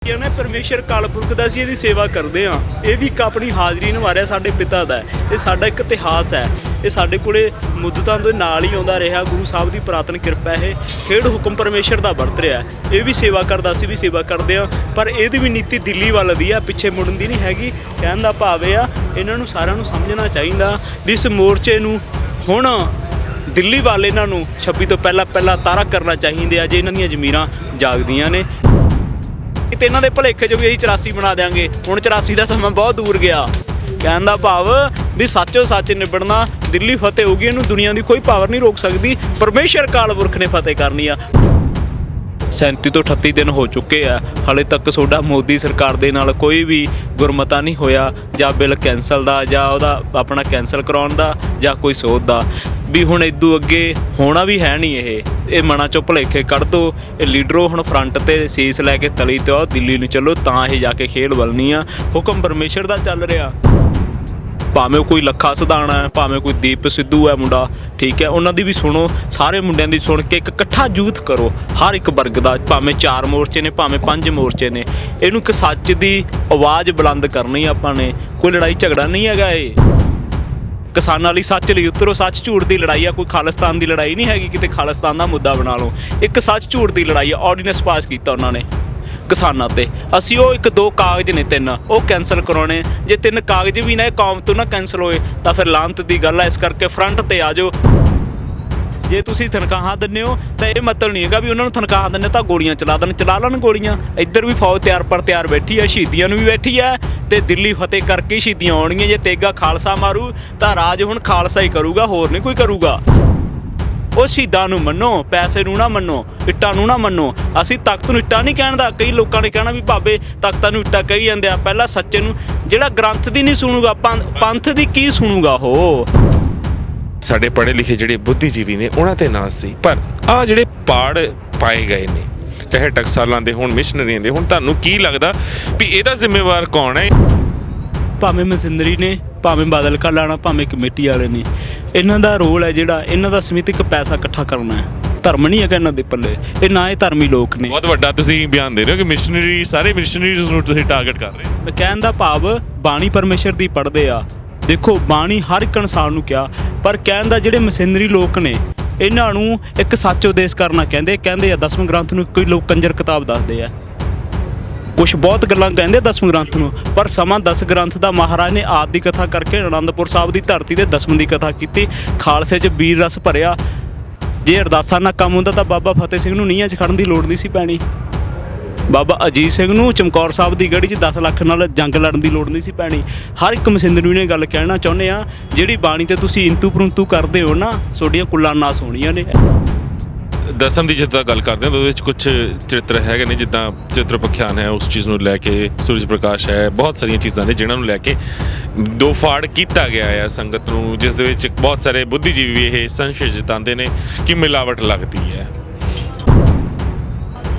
ਨੇ ਪਰਮੇਸ਼ਰ ਕਾਲਪੁਰਖ ਦਾ ਅਸੀਂ ਇਹਦੀ ਸੇਵਾ ਕਰਦੇ ਹਾਂ। ਇਹ ਵੀ ਇੱਕ ਆਪਣੀ ਹਾਜ਼ਰੀ ਨਿਭਾ ਸਾਡੇ ਪਿਤਾ ਦਾ ਇਹ ਸਾਡਾ ਇੱਕ ਇਤਿਹਾਸ ਹੈ। ਇਹ ਸਾਡੇ ਕੋਲੇ ਮੁੱਦਤਾਂ ਦੇ ਨਾਲ ਹੀ ਆਉਂਦਾ ਰਿਹਾ। ਗੁਰੂ ਸਾਹਿਬ ਦੀ ਪੁਰਾਤਨ ਕਿਰਪਾ ਇਹ ਖੇਡ ਹੁਕਮ ਪਰਮੇਸ਼ਰ ਦਾ ਵਰਤ ਰਿਹਾ। ਇਹ ਵੀ ਸੇਵਾ ਕਰਦਾ, ਅਸੀਂ ਵੀ ਸੇਵਾ ਕਰਦੇ ਹਾਂ, ਪਰ ਇਹਦੀ ਵੀ ਨੀਤੀ ਦਿੱਲੀ ਵੱਲ ਦੀ ਆ, ਪਿੱਛੇ ਮੁੜਨ ਦੀ ਨਹੀਂ ਹੈਗੀ। ਕਹਿਣ ਦਾ ਭਾਵ ਇਹ ਆ, ਇਹਨਾਂ ਨੂੰ ਸਾਰਿਆਂ ਨੂੰ ਸਮਝਣਾ ਚਾਹੀਦਾ ਵੀ ਇਸ ਮੋਰਚੇ ਨੂੰ ਹੁਣ ਦਿੱਲੀ ਵੱਲ ਇਹਨਾਂ ਨੂੰ 26 ਤੋਂ ਪਹਿਲਾਂ ਤਾਰਾ ਕਰਨਾ ਚਾਹੀਦਾ। ਜੇ ਇਹਨਾਂ ਦੀਆਂ ਜ਼ਮੀਰਾਂ ਜਾਗਦੀਆਂ ਨੇ ਤੇ ਇਹਨਾਂ ਦੇ ਭਲੇਖੇ 'ਚ ਵੀ ਅਸੀਂ 84 ਬਣਾ ਦਿਆਂਗੇ। ਹੁਣ 84 ਦਾ ਸਮਾਂ ਬਹੁਤ ਦੂਰ ਗਿਆ। ਕਹਿਣ ਦਾ ਭਾਵ ਵੀ ਸੱਚੋ ਸੱਚ ਨਿਬੜਨਾ, ਦਿੱਲੀ ਫਤਿਹ ਹੋਊਗੀ, ਇਹਨੂੰ ਦੁਨੀਆ ਦੀ ਕੋਈ ਪਾਵਰ ਨਹੀਂ ਰੋਕ ਸਕਦੀ। ਪਰਮੇਸ਼ਰ ਕਾਲਪੁਰਖ ਨੇ ਫਤਿਹ ਕਰਨੀ ਆ। 37 ਤੋਂ 38 ਦਿਨ ਹੋ ਚੁੱਕੇ ਆ, ਹਾਲੇ ਤੱਕ ਤੁਹਾਡਾ ਮੋਦੀ ਸਰਕਾਰ ਦੇ ਨਾਲ ਕੋਈ ਵੀ ਗੁਰਮਤਾ ਨਹੀਂ ਹੋਇਆ, ਜਾਂ ਬਿੱਲ ਕੈਂਸਲ ਦਾ, ਜਾਂ ਉਹਦਾ ਆਪਣਾ ਕੈਂਸਲ ਕਰਾਉਣ ਦਾ, ਜਾਂ ਕੋਈ ਸੋਧ ਦਾ। ਵੀ ਹੁਣ ਇਦੋਂ ਅੱਗੇ ਹੋਣਾ ਵੀ ਹੈ ਨਹੀਂ। ਇਹ ਮਨਾਂ 'ਚੋਂ ਭੁਲੇਖੇ ਕੱਢ ਦਿਓ। ਇਹ ਲੀਡਰੋ ਹੁਣ ਫਰੰਟ ਤੇ ਸੀਸ ਲੈ ਕੇ ਤਲੀ ਤੇ ਆਓ, ਦਿੱਲੀ ਨੂੰ ਚੱਲੋ, ਤਾਂ ਇਹ ਜਾ ਕੇ ਖੇਡ ਬਲਣੀ ਆ। ਹੁਕਮ ਪਰਮੇਸ਼ਰ ਦਾ ਚੱਲ ਰਿਹਾ। ਭਾਵੇਂ ਕੋਈ ਲੱਖਾ ਸਿਧਾਣਾ ਹੈ, ਭਾਵੇਂ ਕੋਈ ਦੀਪ ਸਿੱਧੂ ਹੈ ਮੁੰਡਾ, ਠੀਕ ਹੈ, ਉਹਨਾਂ ਦੀ ਵੀ ਸੁਣੋ, ਸਾਰੇ ਮੁੰਡਿਆਂ ਦੀ ਸੁਣ ਕੇ ਇੱਕ ਇਕੱਠਾ ਯੂਥ ਕਰੋ ਹਰ ਇੱਕ ਵਰਗ ਦਾ। ਭਾਵੇਂ 4 ਮੋਰਚੇ ਨੇ, ਭਾਵੇਂ 5 ਮੋਰਚੇ ਨੇ, ਇਹਨੂੰ ਇੱਕ ਸੱਚ ਦੀ ਆਵਾਜ਼ ਬੁਲੰਦ ਕਰਨੀ ਆਪਾਂ ਨੇ। ਕੋਈ ਲੜਾਈ ਝਗੜਾ ਨਹੀਂ ਹੈਗਾ। ਇਹ ਕਿਸਾਨਾਂ ਲਈ ਸੱਚ ਲਈ ਉਤਰੋ। ਸੱਚ ਝੂਠ ਦੀ ਲੜਾਈ ਆ, ਕੋਈ ਖਾਲਿਸਤਾਨ ਦੀ ਲੜਾਈ ਨਹੀਂ ਹੈਗੀ। ਕਿਤੇ ਖਾਲਿਸਤਾਨ ਦਾ ਮੁੱਦਾ ਬਣਾ ਲਓ। ਇੱਕ ਸੱਚ ਝੂਠ ਦੀ ਲੜਾਈ ਆ। ਆਰਡੀਨੈਂਸ ਪਾਸ ਕੀਤਾ ਉਹਨਾਂ ਨੇ ਕਿਸਾਨਾਂ ਤੇ। ਅਸੀਂ ਉਹ 1-2 ਕਾਗਜ਼ ਨੇ 3 ਉਹ ਕੈਂਸਲ ਕਰਾਉਣੇ। ਜੇ 3 ਕਾਗਜ਼ ਵੀ ਨਾ ਇਹ ਕੌਮ ਤੋਂ ਨਾ ਕੈਂਸਲ ਹੋਏ ਤਾਂ ਫਿਰ ਲਾਂਤ ਦੀ ਗੱਲ ਆ। ਇਸ ਕਰਕੇ ਫਰੰਟ ਤੇ ਆ ਜਾਓ। ਜੇ ਤੁਸੀਂ ਤਨਖਾਹਾਂ ਦਿੰਦੇ ਹੋ ਤਾਂ ਇਹ ਮਤਲਬ ਨਹੀਂ ਹੈਗਾ ਵੀ ਉਹਨਾਂ ਨੂੰ ਤਨਖਾਹਾਂ ਦਿੰਦੇ ਤਾਂ ਗੋਲੀਆਂ ਚਲਾ ਲੈਣ ਗੋਲੀਆਂ। ਇੱਧਰ ਵੀ ਫੌਜ ਤਿਆਰ ਬੈਠੀ ਆ, ਸ਼ਹੀਦੀਆਂ ਨੂੰ ਵੀ ਬੈਠੀ ਆ, ਤੇ ਦਿੱਲੀ ਫਤਿਹ ਕਰਕੇ ਸ਼ਹੀਦੀਆਂ ਆਉਣਗੀਆਂ। ਜੇ ਤੇਗਾ ਖਾਲਸਾ ਮਾਰੂ ਤਾਂ ਰਾਜ ਹੁਣ ਖਾਲਸਾ ਹੀ ਕਰੂਗਾ, ਹੋਰ ਨਹੀਂ ਕੋਈ ਕਰੂਗਾ। ਉਹ ਸ਼ਹੀਦਾਂ ਨੂੰ ਮੰਨੋ, ਪੈਸੇ ਨੂੰ ਨਾ ਮੰਨੋ, ਇੱਟਾਂ ਨੂੰ ਨਾ ਮੰਨੋ। ਅਸੀਂ ਤਖਤ ਨੂੰ ਇੱਟਾਂ ਨਹੀਂ ਕਹਿਣ ਦਾ। ਕਈ ਲੋਕਾਂ ਨੇ ਕਹਿਣਾ ਵੀ ਭਾਵੇਂ ਤਖਤਾਂ ਨੂੰ ਇੱਟਾਂ ਕਹੀ ਜਾਂਦੇ ਆ। ਪਹਿਲਾਂ ਸੱਚੇ ਨੂੰ, ਜਿਹੜਾ ਗ੍ਰੰਥ ਦੀ ਨਹੀਂ ਸੁਣੂਗਾ, ਪੰਥ ਦੀ ਕੀ ਸੁਣੂਗਾ ਉਹ। ਸਾਡੇ ਪੜ੍ਹੇ ਲਿਖੇ ਜਿਹੜੇ ਬੁੱਧੀਜੀਵੀ ਨੇ ਉਹਨਾਂ ਤੇ ਨਾਸ ਸੀ, ਪਰ ਆਹ ਜਿਹੜੇ ਪਾੜ ਪਾਏ ਗਏ ਨੇ, ਚਾਹੇ ਟਕਸਾਲਾਂ ਦੇ ਹੋਣ, ਮਿਸ਼ਨਰੀਆਂ ਦੇ ਹੋਣ, ਤੁਹਾਨੂੰ ਕੀ ਲੱਗਦਾ ਵੀ ਇਹਦਾ ਜ਼ਿੰਮੇਵਾਰ ਕੌਣ ਹੈ? ਭਾਵੇਂ ਮਸ਼ੀਨਰੀ ਨੇ, ਭਾਵੇਂ ਬਾਦਲ ਕਲਾਣਾ, ਭਾਵੇਂ ਕਮੇਟੀ ਵਾਲੇ ਨੇ, ਇਹਨਾਂ ਦਾ ਰੋਲ ਹੈ ਜਿਹੜਾ ਇਹਨਾਂ ਦਾ ਸਮਿਤਿਕ ਪੈਸਾ ਇਕੱਠਾ ਕਰਨਾ ਹੈ। ਧਰਮ ਨਹੀਂ ਹੈਗਾ ਇਹਨਾਂ ਦੇ ਪੱਲੇ। ਇਹ ਨਾ ਇਹ ਧਰਮੀ ਲੋਕ ਨੇ। ਬਹੁਤ ਵੱਡਾ ਤੁਸੀਂ ਬਿਆਨ ਦੇ ਰਹੇ ਹੋ ਕਿ ਮਿਸ਼ਨਰੀ, ਸਾਰੇ ਮਿਸ਼ਨਰੀਜ਼ ਨੂੰ ਤੁਸੀਂ ਟਾਰਗੇਟ ਕਰ ਰਹੇ ਹੋ। ਮੈਂ ਕਹਿਣ ਦਾ ਭਾਵ ਬਾਣੀ ਪਰਮੇਸ਼ਰ ਦੀ ਪੜ੍ਹਦੇ ਆ। ਦੇਖੋ, ਬਾਣੀ ਹਰ ਇੱਕ ਇਨਸਾਨ ਨੂੰ ਕਿਹਾ, ਪਰ ਕਹਿਣ ਦਾ ਜਿਹੜੇ ਮਸ਼ੀਨਰੀ ਲੋਕ ਨੇ ਇਹਨਾਂ ਨੂੰ ਇੱਕ ਸੱਚ ਉਦੇਸ਼ ਕਰਨਾ ਕਹਿੰਦੇ ਆ। 10ਵੇਂ ਗ੍ਰੰਥ ਨੂੰ ਕੋਈ ਲੋਕ ਕੰਜਰ ਕਿਤਾਬ ਦੱਸਦੇ ਆ। ਕੁਛ ਬਹੁਤ ਗੱਲਾਂ ਕਹਿੰਦੇ 10ਵੇਂ ਗ੍ਰੰਥ ਨੂੰ, ਪਰ ਸਮਾਂ 10 ਗ੍ਰੰਥ ਦਾ ਮਹਾਰਾਜ ਨੇ ਆਦਿ ਦੀ ਕਥਾ ਕਰਕੇ ਅਨੰਦਪੁਰ ਸਾਹਿਬ ਦੀ ਧਰਤੀ ਤੇ 10ਵੇਂ ਦੀ ਕਥਾ ਕੀਤੀ। ਖਾਲਸੇ 'ਚ ਵੀਰ ਰਸ ਭਰਿਆ। ਜੇ ਅਰਦਾਸਾਂ ਨਾਲ ਕੰਮ ਹੁੰਦਾ ਤਾਂ ਬਾਬਾ ਫਤਿਹ ਸਿੰਘ ਨੂੰ ਨੀਹਾਂ 'ਚ ਖੜਨ ਦੀ ਲੋੜ ਨਹੀਂ ਸੀ ਪੈਣੀ। ਬਾਬਾ ਅਜੀਤ ਸਿੰਘ ਨੂੰ ਚਮਕੌਰ ਸਾਹਿਬ ਦੀ ਗੜੀ 'ਚ 10 ਲੱਖ ਨਾਲ ਜੰਗ ਲੜਨ ਦੀ ਲੋੜ ਨਹੀਂ ਸੀ ਪੈਣੀ। ਹਰ ਇੱਕ ਮਸ਼ੀਨਰੀ ਨੇ ਗੱਲ ਕਹਿਣਾ ਚਾਹੁੰਦੇ ਆ, ਜਿਹੜੀ ਬਾਣੀ ਤੇ ਤੁਸੀਂ ਇੰਤੂ ਪਰੰਤੂ ਕਰਦੇ ਹੋ ਨਾ, ਤੁਹਾਡੀਆਂ ਕੁੱਲਾਂ ਨਾਸ ਹੋਣੀਆਂ ਨੇ। ਦਸਮ ਦੀ ਜਿੱਦਾਂ ਗੱਲ ਕਰਦੇ ਹਾਂ, ਉਹਦੇ ਵਿੱਚ ਕੁਝ ਚਰਿੱਤਰ ਹੈਗੇ ਨੇ, ਜਿੱਦਾਂ ਚਿੱਤਰ ਪਖਿਆਨ ਹੈ, ਉਸ ਚੀਜ਼ ਨੂੰ ਲੈ ਕੇ ਸੂਰਜ ਪ੍ਰਕਾਸ਼ ਹੈ, ਬਹੁਤ ਸਾਰੀਆਂ ਚੀਜ਼ਾਂ ਨੇ ਜਿਨ੍ਹਾਂ ਨੂੰ ਲੈ ਕੇ ਦੋ ਫਾੜ ਕੀਤਾ ਗਿਆ ਹੈ ਸੰਗਤ ਨੂੰ, ਜਿਸ ਦੇ ਵਿੱਚ ਬਹੁਤ ਸਾਰੇ ਬੁੱਧੀਜੀਵੀ ਵੀ ਇਹ ਸੰਸ਼ੇ ਜਤਾਉਂਦੇ ਨੇ ਕਿ ਮਿਲਾਵਟ ਲੱਗਦੀ ਹੈ।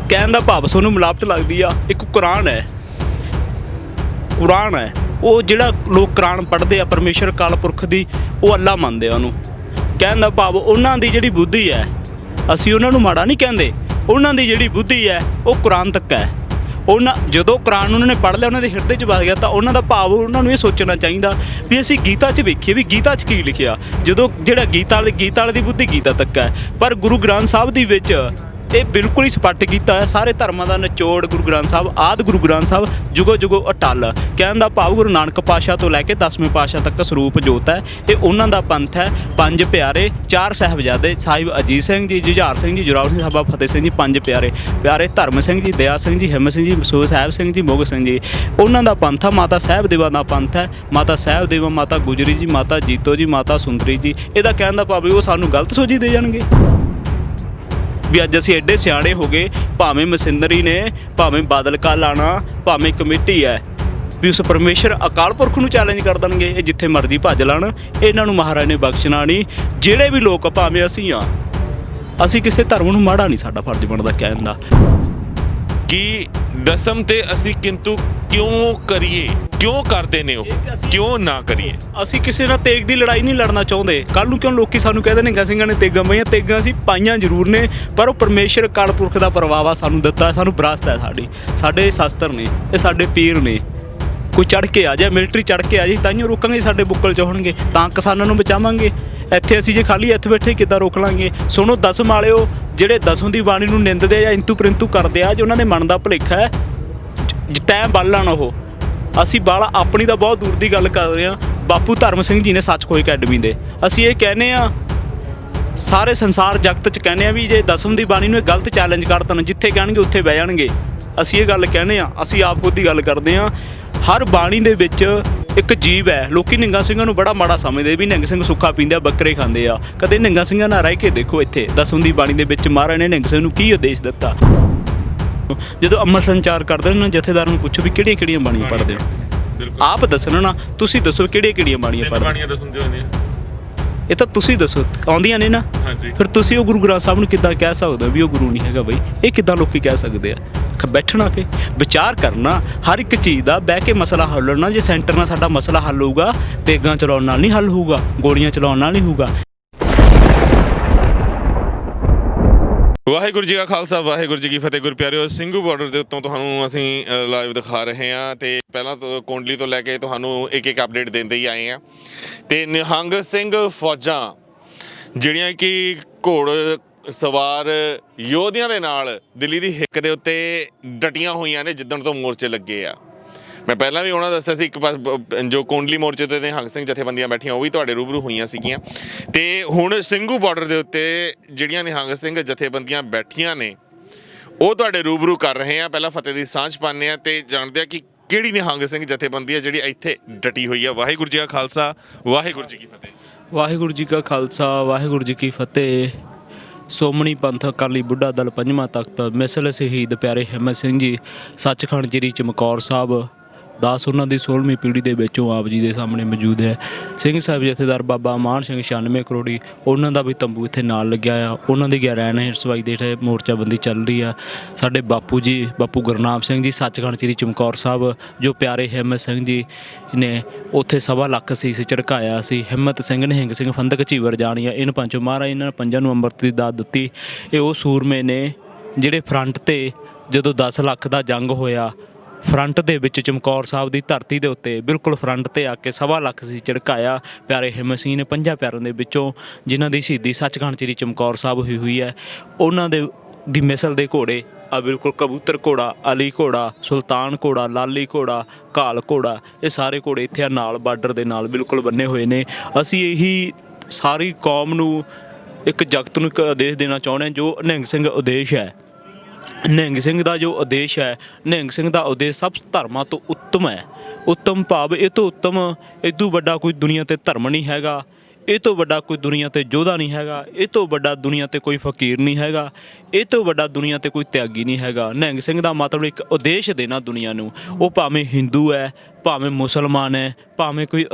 ਕਹਿਣ ਦਾ ਭਾਵ ਤੁਹਾਨੂੰ ਮਿਲਾਵਟ ਲੱਗਦੀ ਆ। ਇੱਕ ਕੁਰਾਨ ਹੈ, ਉਹ ਜਿਹੜਾ ਲੋਕ ਕੁਰਾਨ ਪੜ੍ਹਦੇ ਆ, ਪਰਮੇਸ਼ਰ ਕਾਲਪੁਰਖ ਦੀ, ਉਹ ਅੱਲਾ ਮੰਨਦੇ ਆ ਉਹਨੂੰ। ਕਹਿਣ ਦਾ ਭਾਵ ਉਹਨਾਂ ਦੀ ਜਿਹੜੀ ਬੁੱਧੀ ਹੈ, ਅਸੀਂ ਉਹਨਾਂ ਨੂੰ ਮਾੜਾ ਨਹੀਂ ਕਹਿੰਦੇ, ਉਹਨਾਂ ਦੀ ਜਿਹੜੀ ਬੁੱਧੀ ਹੈ ਉਹ ਕੁਰਾਨ ਤੱਕ ਹੈ। ਜਦੋਂ ਕੁਰਾਨ ਉਹਨਾਂ ਨੇ ਪੜ੍ਹ ਲਿਆ, ਉਹਨਾਂ ਦੇ ਹਿਰਦੇ 'ਚ ਵਸ ਗਿਆ, ਤਾਂ ਉਹਨਾਂ ਦਾ ਭਾਵ ਉਹਨਾਂ ਨੂੰ ਇਹ ਸੋਚਣਾ ਚਾਹੀਦਾ ਵੀ ਅਸੀਂ ਗੀਤਾ 'ਚ ਵੇਖੀਏ ਵੀ ਗੀਤਾ 'ਚ ਕੀ ਲਿਖਿਆ। ਜਦੋਂ ਜਿਹੜਾ ਗੀਤਾ ਵਾਲੇ ਦੀ ਬੁੱਧੀ ਗੀਤਾ ਤੱਕ ਹੈ, ਪਰ ਗੁਰੂ ਗ੍ਰੰਥ ਸਾਹਿਬ ਦੀ ਵਿੱਚ ਇਹ ਬਿਲਕੁਲ ਹੀ ਸਪੱਟ ਕੀਤਾ ਹੈ। ਸਾਰੇ ਧਰਮਾਂ ਦਾ ਨਿਚੋੜ ਗੁਰੂ ਗ੍ਰੰਥ ਸਾਹਿਬ, ਆਦਿ ਗੁਰੂ ਗ੍ਰੰਥ ਸਾਹਿਬ, ਜੁਗੋ ਜੁਗੋ ਅਟੱਲ। ਕਹਿਣ ਦਾ ਭਾਵ ਗੁਰੂ ਨਾਨਕ ਪਾਤਸ਼ਾਹ ਤੋਂ ਲੈ ਕੇ 10ਵੇਂ ਪਾਤਸ਼ਾਹ ਤੱਕ ਸਰੂਪ ਜੋਤ ਹੈ। ਇਹ ਉਹਨਾਂ ਦਾ ਪੰਥ ਹੈ। 5 ਪਿਆਰੇ, 4 ਸਾਹਿਬਜ਼ਾਦੇ, ਸਾਹਿਬ ਅਜੀਤ ਸਿੰਘ ਜੀ, ਜੁਝਾਰ ਸਿੰਘ ਜੀ, ਜੋਰਾਵਰ ਸਿੰਘ, ਬਾਬਾ ਫਤਿਹ ਸਿੰਘ ਜੀ, 5 ਪਿਆਰੇ ਧਰਮ ਸਿੰਘ ਜੀ, ਦਇਆ ਸਿੰਘ ਜੀ, ਹਿੰਮਤ ਸਿੰਘ ਜੀ, ਮਸੂਦ ਸਾਹਿਬ ਸਿੰਘ ਜੀ, ਮੋਗ ਸਿੰਘ ਜੀ, ਉਹਨਾਂ ਦਾ ਪੰਥ ਆ। ਮਾਤਾ ਸਾਹਿਬ ਦੇਵਾ ਦਾ ਪੰਥ ਹੈ। ਮਾਤਾ ਸਾਹਿਬ ਦੇਵਾ, ਮਾਤਾ ਗੁਜਰੀ ਜੀ, ਮਾਤਾ ਜੀਤੋ ਜੀ, ਮਾਤਾ ਸੁੰਦਰੀ ਜੀ। ਇਹਦਾ ਕਹਿਣ ਦਾ ਭਾਵ ਉਹ ਸਾਨੂੰ ਗਲਤ ਸੋਝੀ ਦੇ ਜਾਣਗੇ ਵੀ ਅੱਜ ਅਸੀਂ ਐਡੇ ਸਿਆਣੇ ਹੋ ਗਏ, ਭਾਵੇਂ ਮਸ਼ੀਨਰੀ ਨੇ, ਭਾਵੇਂ ਬਾਦਲ ਕਲਾਣਾ, ਭਾਵੇਂ ਕਮੇਟੀ ਹੈ, ਵੀ ਉਸ ਪਰਮੇਸ਼ਰ ਅਕਾਲ ਪੁਰਖ ਨੂੰ ਚੈਲੰਜ ਕਰ ਦੇਣਗੇ। ਇਹ ਜਿੱਥੇ ਮਰਜ਼ੀ ਭੱਜ ਲੈਣ, ਇਹਨਾਂ ਨੂੰ ਮਹਾਰਾਜ ਨੇ ਬਖਸ਼ਣਾ ਨਹੀਂ। ਜਿਹੜੇ ਵੀ ਲੋਕ, ਭਾਵੇਂ ਅਸੀਂ ਕਿਸੇ ਧਰਮ ਨੂੰ ਮਾੜਾ ਨਹੀਂ ਸਾਡਾ ਫਰਜ਼ ਬਣਦਾ ਕਹਿਣ ਦਾ। ਕਿ ਦਸਮ ਤੇ ਅਸੀਂ ਕਿੰਤੂ ਕਿਉਂ ਕਰੀਏ, ਕਿਉਂ ਕਰਦੇ ਨੇ ਉਹ, ਕਿਉਂ ਨਾ ਕਰੀਏ। ਅਸੀਂ ਕਿਸੇ ਨਾਲ ਤੇਗ ਦੀ ਲੜਾਈ ਨਹੀਂ ਲੜਨਾ ਚਾਹੁੰਦੇ। ਕੱਲ ਨੂੰ ਕਿਉਂ ਲੋਕੀ ਸਾਨੂੰ ਕਹਿੰਦੇ ਨਿਹੰਗਾਂ ਸਿੰਘਾਂ ਨੇ ਤੇਗਾਂ ਪਾਈਆਂ, ਤੇਗਾਂ ਅਸੀਂ ਪਾਈਆਂ ਜ਼ਰੂਰ ਨੇ, ਪਰ ਉਹ ਪਰਮੇਸ਼ਰ ਅਕਾਲ ਪੁਰਖ ਦਾ ਪ੍ਰਭਾਵ ਸਾਨੂੰ ਦਿੱਤਾ, ਸਾਨੂੰ ਵਿਰਾਸਤ ਹੈ ਸਾਡੀ। ਸਾਡੇ ਸ਼ਾਸਤਰ ਨੇ, ਇਹ ਸਾਡੇ ਪੀਰ ਨੇ। ਕੋਈ ਚੜ੍ਹ ਕੇ ਆ ਜਾਏ, ਮਿਲਟਰੀ ਚੜ੍ਹ ਕੇ ਆ ਜਾਏ, ਤਾਂਹੀਓ ਰੋਕਾਂਗੇ, ਸਾਡੇ ਬੁੱਕਲ 'ਚ ਹੋਣਗੇ, ਤਾਂ ਕਿਸਾਨਾਂ ਨੂੰ ਬਚਾਵਾਂਗੇ। ਇੱਥੇ ਅਸੀਂ ਜੇ ਖਾਲੀ ਇੱਥੇ ਬੈਠੇ ਕਿੱਦਾਂ ਰੋਕ ਲਾਂਗੇ। ਸੁਣੋ ਦਸਮ ਵਾਲਿਓ, ਜਿਹੜੇ ਦਸਮ ਦੀ ਬਾਣੀ ਨੂੰ ਨਿੰਦਦੇ ਆ ਜਾਂ ਇੰਤੂ ਪ੍ਰੰਤੂ ਕਰਦੇ ਆ, ਜੋ ਉਹਨਾਂ ਦੇ ਮਨ ਦਾ ਭੁਲੇਖਾ ਹੈ, ਟਾਈਮ ਬਾਲਣ ਉਹ। ਅਸੀਂ ਬਾਲਾ ਆਪਣੀ ਤਾਂ ਬਹੁਤ ਦੂਰ ਦੀ ਗੱਲ ਕਰ ਰਹੇ ਹਾਂ। ਬਾਪੂ ਧਰਮ ਸਿੰਘ ਜੀ ਨੇ ਸੱਚ ਖੋਜ ਅਕੈਡਮੀ ਦੇ, ਅਸੀਂ ਇਹ ਕਹਿੰਦੇ ਆ, ਸਾਰੇ ਸੰਸਾਰ ਜਗਤ 'ਚ ਕਹਿੰਦੇ ਆ ਵੀ ਜੇ ਦਸਮ ਦੀ ਬਾਣੀ ਨੂੰ ਇਹ ਗਲਤ ਚੈਲੰਜ ਕਰ ਦੇਣ, ਜਿੱਥੇ ਕਹਿਣਗੇ ਉੱਥੇ ਬਹਿ ਜਾਣਗੇ। ਅਸੀਂ ਇਹ ਗੱਲ ਕਹਿੰਦੇ ਆ, ਅਸੀਂ ਆਪ ਖੁਦ ਦੀ ਗੱਲ ਕਰਦੇ ਹਾਂ। ਹਰ ਬਾਣੀ ਦੇ ਵਿੱਚ ਇੱਕ ਜੀਵ ਹੈ। ਲੋਕੀ ਨਿਹੰਗਾਂ ਸਿੰਘਾਂ ਨੂੰ ਬੜਾ ਮਾੜਾ ਸਮਝਦੇ ਵੀ ਨਿਹੰਗ ਸਿੰਘ ਸੁੱਖਾ ਪੀਂਦੇ ਆ, ਬੱਕਰੇ ਖਾਂਦੇ ਆ। ਕਦੇ ਨਿਹੰਗਾਂ ਸਿੰਘਾਂ ਨਾਲ ਰਹਿ ਕੇ ਦੇਖੋ, ਇੱਥੇ ਦਸਮ ਦੀ ਬਾਣੀ ਦੇ ਵਿੱਚ ਮਹਾਰਾਜ ਨੇ ਨਿਹੰਗ ਸਿੰਘ ਨੂੰ ਕੀ ਉਦੇਸ਼ ਦਿੱਤਾ। ਜਦੋਂ ਅੰਮ੍ਰਿਤ ਸੰਚਾਰ ਕਰਦੇ ਨੇ, ਜਥੇਦਾਰ ਨੂੰ ਪੁੱਛੋ ਵੀ ਕਿਹੜੀਆਂ ਕਿਹੜੀਆਂ ਬਾਣੀਆਂ ਪੜ੍ਹਦੇ ਹੋ। ਆਪ ਦੱਸਣਾ ਨਾ, ਤੁਸੀਂ ਦੱਸੋ ਕਿਹੜੀਆਂ ਕਿਹੜੀਆਂ ਬਾਣੀਆਂ ਪੜ੍ਹਦੇ। ਬਾਣੀਆਂ ਦਸਮ ਦੀਆਂ ਹੁੰਦੀਆਂ, ਇਹ ਤਾਂ ਤੁਸੀਂ ਦੱਸੋ, ਆਉਂਦੀਆਂ ਨੇ ਨਾ। ਹਾਂਜੀ। ਫਿਰ ਤੁਸੀਂ ਉਹ ਗੁਰੂ ਗ੍ਰੰਥ ਸਾਹਿਬ ਨੂੰ ਕਿੱਦਾਂ ਕਹਿ ਸਕਦੇ ਹੋ ਵੀ ਉਹ ਗੁਰੂ ਨਹੀਂ ਹੈਗਾ ਬਈ? ਇਹ ਕਿੱਦਾਂ ਲੋਕੀ ਕਹਿ ਸਕਦੇ ਆ? ਬੈਠਣਾ ਕੇ ਵਿਚਾਰ ਕਰਨਾ, ਹਰ ਇੱਕ ਚੀਜ਼ ਦਾ ਬਹਿ ਕੇ ਮਸਲਾ ਹੱਲਣਾ। ਜੇ ਸੈਂਟਰ ਨਾਲ ਸਾਡਾ ਮਸਲਾ ਹੱਲ ਹੋਊਗਾ, ਤੇਗਾਂ ਚਲਾਉਣ ਨਾਲ ਨਹੀਂ ਹੱਲ ਹੋਊਗਾ, ਗੋਲੀਆਂ ਚਲਾਉਣ ਨਾਲ ਨਹੀਂ ਹੋਊਗਾ। ਵਾਹਿਗੁਰੂ ਜੀ ਕਾ ਖਾਲਸਾ, ਵਾਹਿਗੁਰੂ ਜੀ ਕੀ ਫਤਿਹ। ਗੁਰ ਪਿਆਰਿਓ, ਸਿੰਘੂ ਬਾਰਡਰ ਦੇ ਉੱਤੋਂ ਤੁਹਾਨੂੰ ਅਸੀਂ ਲਾਈਵ ਦਿਖਾ ਰਹੇ ਹਾਂ ਤੇ ਪਹਿਲਾਂ ਤੋਂ ਕੋਂਡਲੀ ਤੋਂ ਲੈ ਕੇ ਤੁਹਾਨੂੰ ਇੱਕ ਅਪਡੇਟ ਦਿੰਦੇ ਹੀ ਆਏ ਹਾਂ। ਤੇ ਨਿਹੰਗ ਸਿੰਘ ਫੌਜਾਂ ਜਿਹੜੀਆਂ ਕਿ ਘੋੜ ਸਵਾਰ ਯੋਧਿਆਂ ਦੇ ਨਾਲ ਦਿੱਲੀ ਦੀ ਹਿੱਕ ਦੇ ਉੱਤੇ ਡਟੀਆਂ ਹੋਈਆਂ ਨੇ ਜਿੱਦਣ ਤੋਂ ਮੋਰਚੇ ਲੱਗੇ ਆ। ਮੈਂ ਪਹਿਲਾਂ ਵੀ ਉਹਨਾਂ ਦੱਸਿਆ ਸੀ, ਇੱਕ ਪਾਸ ਜੋ ਕੋਂਡਲੀ ਮੋਰਚੇ ਤੇ ਨਿਹੰਗ ਸਿੰਘ ਜਥੇਬੰਦੀਆਂ ਬੈਠੀਆਂ ਉਹ ਵੀ ਤੁਹਾਡੇ ਰੂਬਰੂ ਹੋਈਆਂ ਸੀਗੀਆਂ। ਤੇ ਹੁਣ ਸਿੰਘੂ ਬਾਰਡਰ ਦੇ ਉੱਤੇ ਜਿਹੜੀਆਂ ਨਿਹੰਗ ਸਿੰਘ ਜਥੇਬੰਦੀਆਂ ਬੈਠੀਆਂ ਨੇ ਉਹ ਤੁਹਾਡੇ ਰੂਬਰੂ ਕਰ ਰਹੇ ਆ। ਪਹਿਲਾਂ ਫਤਿਹ ਦੀ ਸਾਂਝ ਪਾਉਂਦੇ ਆ ਤੇ ਜਾਣਦੇ ਆ ਕਿ ਕਿਹੜੀ ਨਿਹੰਗ ਸਿੰਘ ਜਥੇਬੰਦੀ ਹੈ ਜਿਹੜੀ ਇੱਥੇ ਡਟੀ ਹੋਈ ਆ। ਵਾਹਿਗੁਰੂ ਜੀ ਕਾ ਖਾਲਸਾ, ਵਾਹਿਗੁਰੂ ਜੀ ਕੀ ਫਤਿਹ। ਵਾਹਿਗੁਰੂ ਜੀ ਕਾ ਖਾਲਸਾ, ਵਾਹਿਗੁਰੂ ਜੀ ਕੀ ਫਤਿਹ। ਸੋਮਣੀ ਪੰਥ ਅਕਾਲੀ ਬੁੱਢਾ ਦਲ ਪੰਜਵਾਂ ਤਖਤ ਮਿਸਲ ਸ਼ਹੀਦ ਪਿਆਰੇ ਹਿੰਮਤ ਸਿੰਘ ਜੀ ਸੱਚਖੰਡ ਜਿਹੜੀ ਚਮਕੌਰ ਸਾਹਿਬ ਦਾਸ ਉਹਨਾਂ ਦੀ 16ਵੀਂ ਪੀੜ੍ਹੀ ਦੇ ਵਿੱਚੋਂ ਆਪ ਜੀ ਦੇ ਸਾਹਮਣੇ ਮੌਜੂਦ ਹੈ। ਸਿੰਘ ਸਾਹਿਬ ਜਥੇਦਾਰ ਬਾਬਾ ਮਾਨ ਸਿੰਘ 96 ਕਰੋੜੀ, ਉਹਨਾਂ ਦਾ ਵੀ ਤੰਬੂ ਇੱਥੇ ਨਾਲ ਲੱਗਿਆ ਆ। ਉਹਨਾਂ ਦੀ ਗੈਰੈਨ ਰਸਵਾਈ ਦੇ ਮੋਰਚਾਬੰਦੀ ਚੱਲ ਰਹੀ ਆ। ਸਾਡੇ ਬਾਪੂ ਜੀ, ਬਾਪੂ ਗੁਰਨਾਮ ਸਿੰਘ ਜੀ ਸੱਚਖੰਡ ਸ੍ਰੀ ਚਮਕੌਰ ਸਾਹਿਬ ਜੋ ਪਿਆਰੇ ਹਿੰਮਤ ਸਿੰਘ ਜੀ ਨੇ ਉੱਥੇ 1.25 ਲੱਖ ਸੀਸ ਝੜਕਾਇਆ ਸੀ। ਹਿੰਮਤ ਸਿੰਘ ਨਿਹੰਗ ਸਿੰਘ ਫੰਦਕ ਝੀਵਰ ਜਾਣੀਆਂ ਇਹਨਾਂ ਪੰਜੋਂ ਮਹਾਰਾਜ ਇਹਨਾਂ ਨੇ ਪੰਜਾਂ ਨੂੰ ਅੰਮ੍ਰਿਤ ਦੀ ਦਾਤ ਦਿੱਤੀ। ਇਹ ਉਹ ਸੂਰਮੇ ਨੇ ਜਿਹੜੇ ਫਰੰਟ ਤੇ ਜਦੋਂ 10 ਲੱਖ ਦਾ ਜੰਗ ਹੋਇਆ, ਫਰੰਟ ਦੇ ਵਿੱਚ ਚਮਕੌਰ ਸਾਹਿਬ ਦੀ ਧਰਤੀ ਦੇ ਉੱਤੇ ਬਿਲਕੁਲ ਫਰੰਟ ਤੇ ਆ ਕੇ 1.25 ਲੱਖ ਸੀ ਝੜਕਾਇਆ। ਪਿਆਰੇ ਹਿੰਮਤ ਸਿੰਘ ਨੇ 5 ਪਿਆਰਿਆਂ ਦੇ ਵਿੱਚੋਂ ਜਿਨ੍ਹਾਂ ਦੀ ਸ਼ਹੀਦੀ ਸੱਚਖੰਡ ਸ੍ਰੀ ਚਮਕੌਰ ਸਾਹਿਬ ਹੋਈ ਹੈ, ਉਹਨਾਂ ਦੀ ਮਿਸਲ ਦੇ ਘੋੜੇ ਆ ਬਿਲਕੁਲ ਕਬੂਤਰ ਘੋੜਾ, ਅਲੀ ਘੋੜਾ, ਸੁਲਤਾਨ ਘੋੜਾ, ਲਾਲੀ ਘੋੜਾ, ਘਾਲ ਘੋੜਾ, ਇਹ ਸਾਰੇ ਘੋੜੇ ਇੱਥੇ ਨਾਲ ਬਾਰਡਰ ਦੇ ਨਾਲ ਬਿਲਕੁਲ ਬੰਨੇ ਹੋਏ ਨੇ। ਅਸੀਂ ਇਹੀ ਸਾਰੀ ਕੌਮ ਨੂੰ, ਇੱਕ ਜਗਤ ਨੂੰ ਇੱਕ ਆਦੇਸ਼ ਦੇਣਾ ਚਾਹੁੰਦੇ ਹਾਂ ਜੋ ਨਿਹੰਗ ਸਿੰਘ ਉਦੇਸ਼ ਹੈ। ਨਿਹੰਗ ਸਿੰਘ ਦਾ ਜੋ ਉਦੇਸ਼ ਹੈ, ਨਿਹੰਗ ਸਿੰਘ ਦਾ ਉਦੇਸ਼ ਸਭ ਧਰਮਾਂ ਤੋਂ ਉੱਤਮ ਹੈ। ਉੱਤਮ ਭਾਵ ਇਹ ਤੋਂ ਉੱਤਮ, ਇਹ ਤੋਂ ਵੱਡਾ ਕੋਈ ਦੁਨੀਆ ਤੇ ਧਰਮ ਨਹੀਂ ਹੈਗਾ, ਇਹ ਤੋਂ ਵੱਡਾ ਕੋਈ ਦੁਨੀਆ ਤੇ ਯੋਧਾ ਨਹੀਂ ਹੈਗਾ, ਇਹ ਤੋਂ ਵੱਡਾ ਦੁਨੀਆ ਤੇ ਕੋਈ ਫਕੀਰ ਨਹੀਂ ਹੈਗਾ, ਇਹ ਤੋਂ ਵੱਡਾ ਦੁਨੀਆ ਤੇ ਕੋਈ ਤਿਆਗੀ ਨਹੀਂ ਹੈਗਾ। ਨਿਹੰਗ ਸਿੰਘ ਦਾ ਮਤਲਬ ਇੱਕ ਉਦੇਸ਼ ਦੇਣਾ ਦੁਨੀਆ ਨੂੰ। ਉਹ ਭਾਵੇਂ ਹਿੰਦੂ ਹੈ, ਭਾਵੇਂ ਮੁਸਲਮਾਨ ਹੈ, ਭਾਵੇਂ ਕੋਈ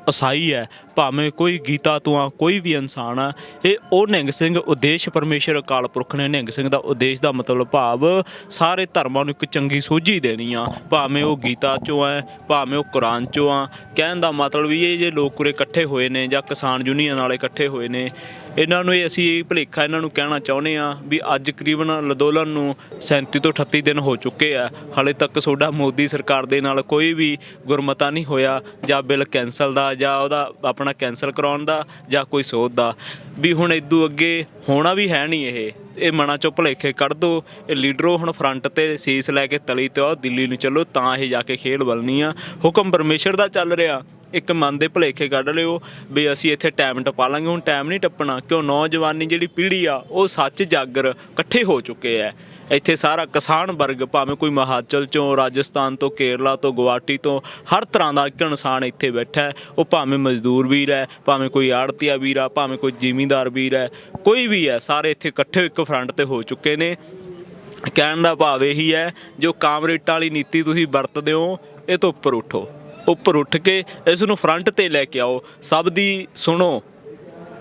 ਈਸਾਈ ਹੈ, ਭਾਵੇਂ ਕੋਈ ਗੀਤਾ ਤੋਂ ਆ, ਕੋਈ ਵੀ ਇਨਸਾਨ ਆ, ਇਹ ਉਹ ਨਿਹੰਗ ਸਿੰਘ ਉਦੇਸ਼ ਪਰਮੇਸ਼ਰ ਅਕਾਲ ਪੁਰਖ ਨੇ ਨਿਹੰਗ ਸਿੰਘ ਦਾ ਉਦੇਸ਼ ਦਾ ਮਤਲਬ ਭਾਵ ਸਾਰੇ ਧਰਮਾਂ ਨੂੰ ਇੱਕ ਚੰਗੀ ਸੋਝੀ ਦੇਣੀ ਆ। ਭਾਵੇਂ ਉਹ ਗੀਤਾ 'ਚੋਂ ਹੈ, ਭਾਵੇਂ ਉਹ ਕੁਰਾਨ 'ਚੋਂ ਆ। ਕਹਿਣ ਦਾ ਮਤਲਬ ਵੀ ਇਹ ਜੇ ਲੋਕ ਉਰੇ ਇਕੱਠੇ ਹੋਏ ਨੇ ਜਾਂ ਕਿਸਾਨ ਯੂਨੀਅਨ ਵਾਲੇ ਇਕੱਠੇ ਹੋਏ ਨੇ, ਇਹਨਾਂ ਨੂੰ ਅਸੀਂ ਇਹ ਭੁਲੇਖਾ ਇਹਨਾਂ ਨੂੰ ਕਹਿਣਾ ਚਾਹੁੰਦੇ ਹਾਂ ਵੀ ਅੱਜ ਤਕਰੀਬਨ ਅੰਦੋਲਨ ਨੂੰ 37 ਤੋਂ 38 ਦਿਨ ਹੋ ਚੁੱਕੇ ਆ। ਹਾਲੇ ਤੱਕ ਤੁਹਾਡਾ ਮੋਦੀ ਸਰਕਾਰ ਦੇ ਨਾਲ ਕੋਈ ਵੀ ਗੁਰਮਤਾ ਨਹੀਂ ਹੋਇਆ, ਜਾਂ ਬਿੱਲ ਕੈਂਸਲ ਦਾ, ਜਾਂ ਉਹਦਾ ਆਪਣਾ ਕੈਂਸਲ ਕਰਾਉਣ ਦਾ, ਜਾਂ ਕੋਈ ਸੋਧ ਦਾ। ਵੀ ਹੁਣ ਇਦੋਂ ਅੱਗੇ ਹੋਣਾ ਵੀ ਹੈ ਨਹੀਂ। ਇਹ ਮਨਾਂ 'ਚੋਂ ਭੁਲੇਖੇ ਕੱਢ ਦਿਓ। ਇਹ ਲੀਡਰੋ ਹੁਣ ਫਰੰਟ ਤੇ ਸੀਸ ਲੈ ਕੇ ਤਲੀ ਤੇ ਉਹ ਦਿੱਲੀ ਨੂੰ ਚੱਲੋ, ਤਾਂ ਇਹ ਜਾ ਕੇ ਖੇਡ ਬਣਨੀ ਆ। ਹੁਕਮ ਪਰਮੇਸ਼ਰ ਦਾ ਚੱਲ ਰਿਹਾ। ਇੱਕ ਮਨ ਦੇ ਭੁਲੇਖੇ ਕੱਢ ਲਿਓ ਵੀ ਅਸੀਂ ਇੱਥੇ ਟਾਈਮ ਟਪਾ ਲਾਂਗੇ। ਹੁਣ ਟਾਈਮ ਨਹੀਂ ਟੱਪਣਾ, ਕਿਉਂ ਨੌਜਵਾਨੀ ਜਿਹੜੀ ਪੀੜ੍ਹੀ ਆ ਉਹ ਸੱਚ ਜਾਗਰ ਇਕੱਠੇ ਹੋ ਚੁੱਕੇ ਆ। ਇੱਥੇ ਸਾਰਾ ਕਿਸਾਨ ਵਰਗ, ਭਾਵੇਂ ਕੋਈ ਹਿਮਾਚਲ 'ਚੋਂ, ਰਾਜਸਥਾਨ ਤੋਂ, ਕੇਰਲਾ ਤੋਂ, ਗੁਵਾਹਾਟੀ ਤੋਂ, ਹਰ ਤਰ੍ਹਾਂ ਦਾ ਇੱਕ ਇਨਸਾਨ ਇੱਥੇ ਬੈਠਾ ਹੈ। ਉਹ ਭਾਵੇਂ ਮਜ਼ਦੂਰ ਵੀਰ ਹੈ, ਭਾਵੇਂ ਕੋਈ ਆੜ੍ਹਤੀਆ ਵੀਰ ਆ, ਭਾਵੇਂ ਕੋਈ ਜ਼ਿਮੀਂਦਾਰ ਵੀਰ ਹੈ, ਕੋਈ ਵੀ ਹੈ, ਸਾਰੇ ਇੱਥੇ ਇਕੱਠੇ ਇੱਕ ਫਰੰਟ ਤੇ ਹੋ ਚੁੱਕੇ ਨੇ। ਕਹਿਣ ਦਾ ਭਾਵ ਇਹੀ ਹੈ, ਜੋ ਕਾਮਰੇਟਾਂ ਵਾਲੀ ਨੀਤੀ ਤੁਸੀਂ ਵਰਤਦੇ ਹੋ, ਇਹ ਤੋਂ ਉੱਪਰ ਉੱਠੋ। ਉੱਪਰ ਉੱਠ ਕੇ ਇਸ ਨੂੰ ਫਰੰਟ ਤੇ ਲੈ ਕੇ ਆਓ। ਸਭ ਦੀ ਸੁਣੋ,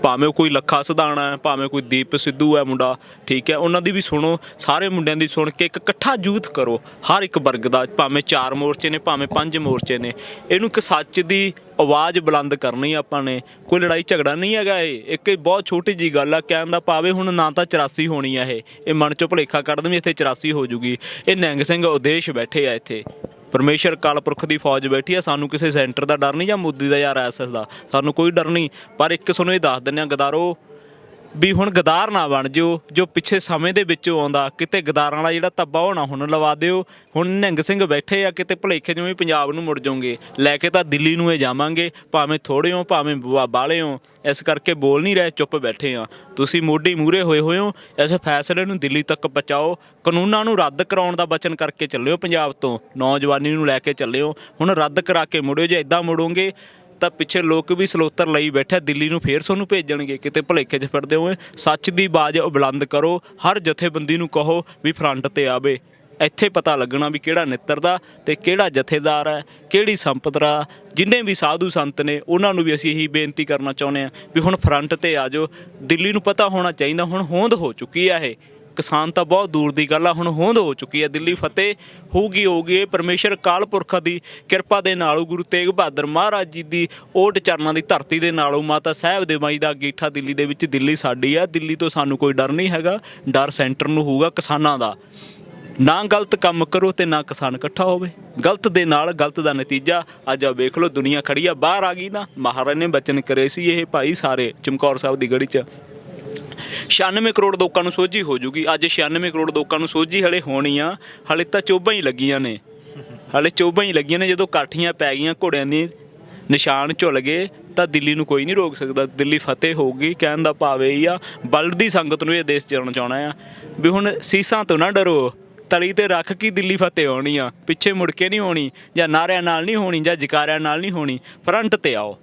ਭਾਵੇਂ ਉਹ ਕੋਈ ਲੱਖਾ ਸਿਧਾਣਾ ਹੈ, ਭਾਵੇਂ ਕੋਈ ਦੀਪ ਸਿੱਧੂ ਹੈ ਮੁੰਡਾ, ਠੀਕ ਹੈ, ਉਹਨਾਂ ਦੀ ਵੀ ਸੁਣੋ, ਸਾਰੇ ਮੁੰਡਿਆਂ ਦੀ ਸੁਣ ਕੇ ਇੱਕ ਇਕੱਠਾ ਯੂਥ ਕਰੋ ਹਰ ਇੱਕ ਵਰਗ ਦਾ, ਭਾਵੇਂ 4 ਮੋਰਚੇ ਨੇ, ਭਾਵੇਂ 5 ਮੋਰਚੇ ਨੇ, ਇਹਨੂੰ ਇੱਕ ਸੱਚ ਦੀ ਆਵਾਜ਼ ਬੁਲੰਦ ਕਰਨੀ ਆਪਾਂ ਨੇ। ਕੋਈ ਲੜਾਈ ਝਗੜਾ ਨਹੀਂ ਹੈਗਾ, ਇਹ ਇੱਕ ਬਹੁਤ ਛੋਟੀ ਜੀ ਗੱਲ ਆ। ਕਹਿਣ ਦਾ ਭਾਵੇਂ ਹੁਣ ਨਾ ਤਾਂ 84 ਹੋਣੀ ਆ, ਇਹ ਮਨ ਚੋਂ ਭੁਲੇਖਾ ਕੱਢ ਦੇਣ ਵੀ ਇੱਥੇ 84 ਹੋ ਜੂਗੀ। ਇਹ ਨਿਹੰਗ ਸਿੰਘ ਉਦੇਸ਼ ਬੈਠੇ ਆ ਇੱਥੇ, ਪਰਮੇਸ਼ਰ ਕਾਲ ਪੁਰਖ ਦੀ ਫੌਜ ਬੈਠੀ ਆ। ਸਾਨੂੰ ਕਿਸੇ ਸੈਂਟਰ ਦਾ ਡਰ ਨਹੀਂ ਜਾਂ ਮੋਦੀ ਦਾ ਜਾਂ RSS ਦਾ, ਸਾਨੂੰ ਕੋਈ ਡਰ ਨਹੀਂ। ਪਰ ਇੱਕ ਤੁਹਾਨੂੰ ਇਹ ਦੱਸ ਦਿੰਦੇ ਆ ਗਦਾਰੋ, ਵੀ ਹੁਣ ਗਦਾਰ ਨਾ ਬਣ ਜਿਓ ਜੋ ਪਿੱਛੇ ਸਮੇਂ ਦੇ ਵਿੱਚੋਂ ਆਉਂਦਾ। ਕਿਤੇ ਗਦਾਰਾਂ ਵਾਲਾ ਜਿਹੜਾ ਧੱਬਾ ਹੋਣਾ ਹੁਣ ਲਵਾ ਦਿਓ। ਹੁਣ ਨਿਹੰਗ ਸਿੰਘ ਬੈਠੇ ਆ, ਕਿਤੇ ਭੁਲੇਖੇ ਜਿਵੇਂ ਪੰਜਾਬ ਨੂੰ ਮੁੜ ਜਾਓਗੇ, ਲੈ ਕੇ ਤਾਂ ਦਿੱਲੀ ਨੂੰ ਇਹ ਜਾਵਾਂਗੇ, ਭਾਵੇਂ ਥੋੜ੍ਹੇ ਹੋ ਭਾਵੇਂ ਬਾਹਲੇ ਹੋ। ਇਸ ਕਰਕੇ ਬੋਲ ਨਹੀਂ ਰਹੇ, ਚੁੱਪ ਬੈਠੇ ਆ। ਤੁਸੀਂ ਮੋਢੀ ਮੂਹਰੇ ਹੋਏ ਹੋ, ਇਸ ਫੈਸਲੇ ਨੂੰ ਦਿੱਲੀ ਤੱਕ ਪਹੁੰਚਾਓ। ਕਾਨੂੰਨਾਂ ਨੂੰ ਰੱਦ ਕਰਾਉਣ ਦਾ ਵਚਨ ਕਰਕੇ ਚੱਲਿਓ, ਪੰਜਾਬ ਤੋਂ ਨੌਜਵਾਨੀ ਨੂੰ ਲੈ ਕੇ ਚੱਲਿਓ। ਹੁਣ ਰੱਦ ਕਰਾ ਕੇ ਮੁੜਿਓ। ਜੇ ਇੱਦਾਂ ਮੁੜੋਗੇ ਤਾਂ ਪਿੱਛੇ ਲੋਕ ਵੀ ਸਲੋਤਰ ਲਈ ਬੈਠੇ, ਦਿੱਲੀ ਨੂੰ ਫੇਰ ਤੁਹਾਨੂੰ ਭੇਜਣਗੇ। ਕਿਤੇ ਭੁਲੇਖੇ 'ਚ ਫਿਰਦੇ ਹੋਏ, ਸੱਚ ਦੀ ਆਵਾਜ਼ ਬੁਲੰਦ ਕਰੋ। ਹਰ ਜਥੇਬੰਦੀ ਨੂੰ ਕਹੋ ਵੀ ਫਰੰਟ ਤੇ ਆਵੇ। ਇੱਥੇ ਪਤਾ ਲੱਗਣਾ ਵੀ ਕਿਹੜਾ ਨਿੱਤਰਦਾ ਤੇ ਕਿਹੜਾ ਜਥੇਦਾਰ ਹੈ, ਕਿਹੜੀ ਸੰਪਤਰਾ। ਜਿੰਨੇ ਵੀ ਸਾਧੂ ਸੰਤ ਨੇ ਉਹਨਾਂ ਨੂੰ ਵੀ ਅਸੀਂ ਇਹੀ ਬੇਨਤੀ ਕਰਨਾ ਚਾਹੁੰਦੇ ਹਾਂ ਵੀ ਹੁਣ ਫਰੰਟ ਤੇ ਆ ਜਾਓ। ਦਿੱਲੀ ਨੂੰ ਪਤਾ ਹੋਣਾ ਚਾਹੀਦਾ, ਹੁਣ ਹੋਂਦ ਹੋ ਚੁੱਕੀ ਆ। ਇਹ ਕਿਸਾਨ ਤਾਂ ਬਹੁਤ ਦੂਰ ਦੀ ਗੱਲ ਆ, ਹੁਣ ਹੋਂਦ ਹੋ ਚੁੱਕੀ ਹੈ। ਦਿੱਲੀ ਫਤਿਹ ਹੋਊਗੀ। ਇਹ ਪਰਮੇਸ਼ਰ ਕਾਲ ਪੁਰਖ ਦੀ ਕਿਰਪਾ ਦੇ ਨਾਲੋਂ, ਗੁਰੂ ਤੇਗ ਬਹਾਦਰ ਮਹਾਰਾਜ ਜੀ ਦੀ ਓਟ ਚਰਨਾਂ ਦੀ ਧਰਤੀ ਦੇ ਨਾਲੋਂ, ਮਾਤਾ ਸਾਹਿਬ ਦੇ ਮਾਈ ਦਾ ਅੰਗੀਠਾ ਦਿੱਲੀ ਦੇ ਵਿੱਚ। ਦਿੱਲੀ ਸਾਡੀ ਆ, ਦਿੱਲੀ ਤੋਂ ਸਾਨੂੰ ਕੋਈ ਡਰ ਨਹੀਂ ਹੈਗਾ। ਡਰ ਸੈਂਟਰ ਨੂੰ ਹੋਊਗਾ, ਕਿਸਾਨਾਂ ਦਾ। ਨਾ ਗਲਤ ਕੰਮ ਕਰੋ ਤੇ ਨਾ ਕਿਸਾਨ ਇਕੱਠਾ ਹੋਵੇ। ਗਲਤ ਦੇ ਨਾਲ ਗਲਤ ਦਾ ਨਤੀਜਾ ਅੱਜ ਆ ਵੇਖ ਲਓ, ਦੁਨੀਆ ਖੜੀ ਆ, ਬਾਹਰ ਆ ਗਈ ਨਾ। ਮਹਾਰਾਜ ਨੇ ਬਚਨ ਕਰੇ ਸੀ ਇਹ ਭਾਈ ਸਾਰੇ ਚਮਕੌਰ ਸਾਹਿਬ ਦੀ ਗੜੀ 'ਚ 96 ਕਰੋੜ ਲੋਕਾਂ ਨੂੰ ਸੋਝੀ ਹੋ ਜੂਗੀ। ਅੱਜ 96 ਕਰੋੜ ਲੋਕਾਂ ਨੂੰ ਸੋਝੀ ਹਲੇ ਹੋਣੀ ਆ। ਹਲੇ ਤਾਂ ਚੋਭਾਂ ਹੀ ਲੱਗੀਆਂ ਨੇ, ਹਲੇ ਚੋਭਾਂ ਹੀ ਲੱਗੀਆਂ ਨੇ। ਜਦੋਂ ਕਾਠੀਆਂ ਪੈ ਗਈਆਂ, ਘੋੜਿਆਂ ਦੀ ਨਿਸ਼ਾਨ ਝੁੱਲ ਗਏ, ਤਾਂ ਦਿੱਲੀ ਨੂੰ ਕੋਈ ਨਹੀਂ ਰੋਕ ਸਕਦਾ। ਦਿੱਲੀ ਫਤਿਹ ਹੋਊਗੀ। ਕਹਿਣ ਦਾ ਭਾਵ ਇਹ ਆ, ਬਲਦੀ ਸੰਗਤ ਨੂੰ ਇਹ ਦੇਸ਼ ਚਲਾਉਣਾ ਚਾਹੁੰਦਾ ਆ ਵੀ ਹੁਣ ਸੀਸਾਂ ਤੋਂ ਨਾ ਡਰੋ, ਤਲੀ ਤੇ ਰੱਖ ਕੇ ਦਿੱਲੀ ਫਤਿਹ ਹੋਣੀ ਆ। ਪਿੱਛੇ ਮੁੜ ਕੇ ਨਹੀਂ ਹੋਣੀ, ਜਾਂ ਨਾਰਿਆਂ ਨਾਲ ਨਹੀਂ ਹੋਣੀ, ਜਾਂ ਜਕਾਰਿਆਂ ਨਾਲ ਨਹੀਂ ਹੋਣੀ। ਫਰੰਟ ਤੇ ਆਓ।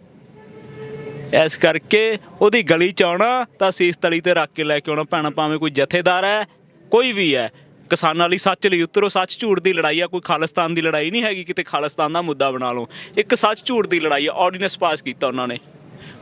ਇਸ ਕਰਕੇ ਉਹਦੀ ਗਲੀ 'ਚ ਆਉਣਾ ਤਾਂ ਸੀਸ ਤਲੀ ਤੇ ਰੱਖ ਕੇ ਲੈ ਕੇ ਆਉਣਾ ਪੈਣਾ। ਭਾਵੇਂ ਕੋਈ ਜਥੇਦਾਰ ਹੈ, ਕੋਈ ਵੀ ਹੈ, ਕਿਸਾਨਾਂ ਲਈ ਸੱਚ ਲਈ ਉਤਰੋ। ਸੱਚ ਝੂਠ ਦੀ ਲੜਾਈ ਆ, ਕੋਈ ਖਾਲਿਸਤਾਨ ਦੀ ਲੜਾਈ ਨਹੀਂ ਹੈਗੀ। ਕਿਤੇ ਖਾਲਿਸਤਾਨ ਦਾ ਮੁੱਦਾ ਬਣਾ ਲਓ। ਇੱਕ ਸੱਚ ਝੂਠ ਦੀ ਲੜਾਈ ਆ। ਆਰਡੀਨੈਂਸ ਪਾਸ ਕੀਤਾ ਉਹਨਾਂ ਨੇ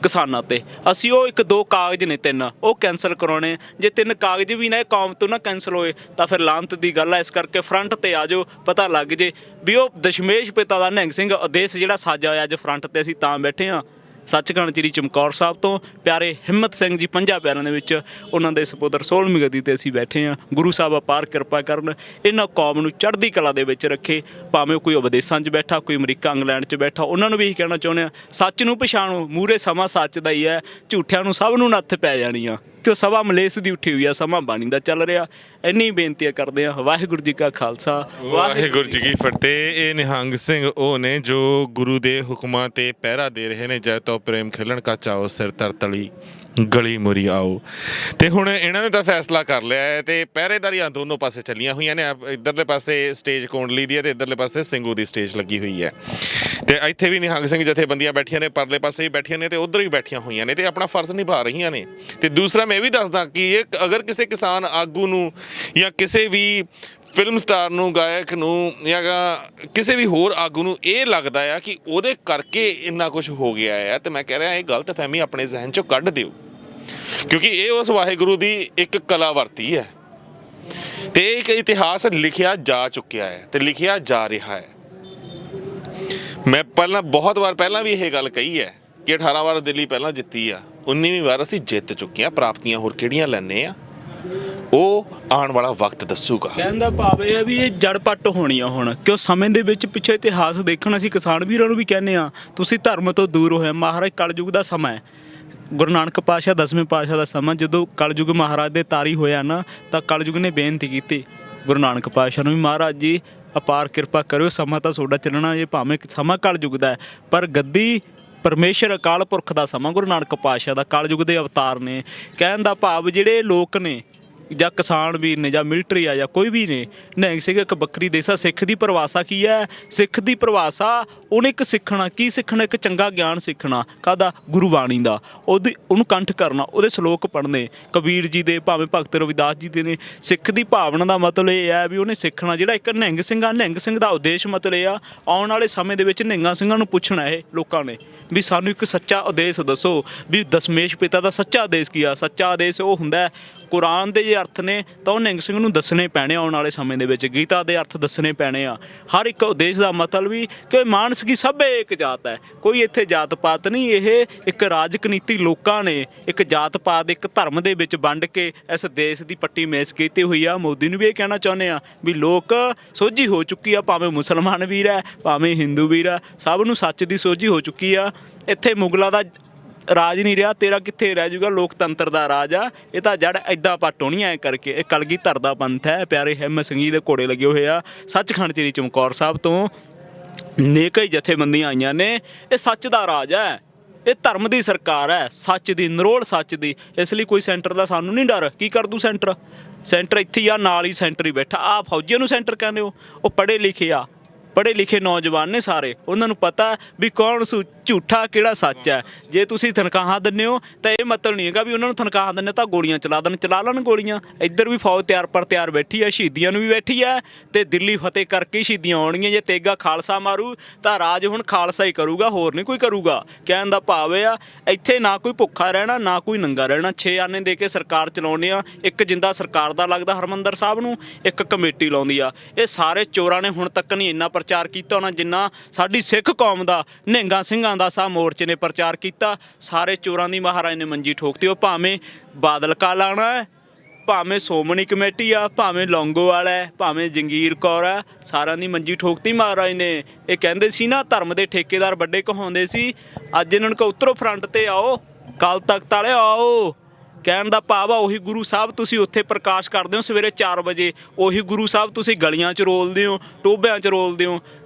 ਕਿਸਾਨਾਂ ਤੇ। ਅਸੀਂ ਉਹ 1-2 ਕਾਗਜ਼ ਨੇ 3, ਉਹ ਕੈਂਸਲ ਕਰਾਉਣੇ। ਜੇ 3 ਕਾਗਜ਼ ਵੀ ਨਾ ਇਹ ਕੌਮ ਤੋਂ ਨਾ ਕੈਂਸਲ ਹੋਏ ਤਾਂ ਫਿਰ ਲਾਂਤ ਦੀ ਗੱਲ ਆ। ਇਸ ਕਰਕੇ ਫਰੰਟ ਤੇ ਆ ਜਾਓ, ਪਤਾ ਲੱਗ ਜੇ ਵੀ ਉਹ ਦਸ਼ਮੇਸ਼ ਪਿਤਾ ਦਾ ਨਿਹੰਗ ਸਿੰਘ ਉਦੇਸ਼ ਜਿਹੜਾ ਸਾਜਿਆ ਹੋਇਆ। ਅੱਜ ਫਰੰਟ ਤੇ ਅਸੀਂ ਤਾਂ ਬੈਠੇ ਹਾਂ। ਸੱਚਖੰਡ ਸ੍ਰੀ ਚਮਕੌਰ ਸਾਹਿਬ ਤੋਂ ਪਿਆਰੇ ਹਿੰਮਤ ਸਿੰਘ ਜੀ 50 ਪਿਆਰਿਆਂ ਦੇ ਵਿੱਚ, ਉਹਨਾਂ ਦੇ ਸਪੁੱਤਰ 16ਵੀਂ ਗੱਦੀ ਤੇ ਅਸੀਂ ਬੈਠੇ ਹਾਂ। ਗੁਰੂ ਸਾਹਿਬ ਅਪਾਰ ਕਿਰਪਾ ਕਰਨ, ਇਹਨਾਂ ਕੌਮ ਨੂੰ ਚੜ੍ਹਦੀ ਕਲਾ ਦੇ ਵਿੱਚ ਰੱਖੇ। ਭਾਵੇਂ ਕੋਈ ਵਿਦੇਸ਼ਾਂ 'ਚ ਬੈਠਾ, ਕੋਈ ਅਮਰੀਕਾ ਇੰਗਲੈਂਡ 'ਚ ਬੈਠਾ, ਉਹਨਾਂ ਨੂੰ ਵੀ ਇਹੀ ਕਹਿਣਾ ਚਾਹੁੰਦੇ ਹਾਂ, ਸੱਚ ਨੂੰ ਪਛਾਣੋ। ਮੂਹਰੇ ਸਮਾਂ ਸੱਚ ਦਾ ਹੀ ਹੈ, ਝੂਠਿਆਂ ਨੂੰ ਸਭ ਨੂੰ ਨੱਥ ਪੈ ਜਾਣੀ ਆ। ਕਿਉਂ ਸਭਾ ਮਲੇਸ ਦੀ ਉੱਠੀ ਹੋਈ ਆ, ਸਮਾਂ ਬਾਣੀ ਦਾ ਚੱਲ ਰਿਹਾ। ਇੰਨੀ ਬੇਨਤੀਆਂ ਕਰਦੇ ਹਾਂ। ਵਾਹਿਗੁਰੂ ਜੀ ਕਾ ਖਾਲਸਾ, ਵਾਹਿਗੁਰੂ ਜੀ ਕੀ ਫਤਿਹ। ਇਹ ਨਿਹੰਗ ਸਿੰਘ ਉਹ ਨੇ ਜੋ ਗੁਰੂ ਦੇ ਹੁਕਮਾਂ ਤੇ ਪਹਿਰਾ ਦੇ ਰਹੇ ਨੇ। ਜੈ ਤੋ ਪ੍ਰੇਮ ਖਿਲਣ ਕਾ ਚਾਓ, ਸਿਰ ਤਰ ਤਲੀ ਗਲੀ ਮੁਰੀ ਆਓ। ਤੇ ਹੁਣ ਇਹਨਾਂ ਨੇ ਤਾਂ ਫੈਸਲਾ ਕਰ ਲਿਆ ਹੈ ਤੇ ਪਹਿਰੇਦਾਰੀਆਂ ਦੋਨੋਂ ਪਾਸੇ ਚੱਲੀਆਂ ਹੋਈਆਂ ਨੇ। ਇੱਧਰਲੇ ਪਾਸੇ ਸਟੇਜ ਕੋਂਡਲੀ ਦੀ ਹੈ ਤੇ ਇੱਧਰਲੇ ਪਾਸੇ ਸਿੰਘੂ ਦੀ ਸਟੇਜ ਲੱਗੀ ਹੋਈ ਹੈ। ਤੇ ਇੱਥੇ ਵੀ ਨਿਹੰਗ ਸਿੰਘ ਜਥੇਬੰਦੀਆਂ ਬੈਠੀਆਂ ਨੇ, ਪਰਲੇ ਪਾਸੇ ਵੀ ਬੈਠੀਆਂ ਨੇ ਤੇ ਉੱਧਰ ਵੀ ਬੈਠੀਆਂ ਹੋਈਆਂ ਨੇ ਤੇ ਆਪਣਾ ਫਰਜ਼ ਨਿਭਾ ਰਹੀਆਂ ਨੇ। ਤੇ ਦੂਸਰਾ ਮੈਂ ਇਹ ਵੀ ਦੱਸਦਾ ਕਿ ਇਹ ਅਗਰ ਕਿਸੇ ਕਿਸਾਨ ਆਗੂ ਨੂੰ ਜਾਂ ਕਿਸੇ ਵੀ ਫਿਲਮ ਸਟਾਰ ਨੂੰ, ਗਾਇਕ ਨੂੰ, ਜਾਂ ਕਿਸੇ ਵੀ ਹੋਰ ਆਗੂ ਨੂੰ ਇਹ ਲੱਗਦਾ ਆ ਕਿ ਉਹਦੇ ਕਰਕੇ ਇੰਨਾ ਕੁਝ ਹੋ ਗਿਆ ਆ, ਤੇ ਮੈਂ ਕਹਿ ਰਿਹਾ ਇਹ ਗਲਤ ਫਹਿਮੀ ਆਪਣੇ ਜ਼ਹਿਨ 'ਚੋਂ ਕੱਢ ਦਿਓ। ਕਿਉਂਕਿ ਇਹ ਉਸ ਵਾਹਿਗੁਰੂ ਦੀ ਇੱਕ ਕਲਾ ਵਰਤੀ ਹੈ ਤੇ ਇੱਕ ਇਤਿਹਾਸ ਲਿਖਿਆ ਜਾ ਚੁੱਕਿਆ ਹੈ ਤੇ ਲਿਖਿਆ ਜਾ ਰਿਹਾ ਹੈ। ਮੈਂ ਬਹੁਤ ਵਾਰ ਪਹਿਲਾਂ ਵੀ ਇਹ ਗੱਲ ਕਹੀ ਹੈ ਕਿ 18 ਵਾਰ ਦਿੱਲੀ ਪਹਿਲਾਂ ਜਿੱਤੀ ਆ, 19ਵੀਂ ਵਾਰ ਅਸੀਂ ਜਿੱਤ ਚੁੱਕੇ ਹਾਂ। ਪ੍ਰਾਪਤੀਆਂ ਹੋਰ ਕਿਹੜੀਆਂ ਲੈਂਦੇ ਆ, ਉਹ ਆਉਣ ਵਾਲਾ ਵਕਤ ਦੱਸੂਗਾ। ਕਹਿਣ ਦਾ ਭਾਵ ਇਹ ਹੈ ਵੀ ਇਹ ਜੜ ਪੱਟ ਹੋਣੀ ਆ ਹੁਣ। ਕਿਉਂ ਸਮੇਂ ਦੇ ਵਿੱਚ ਪਿੱਛੇ ਇਤਿਹਾਸ ਦੇਖਣ, ਅਸੀਂ ਕਿਸਾਨ ਵੀਰਾਂ ਨੂੰ ਵੀ ਕਹਿੰਦੇ ਹਾਂ, ਤੁਸੀਂ ਧਰਮ ਤੋਂ ਦੂਰ ਹੋਏ। ਮਹਾਰਾਜ ਕਲਯੁਗ ਦਾ ਸਮਾਂ ਹੈ। ਗੁਰੂ ਨਾਨਕ ਪਾਤਸ਼ਾਹ 10ਵੇਂ ਪਾਤਸ਼ਾਹ ਦਾ ਸਮਾਂ, ਜਦੋਂ ਕਲਯੁਗ ਮਹਾਰਾਜ ਦੇ ਤਾਰੀ ਹੋਇਆ ਨਾ, ਤਾਂ ਕਲਯੁਗ ਨੇ ਬੇਨਤੀ ਕੀਤੀ ਗੁਰੂ ਨਾਨਕ ਪਾਤਸ਼ਾਹ ਨੂੰ ਵੀ, ਮਹਾਰਾਜ ਜੀ ਅਪਾਰ ਕਿਰਪਾ ਕਰਿਓ, ਸਮਾਂ ਤਾਂ ਤੁਹਾਡਾ ਚੱਲਣਾ। ਇਹ ਭਾਵੇਂ ਸਮਾਂ ਕਲਯੁਗ ਦਾ ਹੈ, ਪਰ ਗੱਦੀ ਪਰਮੇਸ਼ਰ ਅਕਾਲ ਪੁਰਖ ਦਾ ਸਮਾਂ, ਗੁਰੂ ਨਾਨਕ ਪਾਤਸ਼ਾਹ ਦਾ, ਕਲਯੁਗ ਦੇ ਅਵਤਾਰ ਨੇ। ਕਹਿਣ ਦਾ ਭਾਵ ਜਿਹੜੇ ਲੋਕ ਨੇ, ਜਾਂ ਕਿਸਾਨ ਵੀਰ ਨੇ, ਜਾਂ ਮਿਲਟਰੀ ਆ, ਜਾਂ ਕੋਈ ਵੀ ਨੇ, ਨਿਹੰਗ ਸਿੰਘ ਇੱਕ ਵੱਖਰੀ ਦੇਸ਼ ਆ। ਸਿੱਖ ਦੀ ਪਰਿਭਾਸ਼ਾ ਕੀ ਹੈ? ਸਿੱਖ ਦੀ ਪਰਿਭਾਸ਼ਾ ਉਹਨੇ ਇੱਕ ਸਿੱਖਣਾ ਕੀ ਸਿੱਖਣਾ, ਇੱਕ ਚੰਗਾ ਗਿਆਨ ਸਿੱਖਣਾ ਕਾਹਦਾ, ਗੁਰਬਾਣੀ ਦਾ, ਉਹਨੂੰ ਕੰਠ ਕਰਨਾ, ਉਹਦੇ ਸ਼ਲੋਕ ਪੜ੍ਹਨੇ ਕਬੀਰ ਜੀ ਦੇ, ਭਾਵੇਂ ਭਗਤ ਰਵਿਦਾਸ ਜੀ ਦੇ ਨੇ। ਸਿੱਖ ਦੀ ਭਾਵਨਾ ਦਾ ਮਤਲਬ ਇਹ ਹੈ ਵੀ ਉਹਨੇ ਸਿੱਖਣਾ। ਜਿਹੜਾ ਇੱਕ ਨਿਹੰਗ ਸਿੰਘ ਆ, ਨਿਹੰਗ ਸਿੰਘ ਦਾ ਉਦੇਸ਼ ਮਤਲਬ ਇਹ ਆ, ਆਉਣ ਵਾਲੇ ਸਮੇਂ ਦੇ ਵਿੱਚ ਨਿਹੰਗਾਂ ਸਿੰਘਾਂ ਨੂੰ ਪੁੱਛਣਾ ਇਹ ਲੋਕਾਂ ਨੇ ਵੀ ਸਾਨੂੰ ਇੱਕ ਸੱਚਾ ਉਦੇਸ਼ ਦੱਸੋ ਵੀ ਦਸ਼ਮੇਸ਼ ਪਿਤਾ ਦਾ ਸੱਚਾ ਉਦੇਸ਼ ਕੀ ਆ। ਸੱਚਾ ਉਦੇਸ਼ ਉਹ ਹੁੰਦਾ ਕੁਰਾਨ ਦੇ ਜੇ ਅਰਥ ਨੇ ਤਾਂ ਉਹ ਨਿਹੰਗ ਸਿੰਘ ਨੂੰ ਦੱਸਣੇ ਪੈਣੇ ਆਉਣ ਵਾਲੇ ਸਮੇਂ ਦੇ ਵਿੱਚ, ਗੀਤਾ ਦੇ ਅਰਥ ਦੱਸਣੇ ਪੈਣੇ ਆ। ਹਰ ਇੱਕ ਉਦੇਸ਼ ਦਾ ਮਤਲਬ ਵੀ ਕਿ ਮਾਨਸ ਕੀ ਸਭੇ ਇੱਕ ਜਾਤ ਹੈ, ਕੋਈ ਇੱਥੇ ਜਾਤ ਪਾਤ ਨਹੀਂ। ਇਹ ਇੱਕ ਰਾਜਨੀਤੀ ਲੋਕਾਂ ਨੇ ਇੱਕ ਜਾਤ ਪਾਤ ਇੱਕ ਧਰਮ ਦੇ ਵਿੱਚ ਵੰਡ ਕੇ ਇਸ ਦੇਸ਼ ਦੀ ਪੱਟੀ ਮੇਜ਼ ਕੀਤੀ ਹੋਈ ਆ। ਮੋਦੀ ਨੂੰ ਵੀ ਇਹ ਕਹਿਣਾ ਚਾਹੁੰਦੇ ਆ ਵੀ ਲੋਕ ਸੋਝੀ ਹੋ ਚੁੱਕੀ ਆ, ਭਾਵੇਂ ਮੁਸਲਮਾਨ ਵੀਰ ਹੈ ਭਾਵੇਂ ਹਿੰਦੂ ਵੀਰ ਆ, ਸਭ ਨੂੰ ਸੱਚ ਦੀ ਸੋਝੀ ਹੋ ਚੁੱਕੀ ਆ। ਇੱਥੇ ਮੁਗਲਾਂ ਦਾ ਰਾਜ ਨਹੀਂ ਰਿਹਾ, ਤੇਰਾ ਕਿੱਥੇ ਰਹਿ ਜਾਊਗਾ ਲੋਕਤੰਤਰ ਦਾ ਰਾਜ ਆ। ਇਹ ਤਾਂ ਜੜ ਐਦਾਂ ਪੱਟ ਹੋਣੀ ਐ ਕਰਕੇ। ਇਹ ਕਲਗੀਧਰ ਦਾ ਪੰਥ ਹੈ, ਪਿਆਰੇ ਹਿੰਮਤ ਸਿੰਘ ਜੀ ਦੇ ਘੋੜੇ ਲੱਗੇ ਹੋਏ ਆ। ਸੱਚਖੰਡ ਸ੍ਰੀ ਚਮਕੌਰ ਸਾਹਿਬ ਤੋਂ ਨੇਕ ਹੀ ਜਥੇਬੰਦੀਆਂ ਆਈਆਂ ਨੇ। ਇਹ ਸੱਚ ਦਾ ਰਾਜ ਹੈ, ਇਹ ਧਰਮ ਦੀ ਸਰਕਾਰ ਹੈ, ਸੱਚ ਦੀ, ਨਿਰੋਲ ਸੱਚ ਦੀ। ਇਸ ਲਈ ਕੋਈ ਸੈਂਟਰ ਦਾ ਸਾਨੂੰ ਨਹੀਂ ਡਰ। ਕੀ ਕਰ ਦੂ ਸੈਂਟਰ? ਸੈਂਟਰ ਇੱਥੇ ਹੀ ਆ, ਨਾਲ ਹੀ ਸੈਂਟਰ ਹੀ ਬੈਠਾ। ਆ ਫੌਜੀਆਂ ਨੂੰ ਸੈਂਟਰ ਕਹਿੰਦੇ ਹੋ, ਉਹ ਪੜ੍ਹੇ ਲਿਖੇ ਆ, ਪੜ੍ਹੇ ਲਿਖੇ ਨੌਜਵਾਨ ਨੇ ਸਾਰੇ। ਉਹਨਾਂ ਨੂੰ ਪਤਾ ਵੀ ਕੌਣ ਝੂਠਾ ਕਿਹੜਾ ਸੱਚ ਹੈ। ਜੇ ਤੁਸੀਂ ਤਨਖਾਹਾਂ ਦਿੰਦੇ ਹੋ ਤਾਂ ਇਹ ਮਤਲਬ ਨਹੀਂ ਹੈਗਾ ਵੀ ਉਹਨਾਂ ਨੂੰ ਤਨਖਾਹਾਂ ਦਿੰਦੇ ਤਾਂ ਗੋਲੀਆਂ ਚਲਾ ਲੈਣ ਗੋਲੀਆਂ। ਇੱਧਰ ਵੀ ਫੌਜ ਤਿਆਰ ਬੈਠੀ ਹੈ, ਸ਼ਹੀਦੀਆਂ ਨੂੰ ਵੀ ਬੈਠੀ ਹੈ, ਤੇ ਦਿੱਲੀ ਫਤਿਹ ਕਰਕੇ ਸ਼ਹੀਦੀਆਂ ਆਉਣਗੀਆਂ। ਜੇ ਤੇਗਾ ਖਾਲਸਾ ਮਾਰੂ ਤਾਂ ਰਾਜ ਹੁਣ ਖਾਲਸਾ ਹੀ ਕਰੂਗਾ, ਹੋਰ ਨਹੀਂ ਕੋਈ ਕਰੂਗਾ। ਕਹਿਣ ਦਾ ਭਾਵ ਇਹ ਆ ਇੱਥੇ ਨਾ ਕੋਈ ਭੁੱਖਾ ਰਹਿਣਾ ਨਾ ਕੋਈ ਨੰਗਾ ਰਹਿਣਾ। 6 ਆਨੇ ਦੇ ਕੇ ਸਰਕਾਰ ਚਲਾਉਂਦੇ ਆ। ਇੱਕ ਜਿੰਦਾ ਸਰਕਾਰ ਦਾ ਲੱਗਦਾ ਹਰਮੰਦਰ ਸਾਹਿਬ ਨੂੰ, ਇੱਕ ਕਮੇਟੀ ਲਾਉਂਦੀ ਆ। ਇਹ ਸਾਰੇ ਚੋਰਾਂ ਨੇ ਹੁਣ ਤੱਕ ਨਹੀਂ ਇੰਨਾ ਪ੍ਰਚਾਰ ਕੀਤਾ ਹੋਣਾ ਜਿੰਨਾ ਸਾਡੀ ਸਿੱਖ ਕੌਮ ਦਾ ਨਿਹੰਗਾਂ ਸਿੰਘਾਂ ਦਾ ਸਾਹ ਮੋਰਚੇ ਨੇ ਪ੍ਰਚਾਰ ਕੀਤਾ। ਸਾਰੇ ਚੋਰਾਂ ਦੀ ਮਹਾਰਾਜ ਨੇ ਮੰਜੀ ਠੋਕਤੀ। ਉਹ ਭਾਵੇਂ ਬਾਦਲ ਕਾ ਲਾਣਾ ਹੈ, ਭਾਵੇਂ ਸੋਮਣੀ ਕਮੇਟੀ ਆ, ਭਾਵੇਂ ਲੌਂਗੋਵਾਲ ਹੈ, ਭਾਵੇਂ ਜੰਗੀਰ ਕੌਰ ਹੈ, ਸਾਰਿਆਂ ਦੀ ਮੰਜੀ ਠੋਕਤੀ ਮਹਾਰਾਜ ਨੇ। ਇਹ ਕਹਿੰਦੇ ਸੀ ਨਾ ਧਰਮ ਦੇ ਠੇਕੇਦਾਰ ਵੱਡੇ ਕਹਾਉਂਦੇ ਸੀ। ਅੱਜ ਇਹਨਾਂ ਨੂੰ ਕਹੋ ਉਤਰੋ ਫਰੰਟ ਤੇ ਆਓ, ਅਕਾਲ ਤਖਤ ਵਾਲੇ ਆਓ। ਕਹਿਣ ਦਾ ਭਾਵ ਆ ਉਹੀ ਗੁਰੂ ਸਾਹਿਬ ਤੁਸੀਂ ਉੱਥੇ ਪ੍ਰਕਾਸ਼ ਕਰਦੇ ਹੋ ਸਵੇਰੇ 4 ਵਜੇ, ਉਹੀ ਗੁਰੂ ਸਾਹਿਬ ਤੁਸੀਂ ਗਲੀਆਂ 'ਚ ਰੋਲਦੇ ਹੋ, ਟੋਭਿਆਂ 'ਚ ਰੋਲਦੇ ਹੋ।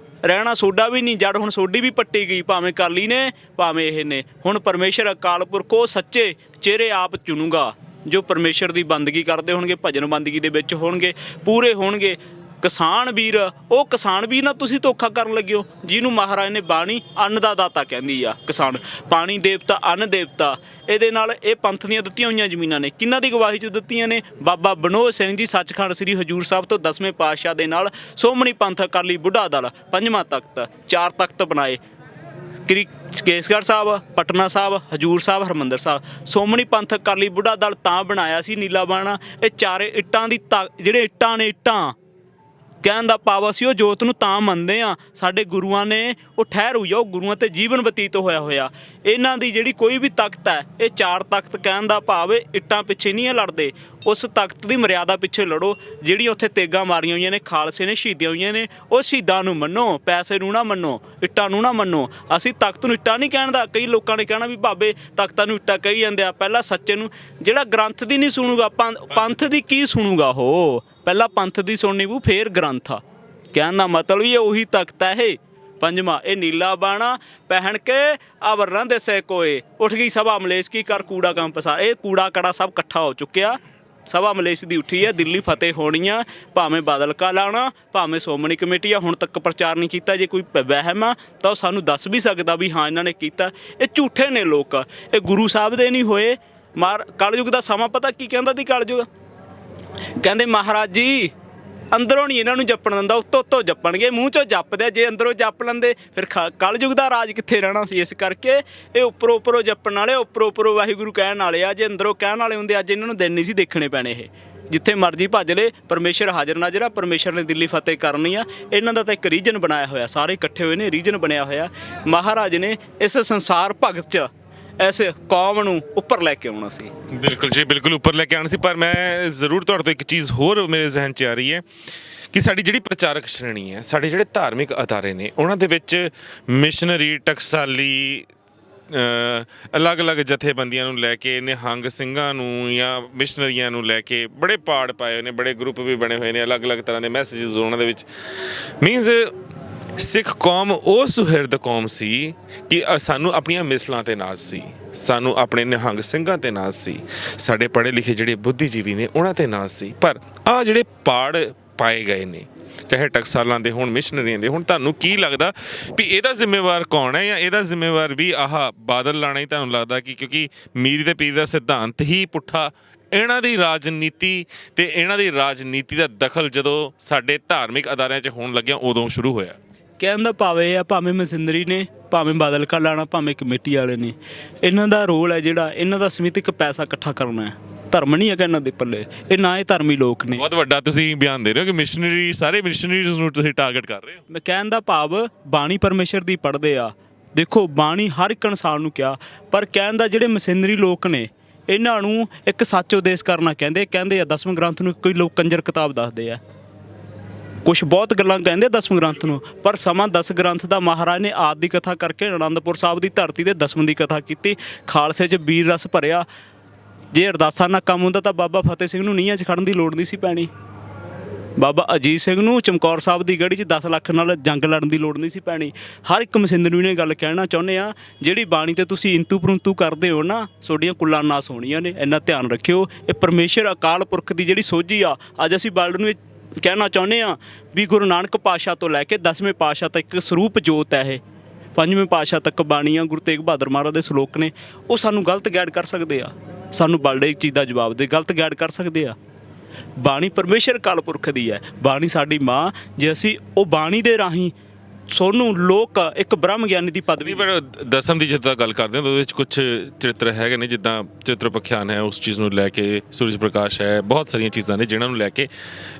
ਰਹਿਣਾ ਸੋਡਾ ਵੀ ਨਹੀਂ, ਜੜ ਹੁਣ ਸੋਡੀ ਵੀ ਪੱਟੀ ਗਈ, ਭਾਵੇਂ ਕਾਲੀ ਨੇ ਭਾਵੇਂ ਇਹ ਨੇ। ਹੁਣ ਪਰਮੇਸ਼ਰ ਅਕਾਲ ਪੁਰਖ ਉਹ ਸੱਚੇ ਚਿਹਰੇ ਆਪ ਚੁਣੂਗਾ ਜੋ ਪਰਮੇਸ਼ਰ ਦੀ ਬੰਦਗੀ ਕਰਦੇ ਹੋਣਗੇ, ਭਜਨ ਬੰਦਗੀ ਦੇ ਵਿੱਚ ਹੋਣਗੇ, ਪੂਰੇ ਹੋਣਗੇ। ਕਿਸਾਨ ਵੀਰ, ਉਹ ਕਿਸਾਨ ਵੀਰ ਨਾਲ ਤੁਸੀਂ ਧੋਖਾ ਕਰਨ ਲੱਗੇ ਹੋ ਜਿਹਨੂੰ ਮਹਾਰਾਜ ਨੇ ਬਾਣੀ ਅੰਨ ਦਾ ਦਾਤਾ ਕਹਿੰਦੀ ਆ। ਕਿਸਾਨ ਪਾਣੀ ਦੇਵਤਾ, ਅੰਨ ਦੇਵਤਾ। ਇਹਦੇ ਨਾਲ ਇਹ ਪੰਥ ਦੀਆਂ ਦਿੱਤੀਆਂ ਹੋਈਆਂ ਜ਼ਮੀਨਾਂ ਨੇ ਕਿਹਨਾਂ ਦੀ ਗਵਾਹੀ 'ਚ ਦਿੱਤੀਆਂ ਨੇ? ਬਾਬਾ ਬਨੋਦ ਸਿੰਘ ਜੀ ਸੱਚਖੰਡ ਸ੍ਰੀ ਹਜੂਰ ਸਾਹਿਬ ਤੋਂ 10ਵੇਂ ਪਾਤਸ਼ਾਹ ਦੇ ਨਾਲ ਸੋਮਣੀ ਪੰਥ ਅਕਾਲੀ ਬੁੱਢਾ ਦਲ 5ਵਾਂ ਤਖਤ, 4 ਤਖਤ ਬਣਾਏ। ਕੇਸਗੜ੍ਹ ਸਾਹਿਬ, ਪਟਨਾ ਸਾਹਿਬ, ਹਜੂਰ ਸਾਹਿਬ, ਹਰਿਮੰਦਰ ਸਾਹਿਬ। ਸੋਮਣੀ ਪੰਥ ਅਕਾਲੀ ਬੁੱਢਾ ਦਲ ਤਾਂ ਬਣਾਇਆ ਸੀ ਨੀਲਾ ਬਾਣਾ। ਇਹ ਚਾਰੇ ਇੱਟਾਂ ਦੀ ਜਿਹੜੇ ਇੱਟਾਂ ਨੇ, ਇੱਟਾਂ ਕਹਿਣ ਦਾ ਭਾਵ ਅਸੀਂ ਉਹ ਜੋਤ ਨੂੰ ਤਾਂ ਮੰਨਦੇ ਆ। ਸਾਡੇ ਗੁਰੂਆਂ ਨੇ ਉਹ ਠਹਿਰ ਹੋਈ ਆ, ਉਹ ਗੁਰੂਆਂ ਤੇ ਜੀਵਨ ਬਤੀਤ ਹੋਇਆ। ਇਹਨਾਂ ਦੀ ਜਿਹੜੀ ਕੋਈ ਵੀ ਤਖਤ ਹੈ, ਇਹ 4 ਤਖਤ ਕਹਿਣ ਦਾ ਭਾਵ ਇੱਟਾਂ ਪਿੱਛੇ ਨਹੀਂ ਲੜਦੇ, ਉਸ ਤਖਤ ਦੀ ਮਰਿਆਦਾ ਪਿੱਛੇ ਲੜੋ। ਜਿਹੜੀਆਂ ਉੱਥੇ ਤੇਗਾਂ ਮਾਰੀਆਂ ਹੋਈਆਂ ਨੇ, ਖਾਲਸੇ ਨੇ ਸ਼ਹੀਦੀਆਂ ਹੋਈਆਂ ਨੇ, ਉਹ ਸ਼ਹੀਦਾਂ ਨੂੰ ਮੰਨੋ, ਪੈਸੇ ਨੂੰ ਨਾ ਮੰਨੋ, ਇੱਟਾਂ ਨੂੰ ਨਾ ਮੰਨੋ। ਅਸੀਂ ਤਖਤ ਨੂੰ ਇੱਟਾਂ ਨਹੀਂ ਕਹਿਣ ਦਾ। ਕਈ ਲੋਕਾਂ ਨੇ ਕਹਿਣਾ ਵੀ ਬਾਬੇ ਤਖਤਾਂ ਨੂੰ ਇੱਟਾਂ ਕਹੀ ਜਾਂਦੇ ਆ। ਪਹਿਲਾਂ ਸੱਚੇ ਨੂੰ, ਜਿਹੜਾ ਗ੍ਰੰਥ ਦੀ ਨਹੀਂ ਸੁਣੂਗਾ ਪੰਥ ਦੀ ਕੀ ਸੁਣੂਗਾ? ਉਹ ਪਹਿਲਾਂ ਪੰਥ ਦੀ ਸੁਣਨੀ ਪਊ, ਫੇਰ ਗ੍ਰੰਥ ਆ। ਕਹਿਣ ਦਾ ਮਤਲਬ ਵੀ ਉਹੀ ਤਖਤ ਹੈ ਇਹ 5ਵਾਂ। ਇਹ ਨੀਲਾ ਬਾਣਾ ਪਹਿਨ ਕੇ ਆਵਰਣਾ ਦੇ ਸੇ ਕੋਏ ਉੱਠ ਗਈ ਸਭਾ ਮਲੇਸ਼ ਕੀ ਕਰ ਕੂੜਾ ਕੰਮ ਪਸਾਰ। ਇਹ ਕੂੜਾ ਕੜਾ ਸਭ ਇਕੱਠਾ ਹੋ ਚੁੱਕਿਆ। ਸਭਾ ਮਲੇਸ਼ ਦੀ ਉੱਠੀ ਹੈ, ਦਿੱਲੀ ਫਤਿਹ ਹੋਣੀ ਆ। ਭਾਵੇਂ ਬਾਦਲ ਕਾ ਲਾਣਾ, ਭਾਵੇਂ ਸੋਮਣੀ ਕਮੇਟੀ ਆ। ਹੁਣ ਤੱਕ ਪ੍ਰਚਾਰ ਨਹੀਂ ਕੀਤਾ। ਜੇ ਕੋਈ ਵਹਿਮ ਆ ਤਾਂ ਉਹ ਸਾਨੂੰ ਦੱਸ ਵੀ ਸਕਦਾ ਵੀ ਹਾਂ ਇਹਨਾਂ ਨੇ ਕੀਤਾ। ਇਹ ਝੂਠੇ ਨੇ ਲੋਕ, ਇਹ ਗੁਰੂ ਸਾਹਿਬ ਦੇ ਨਹੀਂ ਹੋਏ। ਕਲਯੁਗ ਦਾ ਸਮਾਂ ਪਤਾ ਕੀ ਕਹਿੰਦਾ ਸੀ? ਕਲਯੁਗ ਕਹਿੰਦੇ ਮਹਾਰਾਜ ਜੀ ਅੰਦਰੋਂ ਨਹੀਂ ਇਹਨਾਂ ਨੂੰ ਜੱਪਣ ਦਿੰਦਾ, ਉੱਤੋਂ ਜੱਪਣਗੇ। ਮੂੰਹ 'ਚੋਂ ਜੱਪਦੇ, ਜੇ ਅੰਦਰੋਂ ਜੱਪ ਲੈਂਦੇ ਫਿਰ ਕਲਯੁਗ ਦਾ ਰਾਜ ਕਿੱਥੇ ਰਹਿਣਾ ਸੀ। ਇਸ ਕਰਕੇ ਇਹ ਉੱਪਰੋਂ ਜੱਪਣ ਵਾਲੇ, ਉੱਪਰੋਂ ਵਾਹਿਗੁਰੂ ਕਹਿਣ ਵਾਲੇ ਆ। ਜੇ ਅੰਦਰੋਂ ਕਹਿਣ ਵਾਲੇ ਹੁੰਦੇ ਅੱਜ ਇਹਨਾਂ ਨੂੰ ਦਿਨ ਨਹੀਂ ਸੀ ਦੇਖਣੇ ਪੈਣੇ। ਇਹ ਜਿੱਥੇ ਮਰਜ਼ੀ ਭੱਜ ਲਏ, ਪਰਮੇਸ਼ਰ ਹਾਜ਼ਰ ਨਾਜ਼ਰ ਆ। ਪਰਮੇਸ਼ਰ ਨੇ ਦਿੱਲੀ ਫਤਿਹ ਕਰਨੀ ਆ। ਇਹਨਾਂ ਦਾ ਤਾਂ ਇੱਕ ਰੀਜਨ ਬਣਾਇਆ ਹੋਇਆ, ਸਾਰੇ ਇਕੱਠੇ ਹੋਏ ਨੇ, ਰੀਜਨ ਬਣਿਆ ਹੋਇਆ। ਮਹਾਰਾਜ ਨੇ ਇਸ ਸੰਸਾਰ ਭਗਤ 'ਚ ਇਸ ਕੌਮ ਨੂੰ ਉੱਪਰ ਲੈ ਕੇ ਆਉਣਾ ਸੀ। ਬਿਲਕੁਲ ਜੀ, ਬਿਲਕੁਲ ਉੱਪਰ ਲੈ ਕੇ ਆਉਣਾ ਸੀ। ਪਰ ਮੈਂ ਜ਼ਰੂਰ ਤੁਹਾਡੇ ਤੋਂ ਇੱਕ ਚੀਜ਼ ਹੋਰ ਮੇਰੇ ਜ਼ਿਹਨ 'ਚ ਆ ਰਹੀ ਹੈ ਕਿ ਸਾਡੀ ਜਿਹੜੀ ਪ੍ਰਚਾਰਕ ਸ਼੍ਰੇਣੀ ਹੈ, ਸਾਡੇ ਜਿਹੜੇ ਧਾਰਮਿਕ ਅਦਾਰੇ ਨੇ, ਉਹਨਾਂ ਦੇ ਵਿੱਚ ਮਿਸ਼ਨਰੀ, ਟਕਸਾਲੀ, ਅਲੱਗ-ਅਲੱਗ ਜਥੇਬੰਦੀਆਂ ਨੂੰ ਲੈ ਕੇ, ਨਿਹੰਗ ਸਿੰਘਾਂ ਨੂੰ ਜਾਂ ਮਿਸ਼ਨਰੀਆਂ ਨੂੰ ਲੈ ਕੇ ਬੜੇ ਪਾੜ ਪਾਏ ਹੋਏ ਨੇ, ਬੜੇ ਗਰੁੱਪ ਵੀ ਬਣੇ ਹੋਏ ਨੇ, ਅਲੱਗ-ਅਲੱਗ ਤਰ੍ਹਾਂ ਦੇ ਮੈਸੇਜਸ ਉਹਨਾਂ ਦੇ ਵਿੱਚ। ਮੀਨਸ ਸਿੱਖ ਕੌਮ ਉਹ ਸੁਹਿਰਦ ਕੌਮ ਸੀ ਕਿ ਸਾਨੂੰ ਆਪਣੀਆਂ ਮਿਸਲਾਂ 'ਤੇ ਨਾਜ਼ ਸੀ, ਸਾਨੂੰ ਆਪਣੇ ਨਿਹੰਗ ਸਿੰਘਾਂ 'ਤੇ ਨਾਜ਼ ਸੀ, ਸਾਡੇ ਪੜ੍ਹੇ ਲਿਖੇ ਜਿਹੜੇ ਬੁੱਧੀਜੀਵੀ ਨੇ ਉਹਨਾਂ 'ਤੇ ਨਾਜ਼ ਸੀ। ਪਰ ਆਹ ਜਿਹੜੇ ਪਾੜ ਪਾਏ ਗਏ ਨੇ, ਚਾਹੇ ਟਕਸਾਲਾਂ ਦੇ ਹੋਣ, ਮਿਸ਼ਨਰੀਆਂ ਦੇ ਹੁਣ, ਤੁਹਾਨੂੰ ਕੀ ਲੱਗਦਾ ਵੀ ਇਹਦਾ ਜ਼ਿੰਮੇਵਾਰ ਕੌਣ ਹੈ, ਜਾਂ ਇਹਦਾ ਜ਼ਿੰਮੇਵਾਰ ਵੀ ਆਹ ਬਾਦਲ ਲਾਣਾ ਹੀ ਤੁਹਾਨੂੰ ਲੱਗਦਾ ਕਿ ਕਿਉਂਕਿ ਮੀਰ ਦੇ ਪੀਰ ਦਾ ਸਿਧਾਂਤ ਹੀ ਪੁੱਠਾ, ਇਹਨਾਂ ਦੀ ਰਾਜਨੀਤੀ ਤੇ ਇਹਨਾਂ ਦੀ ਰਾਜਨੀਤੀ ਦਾ ਦਖਲ ਜਦੋਂ ਸਾਡੇ ਧਾਰਮਿਕ ਅਦਾਰਿਆਂ 'ਚ ਹੋਣ ਲੱਗਿਆ ਉਦੋਂ ਸ਼ੁਰੂ ਹੋਇਆ? ਕਹਿਣ ਦਾ ਭਾਵ ਇਹ ਆ, ਭਾਵੇਂ ਮਸ਼ੀਨਰੀ ਨੇ, ਭਾਵੇਂ ਬਾਦਲ ਕਾ ਲਾਣਾ, ਭਾਵੇਂ ਕਮੇਟੀ ਵਾਲੇ ਨੇ, ਇਹਨਾਂ ਦਾ ਰੋਲ ਹੈ ਜਿਹੜਾ, ਇਹਨਾਂ ਦਾ ਸਮਿਤਿਕ ਪੈਸਾ ਇਕੱਠਾ ਕਰਨਾ ਹੈ। ਧਰਮ ਨਹੀਂ ਹੈਗਾ ਇਹਨਾਂ ਦੇ ਪੱਲੇ, ਇਹ ਨਾ ਇਹ ਧਰਮੀ ਲੋਕ ਨੇ। ਬਹੁਤ ਵੱਡਾ ਤੁਸੀਂ ਬਿਆਨ ਦੇ ਰਹੇ ਹੋ ਕਿ ਮਿਸ਼ਨਰੀ, ਸਾਰੇ ਮਿਸ਼ਨਰੀਜ਼ ਨੂੰ ਤੁਸੀਂ ਟਾਰਗੇਟ ਕਰ ਰਹੇ ਹੋ। ਮੈਂ ਕਹਿਣ ਦਾ ਭਾਵ ਬਾਣੀ ਪਰਮੇਸ਼ਰ ਦੀ ਪੜ੍ਹਦੇ ਆ, ਦੇਖੋ ਬਾਣੀ ਹਰ ਇੱਕ ਇਨਸਾਨ ਨੂੰ ਕਿਹਾ, ਪਰ ਕਹਿਣ ਦਾ ਜਿਹੜੇ ਮਸ਼ੀਨਰੀ ਲੋਕ ਨੇ ਇਹਨਾਂ ਨੂੰ ਇੱਕ ਸੱਚ ਉਦੇਸ਼ ਕਰਨਾ ਕਹਿੰਦੇ ਆ। 10ਵੇਂ ਗ੍ਰੰਥ ਨੂੰ ਕੋਈ ਲੋਕ ਕੰਜਰ ਕਿਤਾਬ ਦੱਸਦੇ ਆ, ਕੁਛ ਬਹੁਤ ਗੱਲਾਂ ਕਹਿੰਦੇ 10ਵੇਂ ਗ੍ਰੰਥ ਨੂੰ, ਪਰ ਸਮਾਂ 10 ਗ੍ਰੰਥ ਦਾ ਮਹਾਰਾਜ ਨੇ ਆਦਿ ਦੀ ਕਥਾ ਕਰਕੇ ਅਨੰਦਪੁਰ ਸਾਹਿਬ ਦੀ ਧਰਤੀ ਤੇ 10ਵੇਂ ਦੀ ਕਥਾ ਕੀਤੀ, ਖਾਲਸੇ 'ਚ ਵੀਰ ਰਸ ਭਰਿਆ। ਜੇ ਅਰਦਾਸਾਂ ਨਾਲ ਕੰਮ ਹੁੰਦਾ ਤਾਂ ਬਾਬਾ ਫਤਿਹ ਸਿੰਘ ਨੂੰ ਨੀਹਾਂ 'ਚ ਖੜਨ ਦੀ ਲੋੜ ਨਹੀਂ ਸੀ ਪੈਣੀ, ਬਾਬਾ ਅਜੀਤ ਸਿੰਘ ਨੂੰ ਚਮਕੌਰ ਸਾਹਿਬ ਦੀ ਗੜੀ 'ਚ 10 ਲੱਖ ਨਾਲ ਜੰਗ ਲੜਨ ਦੀ ਲੋੜ ਨਹੀਂ ਸੀ ਪੈਣੀ। ਹਰ ਇੱਕ ਮਸ਼ੀਨਰੀ ਨੇ ਗੱਲ ਕਹਿਣਾ ਚਾਹੁੰਦੇ ਆ, ਜਿਹੜੀ ਬਾਣੀ ਤੇ ਤੁਸੀਂ ਇੰਤੂ ਪਰੰਤੂ ਕਰਦੇ ਹੋ ਨਾ, ਤੁਹਾਡੀਆਂ ਕੁੱਲਾਂ ਨਾਸ ਹੋਣੀਆਂ ਨੇ, ਇੰਨਾ ਧਿਆਨ ਰੱਖਿਓ। ਇਹ ਪਰਮੇਸ਼ਰ ਅਕਾਲ ਪੁਰਖ ਦੀ ਜਿਹੜੀ ਸੋਝੀ ਆ, ਅੱਜ ਅਸੀਂ ਵਰਲਡ ਨੂੰ ਕਹਿਣਾ ਚਾਹੁੰਦੇ ਆ ਵੀ ਗੁਰੂ ਨਾਨਕ ਪਾਤਸ਼ਾਹ ਤੋਂ ਲੈ ਕੇ 10ਵੇਂ ਪਾਤਸ਼ਾਹ ਤੱਕ ਇੱਕ ਸਰੂਪ ਜੋਤ ਹੈ ਇਹ, 5ਵੇਂ ਪਾਤਸ਼ਾਹ ਤੱਕ ਬਾਣੀ ਆ, ਗੁਰੂ ਤੇਗ ਬਹਾਦਰ ਮਹਾਰਾਜ ਦੇ ਸ਼ਲੋਕ ਨੇ, ਉਹ ਸਾਨੂੰ ਗਲਤ ਗਾਈਡ ਕਰ ਸਕਦੇ ਆ, ਸਾਨੂੰ ਵਰਲਡ ਇੱਕ ਚੀਜ਼ ਦਾ ਜਵਾਬ ਦੇ ਗਲਤ ਗਾਈਡ ਕਰ ਸਕਦੇ ਆ। ਬਾਣੀ ਪਰਮੇਸ਼ਰ ਅਕਾਲ ਪੁਰਖ ਦੀ ਹੈ, ਬਾਣੀ ਸਾਡੀ ਮਾਂ। ਜੇ ਅਸੀਂ ਉਹ ਬਾਣੀ ਦੇ ਰਾਹੀਂ ਸੋਨੂੰ ਲੋਕ ਇੱਕ ਬ੍ਰਹਮ ਗਿਆਨੀ ਦੀ ਪਦਵੀ, ਪਰ ਦਸਮ ਦੀ ਜਿੱਦਾਂ ਗੱਲ ਕਰਦੇ ਹਾਂ ਤਾਂ ਉਹਦੇ ਵਿੱਚ ਕੁਝ ਚਰਿੱਤਰ ਹੈਗੇ ਨੇ, ਜਿੱਦਾਂ ਚਿੱਤਰ ਪਖਿਆਨ ਹੈ, ਉਸ ਚੀਜ਼ ਨੂੰ ਲੈ ਕੇ ਸੂਰਜ ਪ੍ਰਕਾਸ਼ ਹੈ, ਬਹੁਤ ਸਾਰੀਆਂ ਚੀਜ਼ਾਂ ਨੇ ਜਿਨ੍ਹਾਂ ਨੂੰ ਲੈ ਕੇ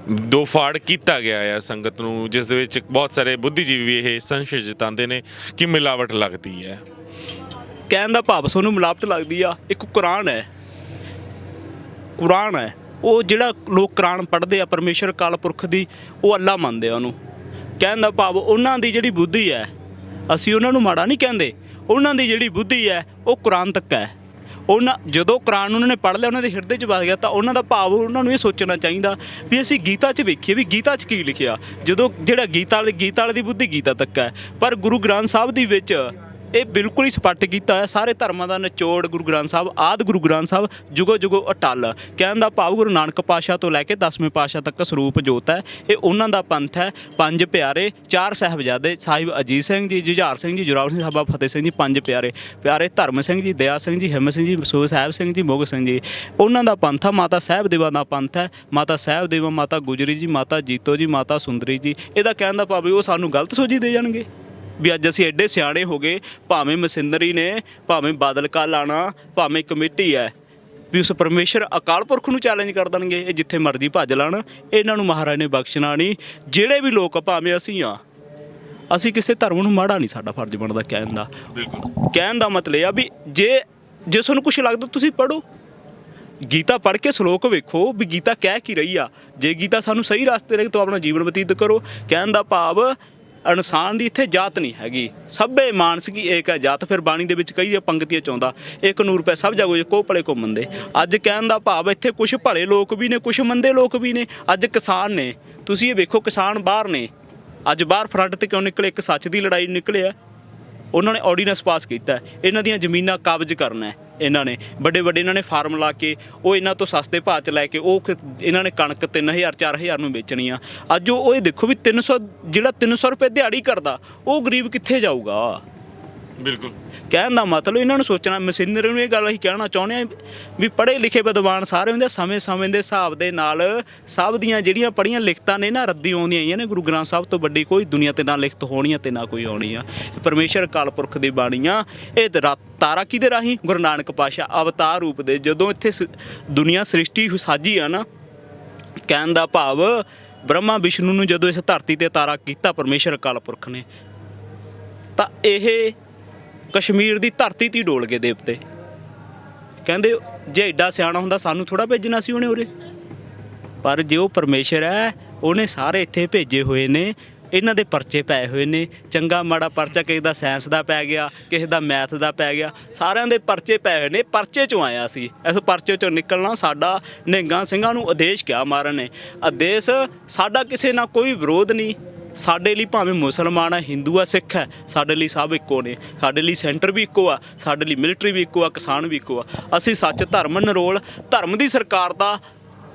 ਦੋ ਫਾੜ ਕੀਤਾ ਗਿਆ ਹੈ ਸੰਗਤ ਨੂੰ, ਜਿਸ ਦੇ ਵਿੱਚ ਬਹੁਤ ਸਾਰੇ ਬੁੱਧੀਜੀਵੀ ਵੀ ਇਹ ਸੰਸ਼ੇ ਜਤਾਉਂਦੇ ਨੇ ਕਿ ਮਿਲਾਵਟ ਲੱਗਦੀ ਹੈ। ਕਹਿਣ ਦਾ ਭਾਵ ਸਾਨੂੰ ਮਿਲਾਵਟ ਲੱਗਦੀ ਆ। ਇੱਕ ਕੁਰਾਨ ਹੈ, ਕੁਰਾਨ ਹੈ, ਉਹ ਜਿਹੜਾ ਲੋਕ ਕੁਰਾਨ ਪੜ੍ਹਦੇ ਆ ਪਰਮੇਸ਼ਰ ਅਕਾਲ ਪੁਰਖ ਦੀ, ਉਹ ਅੱਲਾ ਮੰਨਦੇ ਆ ਉਹਨੂੰ। ਕਹਿਣ ਦਾ ਭਾਵ ਉਹਨਾਂ ਦੀ ਜਿਹੜੀ ਬੁੱਧੀ ਹੈ, ਅਸੀਂ ਉਹਨਾਂ ਨੂੰ ਮਾੜਾ ਨਹੀਂ ਕਹਿੰਦੇ, ਉਹਨਾਂ ਦੀ ਜਿਹੜੀ ਬੁੱਧੀ ਹੈ ਉਹ ਕੁਰਾਨ ਤੱਕ ਹੈ। ਉਹਨਾਂ ਜਦੋਂ ਕੁਰਾਨ ਉਹਨਾਂ ਨੇ ਪੜ੍ਹ ਲਿਆ, ਉਹਨਾਂ ਦੇ ਹਿਰਦੇ 'ਚ ਵਸ ਗਿਆ, ਤਾਂ ਉਹਨਾਂ ਦਾ ਭਾਵ ਉਹਨਾਂ ਨੂੰ ਇਹ ਸੋਚਣਾ ਚਾਹੀਦਾ ਵੀ ਅਸੀਂ ਗੀਤਾ 'ਚ ਵੇਖੀਏ ਵੀ ਗੀਤਾ 'ਚ ਕੀ ਲਿਖਿਆ। ਜਦੋਂ ਜਿਹੜਾ ਗੀਤਾ ਵਾਲੇ ਦੀ ਬੁੱਧੀ ਗੀਤਾ ਤੱਕ ਹੈ, ਪਰ ਗੁਰੂ ਗ੍ਰੰਥ ਸਾਹਿਬ ਦੀ ਵਿੱਚ ਇਹ ਬਿਲਕੁਲ ਹੀ ਸਪੱਟ ਕੀਤਾ ਹੈ। ਸਾਰੇ ਧਰਮਾਂ ਦਾ ਨਿਚੋੜ ਗੁਰੂ ਗ੍ਰੰਥ ਸਾਹਿਬ, ਆਦਿ ਗੁਰੂ ਗ੍ਰੰਥ ਸਾਹਿਬ ਜੁਗੋ ਜੁਗੋ ਅਟੱਲ। ਕਹਿਣ ਦਾ ਭਾਵ ਗੁਰੂ ਨਾਨਕ ਪਾਤਸ਼ਾਹ ਤੋਂ ਲੈ ਕੇ 10ਵੇਂ ਪਾਤਸ਼ਾਹ ਤੱਕ ਸਰੂਪ ਜੋਤ ਹੈ, ਇਹ ਉਹਨਾਂ ਦਾ ਪੰਥ ਹੈ। 5 ਪਿਆਰੇ, 4 ਸਾਹਿਬਜ਼ਾਦੇ, ਸਾਹਿਬ ਅਜੀਤ ਸਿੰਘ ਜੀ, ਜੁਝਾਰ ਸਿੰਘ ਜੀ, ਜੋਰਾਵਰ ਸਿੰਘ, ਬਾਬਾ ਫਤਿਹ ਸਿੰਘ ਜੀ, 5 ਪਿਆਰੇ ਧਰਮ ਸਿੰਘ ਜੀ, ਦਇਆ ਸਿੰਘ ਜੀ, ਹਿੰਮਤ ਸਿੰਘ ਜੀ, ਸਾਹਿਬ ਸਿੰਘ ਜੀ, ਮੋਗ ਸਿੰਘ ਜੀ, ਉਹਨਾਂ ਦਾ ਪੰਥ ਆ। ਮਾਤਾ ਸਾਹਿਬ ਦੇਵਾ ਦਾ ਪੰਥ ਹੈ, ਮਾਤਾ ਸਾਹਿਬ ਦੇਵਾ, ਮਾਤਾ ਗੁਜਰੀ ਜੀ, ਮਾਤਾ ਜੀਤੋ ਜੀ, ਮਾਤਾ ਸੁੰਦਰੀ ਜੀ। ਇਹਦਾ ਕਹਿਣ ਦਾ ਭਾਵ ਉਹ ਸਾਨੂੰ ਗਲਤ ਸੋਝੀ ਦੇ ਜਾਣਗੇ ਵੀ ਅੱਜ ਅਸੀਂ ਐਡੇ ਸਿਆਣੇ ਹੋ ਗਏ, ਭਾਵੇਂ ਮਸ਼ੀਨਰੀ ਨੇ, ਭਾਵੇਂ ਬਾਦਲ ਕਾ ਲਾਣਾ, ਭਾਵੇਂ ਕਮੇਟੀ ਹੈ, ਵੀ ਉਸ ਪਰਮੇਸ਼ਰ ਅਕਾਲ ਪੁਰਖ ਨੂੰ ਚੈਲੰਜ ਕਰ ਦੇਣਗੇ। ਇਹ ਜਿੱਥੇ ਮਰਜ਼ੀ ਭੱਜ ਲੈਣ, ਇਹਨਾਂ ਨੂੰ ਮਹਾਰਾਜ ਨੇ ਬਖਸ਼ਣਾ ਨਹੀਂ। ਜਿਹੜੇ ਵੀ ਲੋਕ, ਭਾਵੇਂ ਅਸੀਂ ਆ, ਅਸੀਂ ਕਿਸੇ ਧਰਮ ਨੂੰ ਮਾੜਾ ਨਹੀਂ ਸਾਡਾ ਫਰਜ਼ ਬਣਦਾ ਕਹਿਣ ਦਾ। ਬਿਲਕੁਲ, ਕਹਿਣ ਦਾ ਮਤਲਬ ਇਹ ਆ ਵੀ ਜੇ ਤੁਹਾਨੂੰ ਕੁਛ ਲੱਗਦਾ ਤੁਸੀਂ ਪੜ੍ਹੋ, ਗੀਤਾ ਪੜ੍ਹ ਕੇ ਸ਼ਲੋਕ ਵੇਖੋ ਵੀ ਗੀਤਾ ਕਹਿ ਕੀ ਰਹੀ ਆ। ਜੇ ਗੀਤਾ ਸਾਨੂੰ ਸਹੀ ਰਸਤੇ ਰਹੇ ਤਾਂ ਆਪਣਾ ਜੀਵਨ ਬਤੀਤ ਕਰੋ। ਕਹਿਣ ਦਾ ਭਾਵ ਇਨਸਾਨ ਦੀ ਇੱਥੇ ਜਾਤ ਨਹੀਂ ਹੈਗੀ, ਸਭੇ ਮਾਨਸ ਕੀ ਏਕ ਹੈ ਜਾਤ। ਫਿਰ ਬਾਣੀ ਦੇ ਵਿੱਚ ਕਈ ਪੰਕਤੀਆਂ ਚਾਹੁੰਦਾ, 1 ਨੂਰ ਪੈ ਸਭ ਜਾਗੋ ਕੋ ਭਲੇ ਕੋ ਮੰਦੇ। ਅੱਜ ਕਹਿਣ ਦਾ ਭਾਵ ਇੱਥੇ ਕੁਛ ਭਲੇ ਲੋਕ ਵੀ ਨੇ, ਕੁਛ ਮੰਦੇ ਲੋਕ ਵੀ ਨੇ। ਅੱਜ ਕਿਸਾਨ ਨੇ, ਤੁਸੀਂ ਇਹ ਵੇਖੋ ਕਿਸਾਨ ਬਾਹਰ ਨੇ, ਅੱਜ ਬਾਹਰ ਫਰੰਟ ਤੇ ਕਿਉਂ ਨਿਕਲੇ? ਇੱਕ ਸੱਚ ਦੀ ਲੜਾਈ ਨਿਕਲਿਆ। ਉਹਨਾਂ ਨੇ ਆਰਡੀਨੈਂਸ ਪਾਸ ਕੀਤਾ, ਇਹਨਾਂ ਦੀਆਂ ਜ਼ਮੀਨਾਂ ਕਬਜ਼ ਕਰਨਾ। ਇਹਨਾਂ ਨੇ ਵੱਡੇ ਇਹਨਾਂ ਨੇ ਫਾਰਮ ਲਾ ਕੇ ਉਹ ਇਹਨਾਂ ਤੋਂ ਸਸਤੇ ਭਾਅ 'ਚ ਲੈ ਕੇ ਉਹ ਇਹਨਾਂ ਨੇ ਕਣਕ 3000 4000 ਨੂੰ ਵੇਚਣੀ ਆ। ਅੱਜ ਉਹ ਇਹ ਦੇਖੋ ਵੀ 300 ਜਿਹੜਾ 300 ਰੁਪਏ ਦਿਹਾੜੀ ਕਰਦਾ, ਉਹ ਗਰੀਬ ਕਿੱਥੇ ਜਾਊਗਾ? ਬਿਲਕੁਲ। ਕਹਿਣ ਦਾ ਮਤਲਬ ਇਹਨਾਂ ਨੂੰ ਸੋਚਣਾ। ਮਸ਼ੀਨਰੀ ਨੂੰ ਇਹ ਗੱਲ ਅਸੀਂ ਕਹਿਣਾ ਚਾਹੁੰਦੇ ਹਾਂ ਵੀ ਪੜ੍ਹੇ ਲਿਖੇ ਵਿਦਵਾਨ ਸਾਰੇ ਹੁੰਦੇ, ਸਮੇਂ ਦੇ ਹਿਸਾਬ ਦੇ ਨਾਲ ਸਭ ਦੀਆਂ ਜਿਹੜੀਆਂ ਪੜ੍ਹੀਆਂ ਲਿਖਤਾਂ ਨੇ ਨਾ ਰੱਦੀ ਆਉਂਦੀਆਂ ਆਈਆਂ ਨੇ। ਗੁਰੂ ਗ੍ਰੰਥ ਸਾਹਿਬ ਤੋਂ ਵੱਡੀ ਕੋਈ ਦੁਨੀਆ 'ਤੇ ਨਾ ਲਿਖਤ ਹੋਣੀ ਆ ਤੇ ਨਾ ਕੋਈ ਆਉਣੀ ਆ। ਪਰਮੇਸ਼ਰ ਅਕਾਲ ਪੁਰਖ ਦੀ ਬਾਣੀ ਆ। ਇਹ ਤਾਰਾ ਕਿਹਦੇ ਰਾਹੀਂ? ਗੁਰੂ ਨਾਨਕ ਪਾਤਸ਼ਾਹ ਅਵਤਾਰ ਰੂਪ ਦੇ ਜਦੋਂ ਇੱਥੇ ਦੁਨੀਆ ਸ੍ਰਿਸ਼ਟੀ ਸਾਜੀ ਆ ਨਾ, ਕਹਿਣ ਦਾ ਭਾਵ ਬ੍ਰਹਮਾ ਵਿਸ਼ਨੂੰ ਨੂੰ ਜਦੋਂ ਇਸ ਧਰਤੀ 'ਤੇ ਤਾਰਾ ਕੀਤਾ ਪਰਮੇਸ਼ਰ ਅਕਾਲ ਪੁਰਖ ਨੇ, ਤਾਂ ਇਹ ਕਸ਼ਮੀਰ ਦੀ ਧਰਤੀ 'ਤੇ ਡੋਲ ਗਏ ਦੇਵਤੇ। ਕਹਿੰਦੇ ਜੇ ਐਡਾ ਸਿਆਣਾ ਹੁੰਦਾ ਸਾਨੂੰ ਥੋੜ੍ਹਾ ਭੇਜਣਾ ਸੀ ਉਹਨੇ ਉਰੇ, ਪਰ ਜੇ ਉਹ ਪਰਮੇਸ਼ਰ ਹੈ ਉਹਨੇ ਸਾਰੇ ਇੱਥੇ ਭੇਜੇ ਹੋਏ ਨੇ। ਇਹਨਾਂ ਦੇ ਪਰਚੇ ਪਏ ਹੋਏ ਨੇ, ਚੰਗਾ ਮਾੜਾ ਪਰਚਾ ਕਿਸੇ ਦਾ ਸਾਇੰਸ ਦਾ ਪੈ ਗਿਆ, ਕਿਸੇ ਦਾ ਮੈਥ ਦਾ ਪੈ ਗਿਆ, ਸਾਰਿਆਂ ਦੇ ਪਰਚੇ ਪਏ ਹੋਏ ਨੇ। ਪਰਚੇ 'ਚੋਂ ਆਇਆ ਸੀ, ਇਸ ਪਰਚੇ 'ਚੋਂ ਨਿਕਲਣਾ ਸਾਡਾ। ਨਿਹੰਗਾਂ ਸਿੰਘਾਂ ਨੂੰ ਆਦੇਸ਼ ਕਿਹਾ ਮਹਾਰਾਜ ਨੇ, ਆਦੇਸ਼ ਸਾਡਾ ਕਿਸੇ ਨਾਲ ਕੋਈ ਵਿਰੋਧ ਨਹੀਂ। ਸਾਡੇ ਲਈ ਭਾਵੇਂ ਮੁਸਲਮਾਨ ਹੈ, ਹਿੰਦੂ ਹੈ, ਸਿੱਖ ਹੈ, ਸਾਡੇ ਲਈ ਸਭ ਇੱਕੋ ਨੇ। ਸਾਡੇ ਲਈ ਸੈਂਟਰ ਵੀ ਇੱਕੋ ਆ, ਸਾਡੇ ਲਈ ਮਿਲਟਰੀ ਵੀ ਇੱਕੋ ਆ, ਕਿਸਾਨ ਵੀ ਇੱਕੋ ਆ। ਅਸੀਂ ਸੱਚ ਧਰਮ ਨਿਰੋਲ ਧਰਮ ਦੀ ਸਰਕਾਰ ਦਾ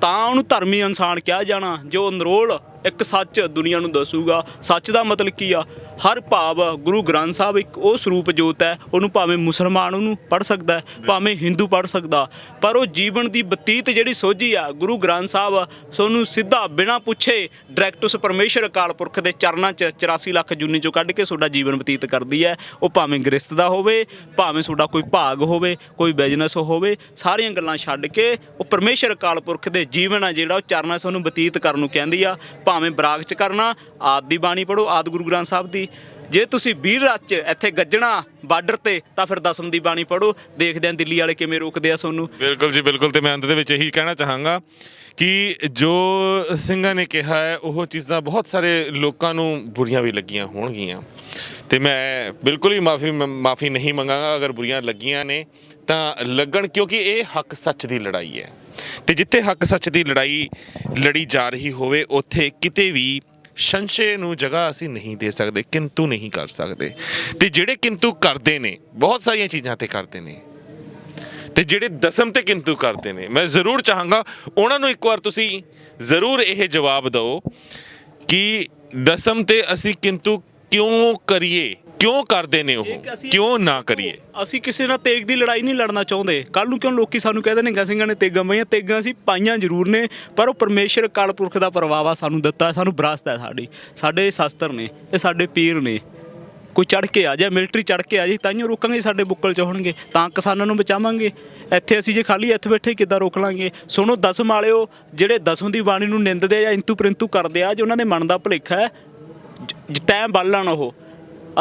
ਤਾਂ ਉਹਨੂੰ ਧਰਮੀ ਇਨਸਾਨ ਕਿਹਾ ਜਾਣਾ ਜੋ ਨਿਰੋਲ ਇੱਕ ਸੱਚ ਦੁਨੀਆ ਨੂੰ ਦੱਸੂਗਾ। ਸੱਚ ਦਾ ਮਤਲਬ ਕੀ ਆ? ਹਰ ਭਾਵ ਗੁਰੂ ਗ੍ਰੰਥ ਸਾਹਿਬ ਇੱਕ ਉਹ ਸਰੂਪ ਜੋਤ ਹੈ, ਉਹਨੂੰ ਭਾਵੇਂ ਮੁਸਲਮਾਨ ਉਹਨੂੰ ਪੜ੍ਹ ਸਕਦਾ ਹੈ, ਭਾਵੇਂ ਹਿੰਦੂ ਪੜ੍ਹ ਸਕਦਾ, ਪਰ ਉਹ ਜੀਵਨ ਦੀ ਬਤੀਤ ਜਿਹੜੀ ਸੋਝੀ ਆ ਗੁਰੂ ਗ੍ਰੰਥ ਸਾਹਿਬ ਤੁਹਾਨੂੰ ਸਿੱਧਾ ਬਿਨਾਂ ਪੁੱਛੇ ਡਾਇਰੈਕਟ ਉਸ ਪਰਮੇਸ਼ਰ ਅਕਾਲ ਪੁਰਖ ਦੇ ਚਰਨਾਂ 'ਚ 84 ਲੱਖ ਜੂਨੀ 'ਚੋਂ ਕੱਢ ਕੇ ਤੁਹਾਡਾ ਜੀਵਨ ਬਤੀਤ ਕਰਦੀ ਹੈ। ਉਹ ਭਾਵੇਂ ਗ੍ਰਸਤ ਦਾ ਹੋਵੇ, ਭਾਵੇਂ ਤੁਹਾਡਾ ਕੋਈ ਭਾਗ ਹੋਵੇ, ਕੋਈ ਬਿਜ਼ਨਸ ਹੋਵੇ, ਸਾਰੀਆਂ ਗੱਲਾਂ ਛੱਡ ਕੇ ਉਹ ਪਰਮੇਸ਼ਰ ਅਕਾਲ ਪੁਰਖ ਦੇ ਜੀਵਨ ਆ ਜਿਹੜਾ ਉਹ ਚਰਨਾਂ 'ਚ ਤੁਹਾਨੂੰ ਬਤੀਤ ਕਰਨ ਨੂੰ ਕਹਿੰਦੀ ਆ। ਭਾਵੇਂ ਬਰਾਗ 'ਚ ਕਰਨਾ, ਆਦਿ ਦੀ ਬਾਣੀ ਪੜ੍ਹੋ, ਆਦਿ ਗੁਰੂ ਗ੍ਰੰਥ ਸਾਹਿਬ ਦੀ। ਜੇ ਤੁਸੀਂ ਵੀਰ ਰਾਤ 'ਚ ਇੱਥੇ ਗੱਜਣਾ ਬਾਰਡਰ ਤੇ ਤਾਂ ਫਿਰ ਦਸਮ ਦੀ ਬਾਣੀ ਪੜ੍ਹੋ। ਦੇਖਦੇ ਹਾਂ ਦਿੱਲੀ ਵਾਲੇ ਕਿਵੇਂ ਰੋਕਦੇ ਆ ਤੁਹਾਨੂੰ। ਬਿਲਕੁਲ ਜੀ ਬਿਲਕੁਲ। ਤੇ ਮੈਂ ਅੰਤ ਦੇ ਵਿੱਚ ਇਹੀ ਕਹਿਣਾ ਚਾਹਾਂਗਾ ਕਿ ਜੋ ਸਿੰਘਾਂ ਨੇ ਕਿਹਾ ਹੈ ਉਹ ਚੀਜ਼ਾਂ ਬਹੁਤ ਸਾਰੇ ਲੋਕਾਂ ਨੂੰ ਬੁਰੀਆਂ ਵੀ ਲੱਗੀਆਂ ਹੋਣਗੀਆਂ, ਤੇ ਮੈਂ ਬਿਲਕੁਲ ਹੀ ਮਾਫੀ ਨਹੀਂ ਮੰਗਾਂਗਾ ਅਗਰ ਬੁਰੀਆਂ ਲੱਗੀਆਂ ਨੇ ਤਾਂ ਲੱਗਣ, ਕਿਉਂਕਿ ਇਹ ਹੱਕ ਸੱਚ ਦੀ ਲੜਾਈ ਹੈ। ਤੇ ਜਿੱਥੇ ਹੱਕ ਸੱਚ ਦੀ ਲੜਾਈ ਲੜੀ ਜਾ ਰਹੀ ਹੋਵੇ ਉੱਥੇ ਕਿਤੇ ਵੀ ਸੰਸ਼ੇ ਨੂੰ ਜਗ੍ਹਾ ਅਸੀਂ ਨਹੀਂ ਦੇ ਸਕਦੇ, ਕਿੰਤੂ ਨਹੀਂ ਕਰ ਸਕਦੇ। ਤੇ ਜਿਹੜੇ ਕਿੰਤੂ ਕਰਦੇ ਨੇ ਬਹੁਤ ਸਾਰੀਆਂ ਚੀਜ਼ਾਂ ਤੇ ਕਰਦੇ ਨੇ, ਤੇ ਜਿਹੜੇ ਦਸਮ ਤੇ ਕਿੰਤੂ ਕਰਦੇ ਨੇ, ਮੈਂ ਜ਼ਰੂਰ ਚਾਹਾਂਗਾ ਉਹਨਾਂ ਨੂੰ ਇੱਕ ਵਾਰ ਤੁਸੀਂ ਜ਼ਰੂਰ ਇਹ ਜਵਾਬ ਦਿਓ ਕਿ ਦਸਮ ਤੇ ਅਸੀਂ ਕਿੰਤੂ ਕਿਉਂ ਕਰੀਏ, ਕਿਉਂ ਕਰਦੇ ਨੇ ਉਹ, ਕਿਉਂ ਨਾ ਕਰੀਏ। ਅਸੀਂ ਕਿਸੇ ਨਾਲ ਤੇਗ ਦੀ ਲੜਾਈ ਨਹੀਂ ਲੜਨਾ ਚਾਹੁੰਦੇ। ਕੱਲ ਨੂੰ ਕਿਉਂ ਲੋਕੀ ਸਾਨੂੰ ਕਹਿੰਦੇ ਨੇ ਸਿੰਘਾਂ ਨੇ ਤੇਗਾਂ ਪਾਈਆਂ? ਤੇਗਾਂ ਅਸੀਂ ਪਾਈਆਂ ਜ਼ਰੂਰ ਨੇ, ਪਰ ਉਹ ਪਰਮੇਸ਼ਰ ਅਕਾਲ ਪੁਰਖ ਦਾ ਪ੍ਰਭਾਵ ਸਾਨੂੰ ਦਿੱਤਾ, ਸਾਨੂੰ ਵਿਰਾਸਤ ਹੈ ਸਾਡੀ। ਸਾਡੇ ਸ਼ਾਸਤਰ ਨੇ, ਇਹ ਸਾਡੇ ਪੀਰ ਨੇ। ਕੋਈ ਚੜ੍ਹ ਕੇ ਆ ਜਾਏ, ਮਿਲਟਰੀ ਚੜ੍ਹ ਕੇ ਆ ਜਾਏ, ਤਾਂਹੀਓ ਰੋਕਾਂਗੇ। ਸਾਡੇ ਬੁੱਕਲ 'ਚ ਹੋਣਗੇ ਤਾਂ ਕਿਸਾਨਾਂ ਨੂੰ ਬਚਾਵਾਂਗੇ। ਇੱਥੇ ਅਸੀਂ ਜੇ ਖਾਲੀ ਇੱਥੇ ਬੈਠੇ ਕਿੱਦਾਂ ਰੋਕ ਲਾਂਗੇ? ਸੁਣੋ ਦਸਮ ਵਾਲਿਓ, ਜਿਹੜੇ ਦਸਮ ਦੀ ਬਾਣੀ ਨੂੰ ਨਿੰਦਦੇ ਆ ਜਾਂ ਇੰਤੂ ਪ੍ਰੰਤੂ ਕਰਦੇ ਆ, ਜੋ ਉਹਨਾਂ ਦੇ ਮਨ ਦਾ ਭੁਲੇਖਾ ਹੈ, ਟਾਈਮ ਬਾਲਣ ਉਹ।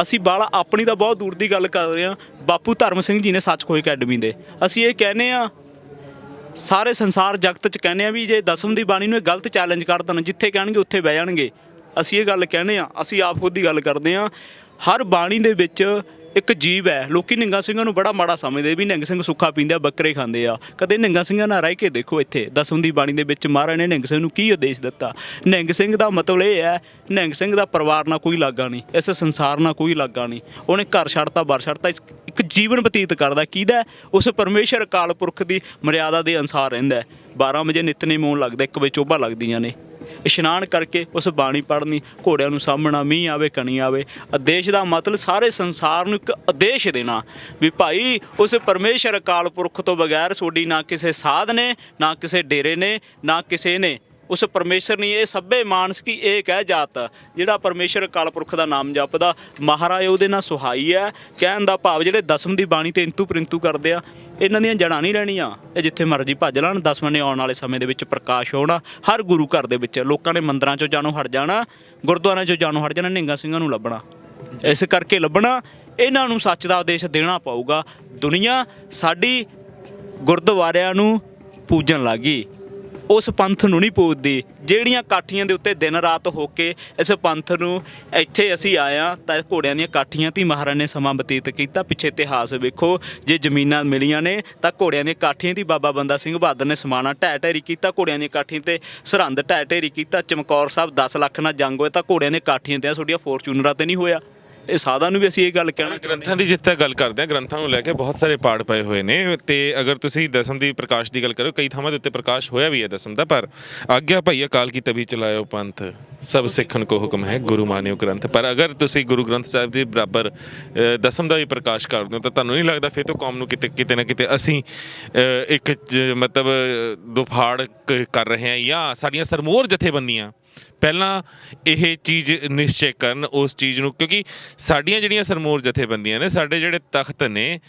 ਅਸੀਂ ਬਾਲਾ ਆਪਣੀ ਤਾਂ ਬਹੁਤ ਦੂਰ ਦੀ ਗੱਲ ਕਰ ਰਹੇ ਹਾਂ। ਬਾਪੂ ਧਰਮ ਸਿੰਘ ਜੀ ਨੇ ਸੱਚ ਖੋਜ ਅਕੈਡਮੀ ਦੇ, ਅਸੀਂ ਇਹ ਕਹਿੰਦੇ ਹਾਂ ਸਾਰੇ ਸੰਸਾਰ ਜਗਤ 'ਚ ਕਹਿੰਦੇ ਹਾਂ ਵੀ ਜੇ ਦਸਮ ਦੀ ਬਾਣੀ ਨੂੰ ਇਹ ਗਲਤ ਚੈਲੰਜ ਕਰ ਦੇਣ, ਜਿੱਥੇ ਕਹਿਣਗੇ ਉੱਥੇ ਬਹਿ ਜਾਣਗੇ। ਅਸੀਂ ਇਹ ਗੱਲ ਕਹਿੰਦੇ ਹਾਂ, ਅਸੀਂ ਆਪ ਖੁਦ ਦੀ ਗੱਲ ਕਰਦੇ ਹਾਂ। ਹਰ ਬਾਣੀ ਦੇ ਵਿੱਚ ਇੱਕ ਜੀਵ ਹੈ। ਲੋਕੀ ਨਿਹੰਗਾਂ ਸਿੰਘਾਂ ਨੂੰ ਬੜਾ ਮਾੜਾ ਸਮਝਦੇ ਵੀ ਨਿਹੰਗ ਸਿੰਘ ਸੁੱਖਾ ਪੀਂਦੇ ਆ, ਬੱਕਰੇ ਖਾਂਦੇ ਆ। ਕਦੇ ਨਿਹੰਗਾਂ ਸਿੰਘਾਂ ਨਾਲ ਰਹਿ ਕੇ ਦੇਖੋ, ਇੱਥੇ ਦਸਮ ਦੀ ਬਾਣੀ ਦੇ ਵਿੱਚ ਮਹਾਰਾਜ ਨੇ ਨਿਹੰਗ ਸਿੰਘ ਨੂੰ ਕੀ ਉਦੇਸ਼ ਦਿੱਤਾ। ਨਿਹੰਗ ਸਿੰਘ ਦਾ ਮਤਲਬ ਇਹ ਹੈ, ਨਿਹੰਗ ਸਿੰਘ ਦਾ ਪਰਿਵਾਰ ਨਾਲ ਕੋਈ ਲਾਗਾ ਨਹੀਂ, ਇਸ ਸੰਸਾਰ ਨਾਲ ਕੋਈ ਲਾਗਾ ਨਹੀਂ। ਉਹਨੇ ਘਰ ਛੱਡਤਾ, ਬਾਰ ਛੱਡਤਾ, ਇੱਕ ਜੀਵਨ ਬਤੀਤ ਕਰਦਾ ਕਿਹਦਾ? ਉਸ ਪਰਮੇਸ਼ਰ ਅਕਾਲ ਪੁਰਖ ਦੀ ਮਰਿਆਦਾ ਦੇ ਅਨੁਸਾਰ ਰਹਿੰਦਾ। 12 ਵਜੇ ਨਿਤਨੇਮ ਹੋਣ ਲੱਗਦਾ, 1 ਵਜੇ ਚੋਭਾ ਲੱਗਦੀਆਂ ਨੇ। ਇਸ਼ਨਾਨ ਕਰਕੇ ਉਸ ਬਾਣੀ ਪੜ੍ਹਨੀ, ਘੋੜਿਆਂ ਨੂੰ ਸਾਂਭਣਾ, ਮੀਂਹ ਆਵੇ ਕਣੀ ਆਵੇ। ਆਦੇਸ਼ ਦਾ ਮਤਲਬ ਸਾਰੇ ਸੰਸਾਰ ਨੂੰ ਇੱਕ ਆਦੇਸ਼ ਦੇਣਾ ਵੀ ਭਾਈ ਉਸ ਪਰਮੇਸ਼ਰ ਅਕਾਲ ਪੁਰਖ ਤੋਂ ਬਗੈਰ ਤੁਹਾਡੀ ਨਾ ਕਿਸੇ ਸਾਧ ਨੇ, ਨਾ ਕਿਸੇ ਡੇਰੇ ਨੇ, ਨਾ ਕਿਸੇ ਨੇ। ਉਸ ਪਰਮੇਸ਼ਰ ਨੇ ਇਹ ਸਭੇ ਮਾਨਸ ਕੀ ਏਕ ਹੈ ਜਾਤ। ਜਿਹੜਾ ਪਰਮੇਸ਼ਰ ਅਕਾਲ ਪੁਰਖ ਦਾ ਨਾਮ ਜਪਦਾ, ਮਹਾਰਾਜ ਉਹਦੇ ਨਾਲ ਸੁਹਾਈ ਹੈ। ਕਹਿਣ ਦਾ ਭਾਵ ਜਿਹੜੇ ਦਸਮ ਦੀ ਬਾਣੀ ਤੇ ਇੰਤੂ ਪ੍ਰਿੰਤੂ ਕਰਦੇ ਆ, ਇਹਨਾਂ ਦੀਆਂ ਜੜ੍ਹਾਂ ਨਹੀਂ ਰਹਿਣੀਆਂ। ਇਹ ਜਿੱਥੇ ਮਰਜ਼ੀ ਭੱਜ ਲੈਣ। ਦਸਵਾਂ ਨੇ ਆਉਣ ਵਾਲੇ ਸਮੇਂ ਦੇ ਵਿੱਚ ਪ੍ਰਕਾਸ਼ ਹੋਣਾ ਹਰ ਗੁਰੂ ਘਰ ਦੇ ਵਿੱਚ। ਲੋਕਾਂ ਨੇ ਮੰਦਰਾਂ 'ਚੋਂ ਜਾਣੋਂ ਹਟ ਜਾਣਾ, ਗੁਰਦੁਆਰਿਆਂ 'ਚੋਂ ਜਾਣੋਂ ਹਟ ਜਾਣਾ, ਨਿਹੰਗਾਂ ਸਿੰਘਾਂ ਨੂੰ ਲੱਭਣਾ। ਇਸ ਕਰਕੇ ਲੱਭਣਾ, ਇਹਨਾਂ ਨੂੰ ਸੱਚ ਦਾ ਉਦੇਸ਼ ਦੇਣਾ ਪਊਗਾ। ਦੁਨੀਆ ਸਾਡੀ ਗੁਰਦੁਆਰਿਆਂ ਨੂੰ ਪੂਜਣ ਲੱਗ ਗਈ, ਉਸ ਪੰਥ ਨੂੰ ਨਹੀਂ ਪੂਜਦੀ। ਜਿਹੜੀਆਂ ਕਾਠੀਆਂ ਦੇ ਉੱਤੇ ਦਿਨ ਰਾਤ ਹੋ ਕੇ ਇਸ ਪੰਥ ਨੂੰ ਇੱਥੇ ਅਸੀਂ ਆਏ ਹਾਂ, ਤਾਂ ਘੋੜਿਆਂ ਦੀਆਂ ਕਾਠੀਆਂ 'ਤੇ ਮਹਾਰਾਜ ਨੇ ਸਮਾਂ ਬਤੀਤ ਕੀਤਾ। ਪਿੱਛੇ ਇਤਿਹਾਸ ਵੇਖੋ, ਜੇ ਜ਼ਮੀਨਾਂ ਮਿਲੀਆਂ ਨੇ ਤਾਂ ਘੋੜਿਆਂ ਦੀਆਂ ਕਾਠੀਆਂ 'ਤੇ ਬਾਬਾ ਬੰਦਾ ਸਿੰਘ ਬਹਾਦਰ ਨੇ ਸਮਾਣਾ ਢਹਿ ਢੇਰੀ ਕੀਤਾ। ਘੋੜਿਆਂ ਦੀਆਂ ਕਾਠੀਆਂ 'ਤੇ ਸਰਹੰਦ ਢਹਿ ਢੇਰੀ ਕੀਤਾ। ਚਮਕੌਰ ਸਾਹਿਬ 10 ਲੱਖ ਨਾਲ ਜੰਗ ਹੋਇਆ ਤਾਂ ਘੋੜਿਆਂ ਦੀਆਂ ਕਾਠੀਆਂ 'ਤੇ ਤੁਹਾਡੀਆਂ ਫੋਰਚੂਨਰਾਂ 'ਤੇ ਨਹੀਂ ਹੋਇਆ। ਇਹ ਸਾਧਾਂ ਨੂੰ ਵੀ ਅਸੀਂ ਇਹ ਗੱਲ ਕਹਿਣਾ। ਗ੍ਰੰਥਾਂ ਦੀ ਜਿੱਥੇ ਗੱਲ ਕਰਦੇ ਹਾਂ, ਗ੍ਰੰਥਾਂ ਨੂੰ ਲੈ ਕੇ ਬਹੁਤ ਸਾਰੇ ਪਾੜ ਪਏ ਹੋਏ ਨੇ। ਤੇ ਅਗਰ ਤੁਸੀਂ ਦਸਮ ਦੀ ਪ੍ਰਕਾਸ਼ ਦੀ ਗੱਲ ਕਰੋ, ਕਈ ਥਾਵਾਂ ਦੇ ਉੱਤੇ ਪ੍ਰਕਾਸ਼ ਹੋਇਆ ਵੀ ਹੈ ਦਸਮ ਦਾ, ਪਰ ਆਗਿਆ ਭਾਈ ਅਕਾਲ ਕੀ ਤਭੀ ਚਲਾਇਓ ਪੰਥ, ਸਭ ਸਿੱਖਣ ਕੋ ਹੁਕਮ ਹੈ ਗੁਰੂ ਮਾਨਿਓ ਗ੍ਰੰਥ। ਪਰ ਅਗਰ ਤੁਸੀਂ ਗੁਰੂ ਗ੍ਰੰਥ ਸਾਹਿਬ ਦੇ ਬਰਾਬਰ ਦਸਮ ਦਾ ਵੀ ਪ੍ਰਕਾਸ਼ ਕਰਦੇ ਹੋ ਤਾਂ ਤੁਹਾਨੂੰ ਨਹੀਂ ਲੱਗਦਾ ਫਿਰ ਤੋਂ ਕੌਮ ਨੂੰ ਕਿਤੇ ਨਾ ਕਿਤੇ ਅਸੀਂ ਇੱਕ ਮਤਲਬ ਦੁਫਾੜ ਕਰ ਰਹੇ ਹਾਂ, ਜਾਂ ਸਾਡੀਆਂ ਸਰਮੋਰ ਜਥੇਬੰਦੀਆਂ ਪਹਿਲਾਂ ਇਹ ਚੀਜ਼ ਨਿਸ਼ਚੈ ਕਰਨ ਉਸ ਚੀਜ਼ ਨੂੰ? ਕਿਉਂਕਿ ਸਾਡੀਆਂ ਜਿਹੜੀਆਂ ਸਰਮੋਰ ਜਥੇਬੰਦੀਆਂ ਨੇ, ਸਾਡੇ ਜਿਹੜੇ ਤਖਤ ਨੇ,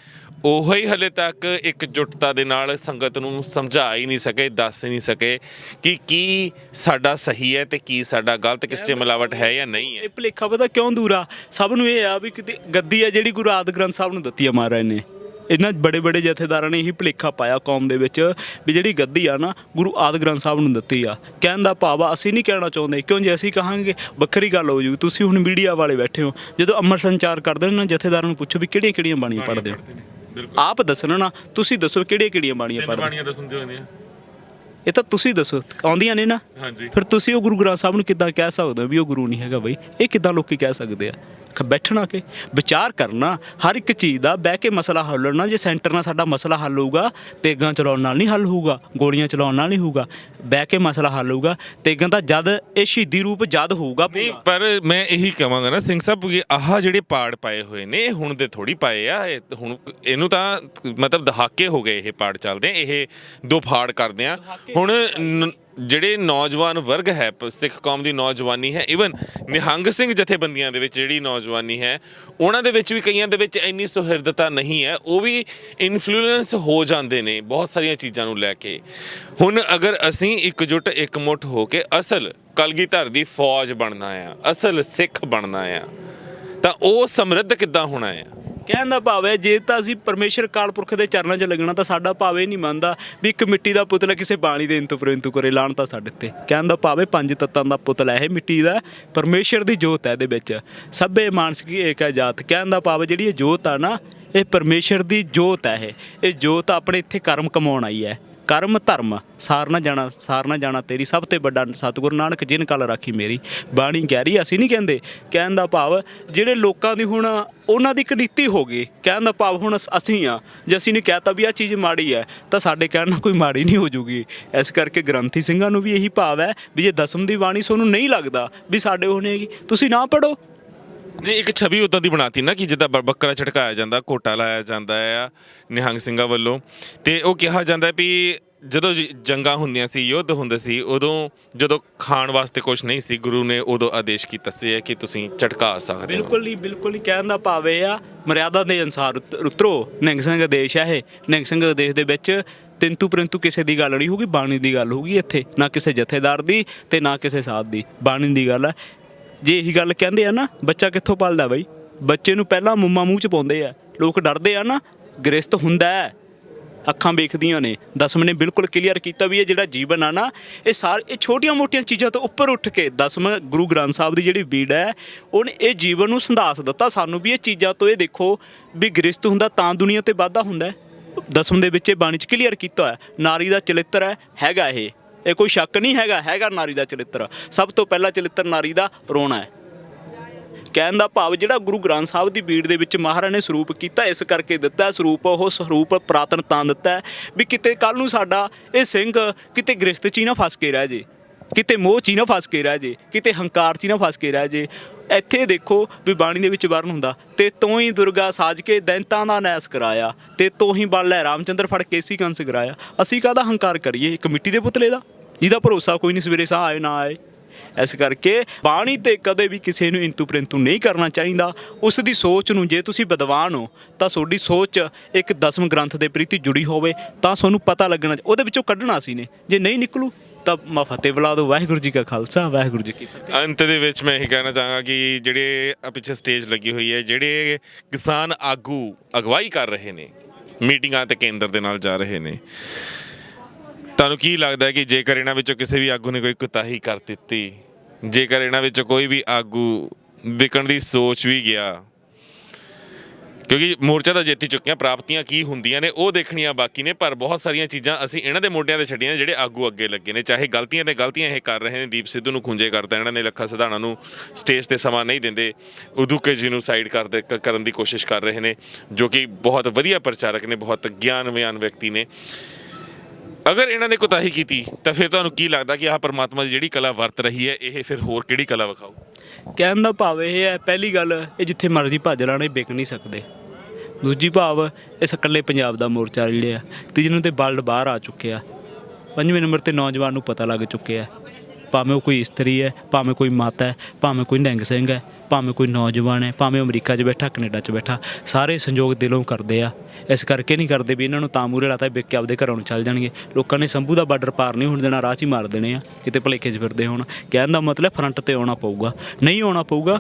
ਉਹ ਹੀ ਹਲੇ ਤੱਕ ਇਕਜੁੱਟਤਾ ਦੇ ਨਾਲ ਸੰਗਤ ਨੂੰ ਸਮਝਾ ਹੀ ਨਹੀਂ ਸਕੇ, ਦੱਸ ਨਹੀਂ ਸਕੇ ਕਿ ਕੀ ਸਾਡਾ ਸਹੀ ਹੈ ਤੇ ਕੀ ਸਾਡਾ ਗਲਤ, ਕਿਸ 'ਚ ਮਿਲਾਵਟ ਹੈ ਜਾਂ ਨਹੀਂ ਹੈ। ਇਹ ਭੁਲੇਖਾ ਪਤਾ ਕਿਉਂ ਦੂਰ ਆ? ਸਭ ਨੂੰ ਇਹ ਆ ਵੀ ਕਿਤੇ ਗੱਦੀ ਆ ਜਿਹੜੀ ਗੁਰੂ ਆਦਿ ਗ੍ਰੰਥ ਸਾਹਿਬ ਨੂੰ ਦਿੱਤੀ ਆ ਮਹਾਰਾਜ ਨੇ। ਇਹਨਾਂ ਬੜੇ ਜਥੇਦਾਰਾਂ ਨੇ ਇਹੀ ਭੁਲੇਖਾ ਪਾਇਆ ਕੌਮ ਦੇ ਵਿੱਚ ਵੀ ਜਿਹੜੀ ਗੱਦੀ ਆ ਨਾ ਗੁਰੂ ਆਦਿ ਗ੍ਰੰਥ ਸਾਹਿਬ ਨੂੰ ਦਿੱਤੀ ਆ। ਕਹਿਣ ਦਾ ਭਾਵ ਆ ਅਸੀਂ ਨਹੀਂ ਕਹਿਣਾ ਚਾਹੁੰਦੇ, ਕਿਉਂ ਜੇ ਅਸੀਂ ਕਹਾਂਗੇ ਵੱਖਰੀ ਗੱਲ ਹੋ ਜੂ। ਤੁਸੀਂ ਹੁਣ ਮੀਡੀਆ ਵਾਲੇ ਬੈਠੇ ਹੋ, ਜਦੋਂ ਅੰਮ੍ਰਿਤ ਸੰਚਾਰ ਕਰਦੇ ਹੋ ਨਾ ਜਥੇਦਾਰਾਂ ਨੂੰ ਪੁੱਛੋ ਵੀ ਕਿਹੜੀਆਂ ਬਾਣੀਆਂ ਪੜ੍ਹਦੇ ਹੋ। ਆਪ ਦੱਸਣਾ ਨਾ, ਤੁਸੀਂ ਦੱਸੋ ਕਿਹੜੀਆਂ ਬਾਣੀਆਂ ਪੜ੍ਹਦੇ ਹੋ। ਇਹ ਤਾਂ ਤੁਸੀਂ ਦੱਸੋ, ਆਉਂਦੀਆਂ ਨੇ ਨਾ। ਫਿਰ ਤੁਸੀਂ ਉਹ ਗੁਰੂ ਗ੍ਰੰਥ ਸਾਹਿਬ ਨੂੰ ਕਿੱਦਾਂ ਕਹਿ ਸਕਦੇ ਹੋ ਵੀ ਉਹ ਗੁਰੂ ਨਹੀਂ ਹੈਗਾ? ਬਈ ਇਹ ਕਿੱਦਾਂ ਲੋਕੀ ਕਹਿ ਸਕਦੇ ਆ? ਬੈਠਣਾ ਕੇ ਵਿਚਾਰ ਕਰਨਾ ਹਰ ਇੱਕ ਚੀਜ਼ ਦਾ, ਬਹਿ ਕੇ ਮਸਲਾ ਹੱਲਣਾ। ਜੇ ਸੈਂਟਰ ਨਾਲ ਸਾਡਾ ਮਸਲਾ ਹੱਲ ਹੋਊਗਾ, ਤੇਗਾਂ ਚਲਾਉਣ ਨਾਲ ਨਹੀਂ ਹੱਲ ਹੋਊਗਾ, ਗੋਲੀਆਂ ਚਲਾਉਣ ਨਾਲ ਨਹੀਂ ਹੋਊਗਾ। ਬਹਿ ਕੇ ਮਸਲਾ ਹੱਲ ਹੋਊਗਾ ਤੇ ਕਹਿੰਦਾ ਜਦ ਇਹ ਸ਼ਹੀਦੀ ਰੂਪ ਜਦ ਹੋਊਗਾ ਨਹੀਂ, ਪਰ ਮੈਂ ਇਹੀ ਕਹਾਂਗਾ ਨਾ ਸਿੰਘ ਸਾਹਿਬ ਕਿ ਆਹ ਜਿਹੜੇ ਪਾੜ ਪਾਏ ਹੋਏ ਨੇ ਇਹ ਹੁਣ ਦੇ ਥੋੜੀ ਪਾਏ ਆ, ਹੁਣ ਇਹਨੂੰ ਤਾਂ ਮਤਲਬ ਦਹਾਕੇ ਹੋ ਗਏ ਇਹ ਪਾੜ ਚੱਲਦੇ, ਇਹ ਦੋ ਫਾੜ ਕਰਦੇ ਆ ਹੁਣ। ਜਿਹੜੇ ਨੌਜਵਾਨ ਵਰਗ ਹੈ, ਸਿੱਖ ਕੌਮ ਦੀ ਨੌਜਵਾਨੀ ਹੈ, ਈਵਨ ਨਿਹੰਗ ਸਿੰਘ ਜਥੇਬੰਦੀਆਂ ਦੇ ਵਿੱਚ ਜਿਹੜੀ ਨੌਜਵਾਨੀ ਹੈ ਉਹਨਾਂ ਦੇ ਵਿੱਚ ਵੀ ਕਈਆਂ ਦੇ ਵਿੱਚ ਇੰਨੀ ਸੁਹਿਰਦਤਾ ਨਹੀਂ ਹੈ, ਉਹ ਵੀ ਇਨਫਲੂਐਂਸ ਹੋ ਜਾਂਦੇ ਨੇ ਬਹੁਤ ਸਾਰੀਆਂ ਚੀਜ਼ਾਂ ਨੂੰ ਲੈ ਕੇ। ਹੁਣ ਅਗਰ ਅਸੀਂ ਇਕਜੁੱਟ ਇਕਮੁੱਠ ਹੋ ਕੇ ਅਸਲ ਕਲਗੀਧਰ ਦੀ ਫੌਜ ਬਣਨਾ ਆ, ਅਸਲ ਸਿੱਖ ਬਣਨਾ ਆ, ਤਾਂ ਉਹ ਸਮਰਿੱਧ ਕਿੱਦਾਂ ਹੋਣਾ ਆ? ਕਹਿਣ ਦਾ ਭਾਵ ਹੈ ਜੇ ਤਾਂ ਅਸੀਂ ਪਰਮੇਸ਼ਰ ਅਕਾਲ ਪੁਰਖ ਦੇ ਚਰਨਾਂ 'ਚ ਲੱਗਣਾ ਤਾਂ ਸਾਡਾ ਭਾਵ ਇਹ ਨਹੀਂ ਮੰਨਦਾ ਵੀ ਇੱਕ ਮਿੱਟੀ ਦਾ ਪੁਤਲਾ ਕਿਸੇ ਬਾਣੀ ਦੇ ਇੰਤੂ ਪਰੰਤੂ ਕਰੇ ਲਾਣ ਤਾਂ ਸਾਡੇ ਤੇ। ਕਹਿਣ ਦਾ ਭਾਵ ਹੈ ਪੰਜ ਤੱਤਾਂ ਦਾ ਪੁਤਲਾ ਇਹ ਮਿੱਟੀ ਦਾ, ਪਰਮੇਸ਼ਰ ਦੀ ਜੋਤ ਹੈ ਇਹਦੇ ਵਿੱਚ, ਸਭੇ ਮਾਨਸਿਕ ਏਕ ਹੈ ਜਾਤ। ਕਹਿਣ ਦਾ ਭਾਵ ਜਿਹੜੀ ਇਹ ਜੋਤ ਆ ਨਾ, ਇਹ ਪਰਮੇਸ਼ਰ ਦੀ ਜੋਤ ਹੈ। ਇਹ ਜੋਤ ਆਪਣੇ ਇੱਥੇ ਕਰਮ ਕਮਾਉਣ ਆਈ ਹੈ। ਕਰਮ ਧਰਮ ਸਾਰ ਨਾ ਜਾਣਾ ਤੇਰੀ, ਸਭ ਤੋਂ ਵੱਡਾ ਸਤਿਗੁਰੂ ਨਾਨਕ ਜਿਨ ਕਲ ਰਾਖੀ ਮੇਰੀ। ਬਾਣੀ ਗਹਿਰੀ ਅਸੀਂ ਨਹੀਂ ਕਹਿੰਦੇ। ਕਹਿਣ ਦਾ ਭਾਵ ਜਿਹੜੇ ਲੋਕਾਂ ਦੀ ਹੁਣ ਉਹਨਾਂ ਦੀ ਇੱਕ ਨੀਤੀ ਹੋ ਗਈ। ਕਹਿਣ ਦਾ ਭਾਵ ਹੁਣ ਅਸੀਂ ਆ, ਜੇ ਅਸੀਂ ਨੇ ਕਹਿਤਾ ਵੀ ਆਹ ਚੀਜ਼ ਮਾੜੀ ਹੈ ਤਾਂ ਸਾਡੇ ਕਹਿਣ ਨਾਲ ਕੋਈ ਮਾੜੀ ਨਹੀਂ ਹੋ ਜੂਗੀ। ਇਸ ਕਰਕੇ ਗ੍ਰੰਥੀ ਸਿੰਘਾਂ ਨੂੰ ਵੀ ਇਹੀ ਭਾਵ ਹੈ ਵੀ ਜੇ ਦਸਮ ਦੀ ਬਾਣੀ ਤੁਹਾਨੂੰ ਨਹੀਂ ਲੱਗਦਾ ਵੀ ਸਾਡੇ ਹੋਣੀ ਹੈਗੀ, ਤੁਸੀਂ ਨਾ ਪੜ੍ਹੋ। ਨਹੀਂ, ਇੱਕ ਛਵੀ ਉੱਦਾਂ ਦੀ ਬਣਾਤੀ ਨਾ ਕਿ ਜਿੱਦਾਂ ਬੱਕਰਾ ਝਟਕਾਇਆ ਜਾਂਦਾ, ਕੋਟਾ ਲਾਇਆ ਜਾਂਦਾ ਆ ਨਿਹੰਗ ਸਿੰਘਾਂ ਵੱਲੋਂ, ਤੇ ਉਹ ਕਿਹਾ ਜਾਂਦਾ ਵੀ ਜਦੋਂ ਜੰਗਾਂ ਹੁੰਦੀਆਂ ਸੀ, ਯੁੱਧ ਹੁੰਦੇ ਸੀ, ਉਦੋਂ ਜਦੋਂ ਖਾਣ ਵਾਸਤੇ ਕੁਝ ਨਹੀਂ ਸੀ, ਗੁਰੂ ਨੇ ਉਦੋਂ ਆਦੇਸ਼ ਕੀਤਾ ਸੀ ਕਿ ਤੁਸੀਂ ਝਟਕਾ ਸਕਦੇ ਹੋ। ਬਿਲਕੁਲ ਨਹੀਂ। ਕਹਿਣ ਦਾ ਭਾਵ ਇਹ ਆ ਮਰਿਆਦਾ ਦੇ ਅਨੁਸਾਰ ਉਤਰੋ। ਨਿਹੰਗ ਸਿੰਘ ਦੇਸ਼ ਹੈ ਇਹ। ਨਿਹੰਗ ਸਿੰਘ ਦੇਸ਼ ਦੇ ਵਿੱਚ ਤਿੰਤੂ ਪਰੰਤੂ ਕਿਸੇ ਦੀ ਗੱਲ ਨਹੀਂ ਹੋਊਗੀ, ਬਾਣੀ ਦੀ ਗੱਲ ਹੋਊਗੀ ਇੱਥੇ, ਨਾ ਕਿਸੇ ਜਥੇਦਾਰ ਦੀ ਤੇ ਨਾ ਕਿਸੇ ਸਾਧ ਦੀ, ਬਾਣੀ ਦੀ ਗੱਲ ਹੈ। ਜੇ ਇਹੀ ਗੱਲ ਕਹਿੰਦੇ ਆ ਨਾ, ਬੱਚਾ ਕਿੱਥੋਂ ਪਲਦਾ ਬਈ? ਬੱਚੇ ਨੂੰ ਪਹਿਲਾਂ ਮੁੰਮਾ ਮੂੰਹ 'ਚ ਪਾਉਂਦੇ ਆ, ਲੋਕ ਡਰਦੇ ਆ ਨਾ। ਗ੍ਰਸਤ ਹੁੰਦਾ ਹੈ, ਅੱਖਾਂ ਵੇਖਦੀਆਂ ਨੇ। ਦਸਮ ਨੇ ਬਿਲਕੁਲ ਕਲੀਅਰ ਕੀਤਾ ਵੀ ਇਹ ਜਿਹੜਾ ਜੀਵਨ ਆ ਨਾ, ਇਹ ਇਹ ਛੋਟੀਆਂ ਮੋਟੀਆਂ ਚੀਜ਼ਾਂ ਤੋਂ ਉੱਪਰ ਉੱਠ ਕੇ ਦਸਮ ਗੁਰੂ ਗ੍ਰੰਥ ਸਾਹਿਬ ਦੀ ਜਿਹੜੀ ਬੀੜ ਹੈ ਉਹਨੇ ਇਹ ਜੀਵਨ ਨੂੰ ਸੰਧਾਸ ਦਿੱਤਾ ਸਾਨੂੰ ਵੀ ਇਹ ਚੀਜ਼ਾਂ ਤੋਂ। ਇਹ ਦੇਖੋ ਵੀ ਗ੍ਰਸਤ ਹੁੰਦਾ ਤਾਂ ਦੁਨੀਆ ਤੇ ਵਾਧਾ ਹੁੰਦਾ। ਦਸਮ ਦੇ ਵਿੱਚ ਇਹ ਬਾਣੀ 'ਚ ਕਲੀਅਰ ਕੀਤਾ ਹੋਇਆ ਨਾਰੀ ਦਾ ਚਰਿੱਤਰ ਹੈਗਾ ਇਹ ਕੋਈ ਸ਼ੱਕ ਨਹੀਂ ਹੈਗਾ ਨਾਰੀ ਦਾ ਚਰਿੱਤਰ। ਸਭ ਤੋਂ ਪਹਿਲਾ ਚਰਿੱਤਰ ਨਾਰੀ ਦਾ ਰੋਣਾ ਹੈ। ਕਹਿਣ ਦਾ ਭਾਵ ਜਿਹੜਾ ਗੁਰੂ ਗ੍ਰੰਥ ਸਾਹਿਬ ਦੀ ਬੀੜ ਦੇ ਵਿੱਚ ਮਹਾਰਾਜ ਨੇ ਸਰੂਪ ਕੀਤਾ, ਇਸ ਕਰਕੇ ਦਿੱਤਾ ਸਰੂਪ। ਉਹ ਸਰੂਪ ਪੁਰਾਤਨ ਤਾਂ ਦਿੱਤਾ ਵੀ ਕਿਤੇ ਕੱਲ੍ਹ ਨੂੰ ਸਾਡਾ ਇਹ ਸਿੰਘ ਕਿਤੇ ਗ੍ਰਸਤ 'ਚ ਹੀ ਨਾ ਫਸ ਕੇ ਰਹਿ ਜੇ, ਕਿਤੇ ਮੋਹ 'ਚ ਹੀ ਨਾ ਫਸ ਕੇ ਰਹਿ ਜੇ, ਕਿਤੇ ਹੰਕਾਰ 'ਚ ਹੀ ਨਾ ਫਸ ਕੇ ਰਹਿ ਜੇ। ਇੱਥੇ ਦੇਖੋ ਵੀ ਬਾਣੀ ਦੇ ਵਿੱਚ ਵਰਨ ਹੁੰਦਾ, ਤੇ ਤੋਂ ਹੀ ਦੁਰਗਾ ਸਾਜ ਕੇ ਦੈਂਤਾਂ ਦਾ ਨੈਸ ਕਰਾਇਆ, ਤੇ ਤੋਂ ਹੀ ਬਲ ਲੈ ਰਾਮਚੰਦਰ ਫੜ ਕੇ ਸੀ ਕੰਸ ਕਰਾਇਆ। ਅਸੀਂ ਕਾਹਦਾ ਹੰਕਾਰ ਕਰੀਏ ਇੱਕ ਮਿੱਟੀ ਦੇ ਪੁਤਲੇ ਦਾ, ਜਿਹਦਾ ਭਰੋਸਾ ਕੋਈ ਨਹੀਂ ਸਵੇਰੇ ਸਾਹ ਆਏ ਨਾ ਆਏ। ਇਸ ਕਰਕੇ ਬਾਣੀ ਤੇ ਕਦੇ ਵੀ ਕਿਸੇ ਨੂੰ ਇੰਤੂ ਪ੍ਰੰਤੂ ਨਹੀਂ ਕਰਨਾ ਚਾਹੀਦਾ। ਉਸ ਦੀ ਸੋਚ ਨੂੰ, ਜੇ ਤੁਸੀਂ ਵਿਦਵਾਨ ਹੋ ਤਾਂ ਤੁਹਾਡੀ ਸੋਚ ਇੱਕ ਦਸਮ ਗ੍ਰੰਥ ਦੇ ਪ੍ਰਤੀ ਜੁੜੀ ਹੋਵੇ ਤਾਂ ਤੁਹਾਨੂੰ ਪਤਾ ਲੱਗਣਾ, ਉਹਦੇ ਵਿੱਚੋਂ ਕੱਢਣਾ ਸੀ ਨੇ। ਜੇ ਨਹੀਂ ਨਿਕਲੂ ਤਾਂ ਫਤਿਹ ਬੁਲਾ ਦਿਓ। ਵਾਹਿਗੁਰੂ ਜੀ ਕਾ ਖਾਲਸਾ, ਵਾਹਿਗੁਰੂ ਜੀ ਕੀ ਫਤਿਹ। ਅੰਤ ਦੇ ਵਿੱਚ ਮੈਂ ਇਹ ਕਹਿਣਾ ਚਾਹਾਂਗਾ ਕਿ ਜਿਹੜੇ ਪਿੱਛੇ ਸਟੇਜ ਲੱਗੀ ਹੋਈ ਹੈ, ਜਿਹੜੇ ਕਿਸਾਨ ਆਗੂ ਅਗਵਾਈ ਕਰ ਰਹੇ ਨੇ, ਮੀਟਿੰਗਾਂ ਤੇ ਕੇਂਦਰ ਦੇ ਨਾਲ ਜਾ ਰਹੇ ਨੇ, ਤੁਹਾਨੂੰ ਕੀ ਲੱਗਦਾ ਹੈ ਕਿ ਜੇਕਰ ਇਹਨਾਂ ਵਿੱਚੋਂ ਕਿਸੇ ਵੀ ਆਗੂ ਨੇ ਕੋਈ ਕੁਤਾਹੀ ਕਰ ਦਿੱਤੀ, ਜੇਕਰ ਇਹਨਾਂ ਵਿੱਚੋਂ ਕੋਈ ਵੀ ਆਗੂ ਵਿਕਣ ਦੀ ਸੋਚ ਵੀ ਗਿਆ, ਕਿਉਂਕਿ ਮੋਰਚਾ ਤਾਂ ਜਿੱਤ ਚੁੱਕੀਆਂ, ਪ੍ਰਾਪਤੀਆਂ ਕੀ ਹੁੰਦੀਆਂ ਨੇ ਉਹ ਦੇਖਣੀਆਂ ਬਾਕੀ ਨੇ, ਪਰ ਬਹੁਤ ਸਾਰੀਆਂ ਚੀਜ਼ਾਂ ਅਸੀਂ ਇਹਨਾਂ ਦੇ ਮੋਢਿਆਂ ਤੇ ਛੱਡੀਆਂ ਜਿਹੜੇ ਆਗੂ ਅੱਗੇ ਲੱਗੇ ਨੇ। ਚਾਹੇ ਗਲਤੀਆਂ ਤੇ ਗਲਤੀਆਂ ਇਹ ਕਰ ਰਹੇ ਨੇ, ਦੀਪ ਸਿੱਧੂ ਨੂੰ ਖੁੰਝੇ ਕਰਦਾ ਇਹਨਾਂ ਨੇ, ਲੱਖਾ ਸਿਧਾਣਾ ਨੂੰ ਸਟੇਜ ਤੇ ਸਮਾਂ ਨਹੀਂ ਦਿੰਦੇ, ਉਦੂਕੇ ਜੀ ਨੂੰ ਸਾਈਡ ਕਰਨ ਦੀ ਕੋਸ਼ਿਸ਼ ਕਰ ਰਹੇ ਨੇ, ਜੋ ਕਿ ਬਹੁਤ ਵਧੀਆ ਪ੍ਰਚਾਰਕ ਨੇ, ਬਹੁਤ ਗਿਆਨਵਾਨ ਵਿਅਕਤੀ ਨੇ। ਅਗਰ ਇਹਨਾਂ ਨੇ ਕੁਤਾਹੀ ਕੀਤੀ ਤਾਂ ਫਿਰ ਤੁਹਾਨੂੰ ਕੀ ਲੱਗਦਾ ਕਿ ਆਹ ਪਰਮਾਤਮਾ ਦੀ ਜਿਹੜੀ ਕਲਾ ਵਰਤ ਰਹੀ ਹੈ, ਇਹ ਫਿਰ ਹੋਰ ਕਿਹੜੀ ਕਲਾ ਵਿਖਾਊ? ਕਹਿਣ ਦਾ ਭਾਵ ਇਹ ਹੈ, ਪਹਿਲੀ ਗੱਲ ਇਹ ਜਿੱਥੇ ਮਰਜ਼ੀ ਭੱਜ ਲਾਣੇ ਵਿਕ ਨਹੀਂ ਸਕਦੇ। ਦੂਜੀ ਭਾਵ ਇਸ ਇਕੱਲੇ ਪੰਜਾਬ ਦਾ ਮੋਰਚਾ ਜਿਹੜੇ ਆ, ਤੀਜੇ ਨੂੰ ਤੇ ਬਲਦ ਬਾਹਰ ਆ ਚੁੱਕੇ ਆ, ਪੰਜਵੇਂ ਨੰਬਰ ਤੇ ਨੌਜਵਾਨ ਨੂੰ ਪਤਾ ਲੱਗ ਚੁੱਕਿਆ, ਭਾਵੇਂ ਉਹ ਕੋਈ ਇਸਤਰੀ ਹੈ, ਭਾਵੇਂ ਕੋਈ ਮਾਤਾ ਹੈ, ਭਾਵੇਂ ਕੋਈ ਨਿਹੰਗ ਸਿੰਘ ਹੈ, ਭਾਵੇਂ ਕੋਈ ਨੌਜਵਾਨ ਹੈ, ਭਾਵੇਂ ਅਮਰੀਕਾ 'ਚ ਬੈਠਾ, ਕੈਨੇਡਾ 'ਚ ਬੈਠਾ, ਸਾਰੇ ਸੰਯੋਗ ਦਿਲੋਂ ਕਰਦੇ ਆ। ਇਸ ਕਰਕੇ ਨਹੀਂ ਕਰਦੇ ਵੀ ਇਹਨਾਂ ਨੂੰ ਤਾਂ ਮੂਹਰੇ ਲਾਤਾ ਵਿਕ ਕੇ ਆਪਦੇ ਘਰਾਂ ਨੂੰ ਚੱਲ ਜਾਣਗੇ। ਲੋਕਾਂ ਨੇ ਸੰਭੂ ਦਾ ਬਾਰਡਰ ਪਾਰ ਨਹੀਂ ਹੋਣ ਦੇਣਾ, ਰਾਹ 'ਚ ਹੀ ਮਾਰ ਦੇਣੇ ਆ ਕਿਤੇ ਭੁਲੇਖੇ 'ਚ ਫਿਰਦੇ ਹੋਣ। ਕਹਿਣ ਦਾ ਮਤਲਬ ਫਰੰਟ ਤੇ ਆਉਣਾ ਪਊਗਾ, ਨਹੀਂ ਆਉਣਾ ਪਊਗਾ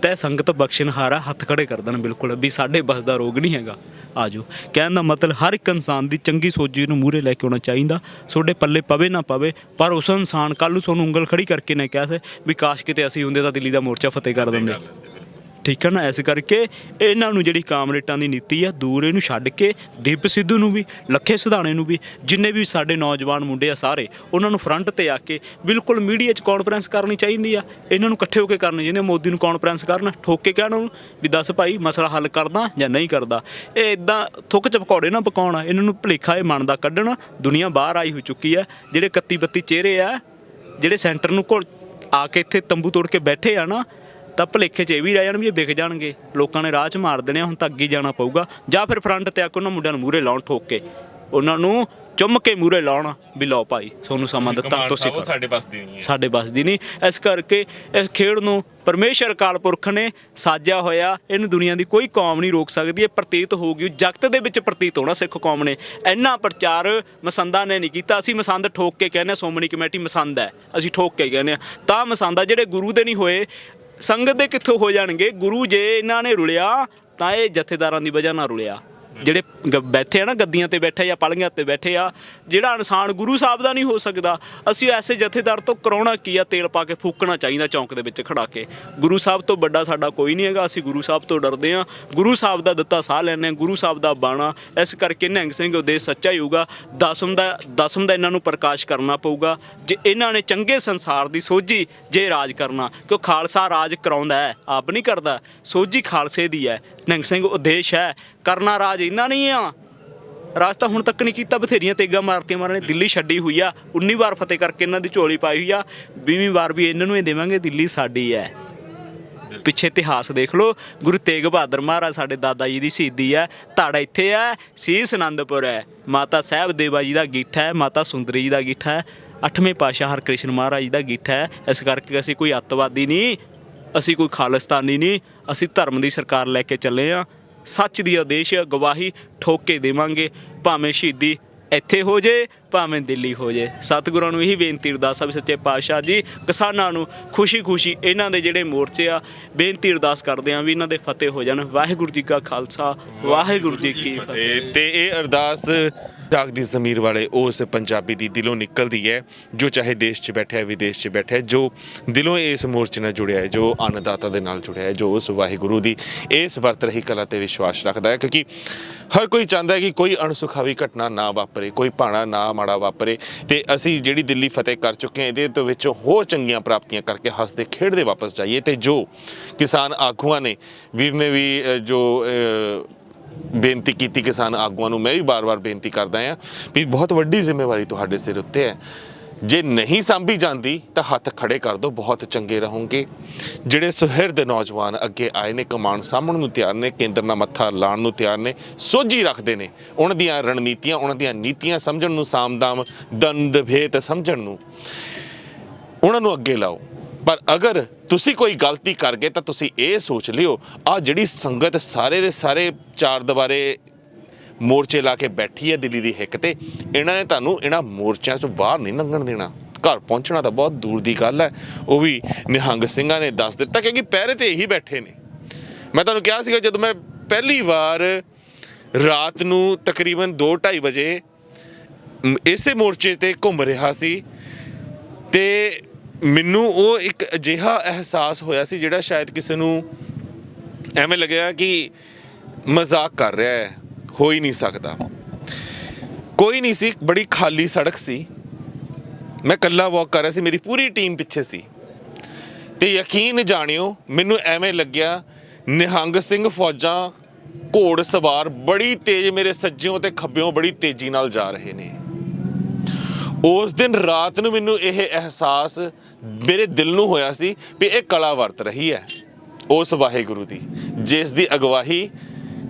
ਤੈ ਸੰਗਤ ਬਖਸ਼ਣਹਾਰਾ ਹੱਥ ਖੜੇ ਕਰ ਦੇਣ ਬਿਲਕੁਲ ਵੀ ਸਾਡੇ ਬਸ ਦਾ ਰੋਗ ਨਹੀਂ ਹੈਗਾ, ਆ ਜਾਓ। ਕਹਿਣ ਦਾ ਮਤਲਬ ਹਰ ਇੱਕ ਇਨਸਾਨ ਦੀ ਚੰਗੀ ਸੋਚੀ ਨੂੰ ਮੂਹਰੇ ਲੈ ਕੇ ਆਉਣਾ ਚਾਹੀਦਾ। ਤੁਹਾਡੇ ਪੱਲੇ ਪਵੇ ਨਾ ਪਵੇ, ਪਰ ਉਸ ਇਨਸਾਨ ਕੱਲ੍ਹ ਨੂੰ ਤੁਹਾਨੂੰ ਉਂਗਲ ਖੜੀ ਕਰਕੇ ਨਾ ਕਹਿ ਸੇ ਵੀ ਕਾਸ਼ ਕਿਤੇ ਅਸੀਂ ਹੁੰਦੇ ਤਾਂ ਦਿੱਲੀ ਦਾ ਮੋਰਚਾ ਫਤਿਹ ਕਰ ਦਿੰਦੇ। ਠੀਕ ਹੈ ਨਾ। ਇਸ ਕਰਕੇ ਇਹਨਾਂ ਨੂੰ ਜਿਹੜੀ ਕਾਮਰੇਟਾਂ ਦੀ ਨੀਤੀ ਆ ਦੂਰ ਇਹਨੂੰ ਛੱਡ ਕੇ ਦੀਪ ਸਿੱਧੂ ਨੂੰ ਵੀ, ਲੱਖੇ ਸਿਧਾਣੇ ਨੂੰ ਵੀ, ਜਿੰਨੇ ਵੀ ਸਾਡੇ ਨੌਜਵਾਨ ਮੁੰਡੇ ਆ ਸਾਰੇ, ਉਹਨਾਂ ਨੂੰ ਫਰੰਟ ਤੇ ਆ ਕੇ ਬਿਲਕੁਲ ਮੀਡੀਆ 'ਚ ਕਾਨਫਰੰਸ ਕਰਨੀ ਚਾਹੀਦੀ ਆ। ਇਹਨਾਂ ਨੂੰ ਇਕੱਠੇ ਹੋ ਕੇ ਕਰਨੀ ਚਾਹੀਦੀ, ਮੋਦੀ ਨੂੰ ਕਾਨਫਰੰਸ ਕਰਨ, ਠੋਕ ਕੇ ਕਹਿਣ ਉਹਨੂੰ ਵੀ ਦੱਸ ਭਾਈ ਮਸਲਾ ਹੱਲ ਕਰਦਾ ਜਾਂ ਨਹੀਂ ਕਰਦਾ। ਇਹ ਇਦਾਂ ਥੁੱਕ 'ਚ ਪਕੌੜੇ ਨਾ ਪਕਾਉਣਾ, ਇਹਨਾਂ ਨੂੰ ਭੁਲੇਖਾ ਇਹ ਮਨ ਦਾ ਕੱਢਣ। ਦੁਨੀਆ ਬਾਹਰ ਆਈ ਹੋ ਚੁੱਕੀ ਆ, ਜਿਹੜੇ 31-32 ਚਿਹਰੇ ਆ ਜਿਹੜੇ ਸੈਂਟਰ ਨੂੰ ਘੁਲ ਆ ਕੇ ਇੱਥੇ ਤੰਬੂ ਤੋੜ ਕੇ ਬੈਠੇ ਆ ਨਾ, ਤਾਂ ਭੁਲੇਖੇ 'ਚ ਇਹ ਵੀ ਰਹਿ ਜਾਣ ਵੀ ਇਹ ਵਿਕ ਜਾਣਗੇ, ਲੋਕਾਂ ਨੇ ਰਾਹ 'ਚ ਮਾਰ ਦੇਣੇ। ਹੁਣ ਤਾਂ ਅੱਗੇ ਜਾਣਾ ਪਊਗਾ, ਜਾਂ ਫਿਰ ਫਰੰਟ ਤੇ ਆ ਕੇ ਉਹਨਾਂ ਮੁੰਡਿਆਂ ਨੂੰ ਮੂਹਰੇ ਲਾਉਣ, ਠੋਕ ਕੇ ਉਹਨਾਂ ਨੂੰ ਚੁੰਮ ਕੇ ਮੂਹਰੇ ਲਾਉਣ ਵੀ ਲਓ ਭਾਈ ਤੁਹਾਨੂੰ ਸਮਾਂ ਦਿੱਤਾ, ਤੁਸੀਂ ਕਰੋ। ਸਾਡੇ ਬਸ ਦੀ ਨਹੀਂ ਹੈ, ਸਾਡੇ ਬਸ ਦੀ ਨਹੀਂ। ਇਸ ਕਰਕੇ ਇਸ ਖੇਡ ਨੂੰ ਪਰਮੇਸ਼ਰ ਅਕਾਲ ਪੁਰਖ ਨੇ ਸਾਜਿਆ ਹੋਇਆ, ਇਹਨੂੰ ਦੁਨੀਆ ਦੀ ਕੋਈ ਕੌਮ ਨਹੀਂ ਰੋਕ ਸਕਦੀ। ਇਹ ਪ੍ਰਤੀਤ ਹੋਊਗੀ ਜਗਤ ਦੇ ਵਿੱਚ, ਪ੍ਰਤੀਤ ਹੋਣਾ ਸਿੱਖ ਕੌਮ ਨੇ। ਇੰਨਾ ਪ੍ਰਚਾਰ ਮਸੰਦਾਂ ਨੇ ਨਹੀਂ ਕੀਤਾ। ਅਸੀਂ ਮਸੰਦ ਠੋਕ ਕੇ ਕਹਿੰਦੇ, ਸ਼੍ਰੋਮਣੀ ਕਮੇਟੀ ਮਸੰਦ ਹੈ, ਅਸੀਂ ਠੋਕ ਕੇ ਕਹਿੰਦੇ ਹਾਂ। ਤਾਂ ਮਸੰਦ ਆ ਜਿਹੜੇ ਗੁਰੂ ਦੇ ਨਹੀਂ ਹੋਏ, ਸੰਗਤ ਦੇ ਕਿੱਥੋਂ ਹੋ ਜਾਣਗੇ? ਗੁਰੂ ਜੇ ਇਹਨਾਂ ਨੇ ਰੁਲਿਆ ਤਾਂ ਇਹ ਜਥੇਦਾਰਾਂ ਦੀ ਵਜ੍ਹਾ ਨਾਲ ਰੁਲਿਆ, ਜਿਹੜੇ ਬੈਠੇ ਆ ਨਾ ਗੱਦੀਆਂ ਤੇ ਬੈਠੇ ਜਾਂ ਪਲੰਘਾਂ ਤੇ ਬੈਠੇ ਆ। ਜਿਹੜਾ ਇਨਸਾਨ ਗੁਰੂ ਸਾਹਿਬ ਦਾ ਨਹੀਂ ਹੋ ਸਕਦਾ, ਅਸੀਂ ਐਸੇ ਜਥੇਦਾਰ ਤੋਂ ਕਰਾਉਣਾ ਕੀ ਆ? ਤੇਲ ਪਾ ਕੇ ਫੂਕਣਾ ਚਾਹੀਦਾ ਚੌਂਕ ਦੇ ਵਿੱਚ ਖੜਾ ਕੇ। ਗੁਰੂ ਸਾਹਿਬ ਤੋਂ ਵੱਡਾ ਸਾਡਾ ਕੋਈ ਨਹੀਂ ਹੈਗਾ, ਅਸੀਂ ਗੁਰੂ ਸਾਹਿਬ ਤੋਂ ਡਰਦੇ ਹਾਂ। ਗੁਰੂ ਸਾਹਿਬ ਦਾ ਦਿੱਤਾ ਸਾਹ ਲੈਂਦੇ ਹਾਂ, ਗੁਰੂ ਸਾਹਿਬ ਦਾ ਬਾਣਾ। ਇਸ ਕਰਕੇ ਨਿਹੰਗ ਸਿੰਘ ਉਦੇਸ਼ ਸੱਚਾ ਹੀ ਹੋਊਗਾ। ਦਸਮ ਦਾ ਇਹਨਾਂ ਨੂੰ ਪ੍ਰਕਾਸ਼ ਕਰਨਾ ਪਊਗਾ। ਜੇ ਇਹਨਾਂ ਨੇ ਚੰਗੇ ਸੰਸਾਰ ਦੀ ਸੋਝੀ ਜੇ ਰਾਜ ਕਰਨਾ, ਕਿਉਂ ਖਾਲਸਾ ਰਾਜ ਕਰਾਉਂਦਾ ਹੈ, ਆਪ ਨਹੀਂ ਕਰਦਾ। ਸੋਝੀ ਖਾਲਸੇ ਦੀ ਹੈ, ਨਿਹੰਗ ਸਿੰਘ ਉਦੇਸ਼ ਹੈ ਕਰਨਾ ਰਾਜ। ਇਹਨਾਂ ਨਹੀਂ ਆ ਰਾਜ ਤਾਂ ਹੁਣ ਤੱਕ ਨਹੀਂ ਕੀਤਾ, ਬਥੇਰੀਆਂ ਤੇਗਾਂ ਮਾਰਤੀਆਂ ਮਾਰਾਂ ਨੇ। ਦਿੱਲੀ ਛੱਡੀ ਹੋਈ ਆ, 19 ਵਾਰ ਫਤਿਹ ਕਰਕੇ ਇਹਨਾਂ ਦੀ ਝੋਲੀ ਪਾਈ ਹੋਈ ਆ, 20ਵੀਂ ਵਾਰ ਵੀ ਇਹਨਾਂ ਨੂੰ ਇਹ ਦੇਵਾਂਗੇ। ਦਿੱਲੀ ਸਾਡੀ ਹੈ। ਪਿੱਛੇ ਇਤਿਹਾਸ ਦੇਖ ਲਓ, ਗੁਰੂ ਤੇਗ ਬਹਾਦਰ ਮਹਾਰਾਜ ਸਾਡੇ ਦਾਦਾ ਜੀ ਦੀ ਸ਼ਹੀਦੀ ਹੈ, ਧੜ ਇੱਥੇ ਹੈ, ਸੀਸ ਆਨੰਦਪੁਰ ਹੈ। ਮਾਤਾ ਸਾਹਿਬ ਦੇਵਾ ਜੀ ਦਾ ਗੀਠਾ ਹੈ, ਮਾਤਾ ਸੁੰਦਰੀ ਜੀ ਦਾ ਗੀਠਾ ਹੈ, 8ਵੇਂ ਪਾਤਸ਼ਾਹ ਹਰਕ੍ਰਿਸ਼ਨ ਮਹਾਰਾਜ ਜੀ ਦਾ ਗੀਠਾ ਹੈ। ਇਸ ਕਰਕੇ ਅਸੀਂ ਕੋਈ ਅੱਤਵਾਦੀ ਨਹੀਂ, ਅਸੀਂ ਕੋਈ ਖਾਲਿਸਤਾਨੀ ਨਹੀਂ, ਅਸੀਂ ਧਰਮ ਦੀ ਸਰਕਾਰ ਲੈ ਕੇ ਚੱਲੇ ਹਾਂ। ਸੱਚ ਦੀ ਆਦੇਸ਼ ਗਵਾਹੀ ਠੋਕ ਕੇ ਦੇਵਾਂਗੇ, ਭਾਵੇਂ ਸ਼ਹੀਦੀ ਇੱਥੇ ਹੋ ਜੇ ਭਾਵੇਂ ਦਿੱਲੀ ਹੋ ਜੇ। ਸਤਿਗੁਰਾਂ ਨੂੰ ਇਹੀ ਬੇਨਤੀ ਅਰਦਾਸ ਆ ਵੀ ਸੱਚੇ ਪਾਤਸ਼ਾਹ ਜੀ ਕਿਸਾਨਾਂ ਨੂੰ ਖੁਸ਼ੀ ਇਹਨਾਂ ਦੇ ਜਿਹੜੇ ਮੋਰਚੇ ਆ, ਬੇਨਤੀ ਅਰਦਾਸ ਕਰਦੇ ਆ ਵੀ ਇਹਨਾਂ ਦੇ ਫਤਿਹ ਹੋ ਜਾਣ। ਵਾਹਿਗੁਰੂ ਜੀ ਕਾ ਖਾਲਸਾ, ਵਾਹਿਗੁਰੂ ਜੀ ਕੀ ਫਤਿਹ। ਤੇ ਇਹ ਅਰਦਾਸ ਜਾਗਦੀ ਜ਼ਮੀਰ ਵਾਲੇ ਉਸ ਪੰਜਾਬੀ ਦੀ ਦਿਲੋਂ ਨਿਕਲਦੀ ਹੈ, ਜੋ ਚਾਹੇ ਦੇਸ਼ 'ਚ ਬੈਠਿਆ ਵਿਦੇਸ਼ 'ਚ ਬੈਠਿਆ, ਜੋ ਦਿਲੋਂ ਇਸ ਮੋਰਚੇ ਨਾਲ ਜੁੜਿਆ ਹੈ, ਜੋ ਅੰਨਦਾਤਾ ਦੇ ਨਾਲ ਜੁੜਿਆ ਹੈ, ਜੋ ਉਸ ਵਾਹਿਗੁਰੂ ਦੀ ਇਸ ਵਰਤ ਰਹੀ ਕਲਾ ਤੇ ਵਿਸ਼ਵਾਸ ਰੱਖਦਾ ਹੈ। ਕਿਉਂਕਿ ਹਰ ਕੋਈ ਚਾਹੁੰਦਾ ਹੈ ਕਿ ਕੋਈ ਅਣਸੁਖਾਵੀ ਘਟਨਾ ਨਾ ਵਾਪਰੇ, ਕੋਈ ਭਾਣਾ ਨਾ ਮਾੜਾ ਵਾਪਰੇ। ਤੇ ਅਸੀਂ ਜਿਹੜੀ ਦਿੱਲੀ ਫਤਿਹ ਕਰ ਚੁੱਕੇ ਹਾਂ, ਇਹਦੇ ਤੋਂ ਵਿੱਚੋਂ ਹੋਰ ਚੰਗੀਆਂ ਪ੍ਰਾਪਤੀਆਂ ਕਰਕੇ ਹੱਸਦੇ ਖੇਡਦੇ ਵਾਪਸ ਜਾਈਏ। ਤੇ ਜੋ ਕਿਸਾਨ ਆਗੂਆਂ ਨੇ, ਵੀਰ ਨੇ ਵੀ ਜੋ ਬੇਨਤੀ ਕੀਤੀ ਕਿਸਾਨ ਆਗੂਆਂ ਨੂੰ, ਮੈਂ ਵੀ ਬਾਰ-ਬਾਰ ਬੇਨਤੀ ਕਰਦਾ ਹਾਂ ਵੀ ਬਹੁਤ ਵੱਡੀ ਜ਼ਿੰਮੇਵਾਰੀ ਤੁਹਾਡੇ ਸਿਰ ਉੱਤੇ ਹੈ। ਜੇ ਨਹੀਂ ਸਾਂਭੀ ਜਾਂਦੀ ਤਾਂ ਹੱਥ ਖੜੇ ਕਰ ਦਿਓ, ਬਹੁਤ ਚੰਗੇ ਰਹੋਗੇ। ਜਿਹੜੇ ਸੁਹਿਰਦ ਨੌਜਵਾਨ ਅੱਗੇ ਆਏ ਨੇ, ਕਮਾਨ ਸਾਂਭਣ ਨੂੰ ਤਿਆਰ ਨੇ, ਕੇਂਦਰ ਨਾਲ ਮੱਥਾ ਲਾਉਣ ਨੂੰ ਤਿਆਰ ਨੇ, ਸੋਝੀ ਰੱਖਦੇ ਨੇ, ਉਹਨਾਂ ਦੀਆਂ ਰਣਨੀਤੀਆਂ, ਉਹਨਾਂ ਦੀਆਂ ਨੀਤੀਆਂ ਸਮਝਣ ਨੂੰ, ਸਾਮਦਾਮ ਦੰਦ ਭੇਦ ਸਮਝਣ ਨੂੰ, ਉਹਨਾਂ ਨੂੰ ਅੱਗੇ ਲਾਓ। ਪਰ ਅਗਰ ਤੁਸੀਂ ਕੋਈ ਗਲਤੀ ਕਰ ਗਏ ਤਾਂ ਤੁਸੀਂ ਇਹ ਸੋਚ ਲਿਓ, ਆਹ ਜਿਹੜੀ ਸੰਗਤ ਸਾਰੇ ਦੇ ਸਾਰੇ ਚਾਰ ਦੁਬਾਰੇ ਮੋਰਚੇ ਲਾ ਕੇ ਬੈਠੀ ਹੈ ਦਿੱਲੀ ਦੀ ਹਿੱਕ ਤੇ, ਇਹਨਾਂ ਨੇ ਤੁਹਾਨੂੰ ਇਹਨਾਂ ਮੋਰਚਿਆਂ ਤੋਂ ਬਾਹਰ ਨਹੀਂ ਲੰਘਣ ਦੇਣਾ। ਘਰ ਪਹੁੰਚਣਾ ਤਾਂ ਬਹੁਤ ਦੂਰ ਦੀ ਗੱਲ ਹੈ। ਉਹ ਵੀ ਨਿਹੰਗ ਸਿੰਘਾਂ ਨੇ ਦੱਸ ਦਿੱਤਾ, ਕਿਉਂਕਿ ਪਹਿਰੇ ਤੇ ਇਹੀ ਬੈਠੇ ਨੇ। ਮੈਂ ਤੁਹਾਨੂੰ ਕਿਹਾ ਸੀਗਾ, ਜਦੋਂ ਮੈਂ ਪਹਿਲੀ ਵਾਰ ਰਾਤ ਨੂੰ ਤਕਰੀਬਨ 2-2:30 ਵਜੇ ਇਸੇ ਮੋਰਚੇ ਤੇ ਘੁੰਮ ਰਿਹਾ ਸੀ, ਤੇ ਮੈਨੂੰ ਉਹ ਇੱਕ ਅਜਿਹਾ ਅਹਿਸਾਸ ਹੋਇਆ ਸੀ ਜਿਹੜਾ ਸ਼ਾਇਦ ਕਿਸੇ ਨੂੰ ਐਵੇਂ ਲੱਗਿਆ ਕਿ ਮਜ਼ਾਕ ਕਰ ਰਿਹਾ ਹੈ, ਹੋ ਹੀ ਨਹੀਂ ਸਕਦਾ। ਕੋਈ ਨਹੀਂ ਸੀ, ਬੜੀ ਖਾਲੀ ਸੜਕ ਸੀ, ਮੈਂ ਇਕੱਲਾ ਵਾਕ ਕਰ ਰਿਹਾ ਸੀ, ਮੇਰੀ ਪੂਰੀ ਟੀਮ ਪਿੱਛੇ ਸੀ। ਤੇ ਯਕੀਨ ਜਾਣਿਓ, ਮੈਨੂੰ ਐਵੇਂ ਲੱਗਿਆ ਨਿਹੰਗ ਸਿੰਘ ਫੌਜਾਂ ਘੋੜ ਸਵਾਰ ਬੜੀ ਤੇਜ਼ ਮੇਰੇ ਸੱਜਿਓਂ ਤੇ ਖੱਬਿਓਂ ਬੜੀ ਤੇਜ਼ੀ ਨਾਲ ਜਾ ਰਹੇ ਨੇ। ਉਸ ਦਿਨ ਰਾਤ ਨੂੰ ਮੈਨੂੰ ਇਹ ਅਹਿਸਾਸ ਮੇਰੇ ਦਿਲ ਨੂੰ ਹੋਇਆ ਸੀ ਵੀ ਇਹ ਕਲਾ ਵਰਤ ਰਹੀ ਹੈ ਉਸ ਵਾਹਿਗੁਰੂ ਦੀ, ਜਿਸ ਦੀ ਅਗਵਾਈ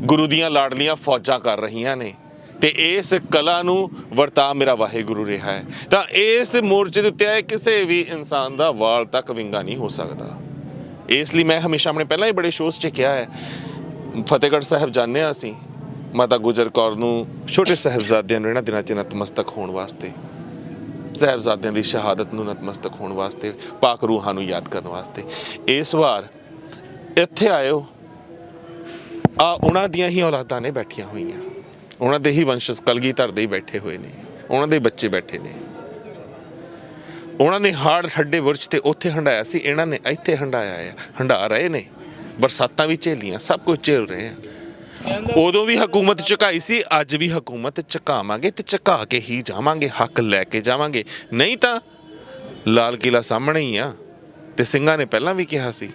ਗੁਰੂ ਦੀਆਂ ਲਾਡਲੀਆਂ ਫੌਜਾਂ ਕਰ ਰਹੀਆਂ ਨੇ। ਤੇ ਇਸ ਕਲਾ ਨੂੰ ਵਰਤਾ ਮੇਰਾ ਵਾਹਿਗੁਰੂ ਰਿਹਾ ਹੈ। ਤਾਂ ਇਸ ਮੋਰਚੇ ਦੇ ਉੱਤੇ ਕਿਸੇ ਵੀ ਇਨਸਾਨ ਦਾ ਵਾਲ ਤੱਕ ਵਿੰਗਾ ਨਹੀਂ ਹੋ ਸਕਦਾ। ਇਸ ਲਈ ਮੈਂ ਹਮੇਸ਼ਾ ਆਪਣੇ ਪਹਿਲਾਂ ਹੀ ਬੜੇ ਸ਼ੋਅਸ 'ਚ ਕਿਹਾ ਹੈ, ਫਤਿਹਗੜ੍ਹ ਸਾਹਿਬ ਜਾਂਦੇ ਹਾਂ ਅਸੀਂ ਮਾਤਾ ਗੁਜਰ ਕੌਰ ਨੂੰ, ਛੋਟੇ ਸਾਹਿਬਜ਼ਾਦਿਆਂ ਨੂੰ ਇਹਨਾਂ ਦਿਨਾਂ 'ਚ ਨਤਮਸਤਕ ਹੋਣ ਵਾਸਤੇ, ਸਾਹਿਬਜ਼ਾਦਿਆਂ ਦੀ ਸ਼ਹਾਦਤ ਨੂੰ ਨਤਮਸਤਕ ਹੋਣ ਵਾਸਤੇ, ਪਾਕ ਰੂਹਾਂ ਨੂੰ ਯਾਦ ਕਰਨ ਵਾਸਤੇ। ਇਸ ਵਾਰ ਇੱਥੇ ਆਇਓ, ਉਹਨਾਂ ਦੀਆਂ ਹੀ ਔਲਾਦਾਂ ਨੇ ਬੈਠੀਆਂ ਹੋਈਆਂ, ਉਹਨਾਂ ਦੇ ਹੀ ਵੰਸ਼ਜ ਕਲਗੀਧਰ ਦੇ ਹੀ ਬੈਠੇ ਹੋਏ ਨੇ, ਉਹਨਾਂ ਦੇ ਬੱਚੇ ਬੈਠੇ ਨੇ। ਉਹਨਾਂ ਨੇ ਹਾੜ ਠੱਡੇ ਬੁਰਜ ਤੇ ਉੱਥੇ ਹੰਡਾਇਆ ਸੀ, ਇਹਨਾਂ ਨੇ ਇੱਥੇ ਹੰਡਾਇਆ ਹੈ, ਹੰਡਾ ਰਹੇ ਨੇ। ਬਰਸਾਤਾਂ ਵੀ ਝੇਲੀਆਂ, ਸਭ ਕੁਝ ਝੇਲ ਰਹੇ ਆ। ਉਦੋਂ ਵੀ ਹਕੂਮਤ ਝੁਕਾਈ ਸੀ, ਅੱਜ ਵੀ ਹਕੂਮਤ ਝੁਕਾਵਾਂਗੇ ਤੇ ਝੁਕਾ ਕੇ ਹੀ ਜਾਵਾਂਗੇ, ਹੱਕ ਲੈ ਕੇ ਜਾਵਾਂਗੇ। ਨਹੀਂ ਤਾਂ ਲਾਲ ਕਿਲਾ ਸਾਹਮਣੇ ਹੀ ਆ। ਤੇ ਸਿੰਘਾਂ ਨੇ ਪਹਿਲਾਂ ਵੀ ਕਿਹਾ ਸੀ,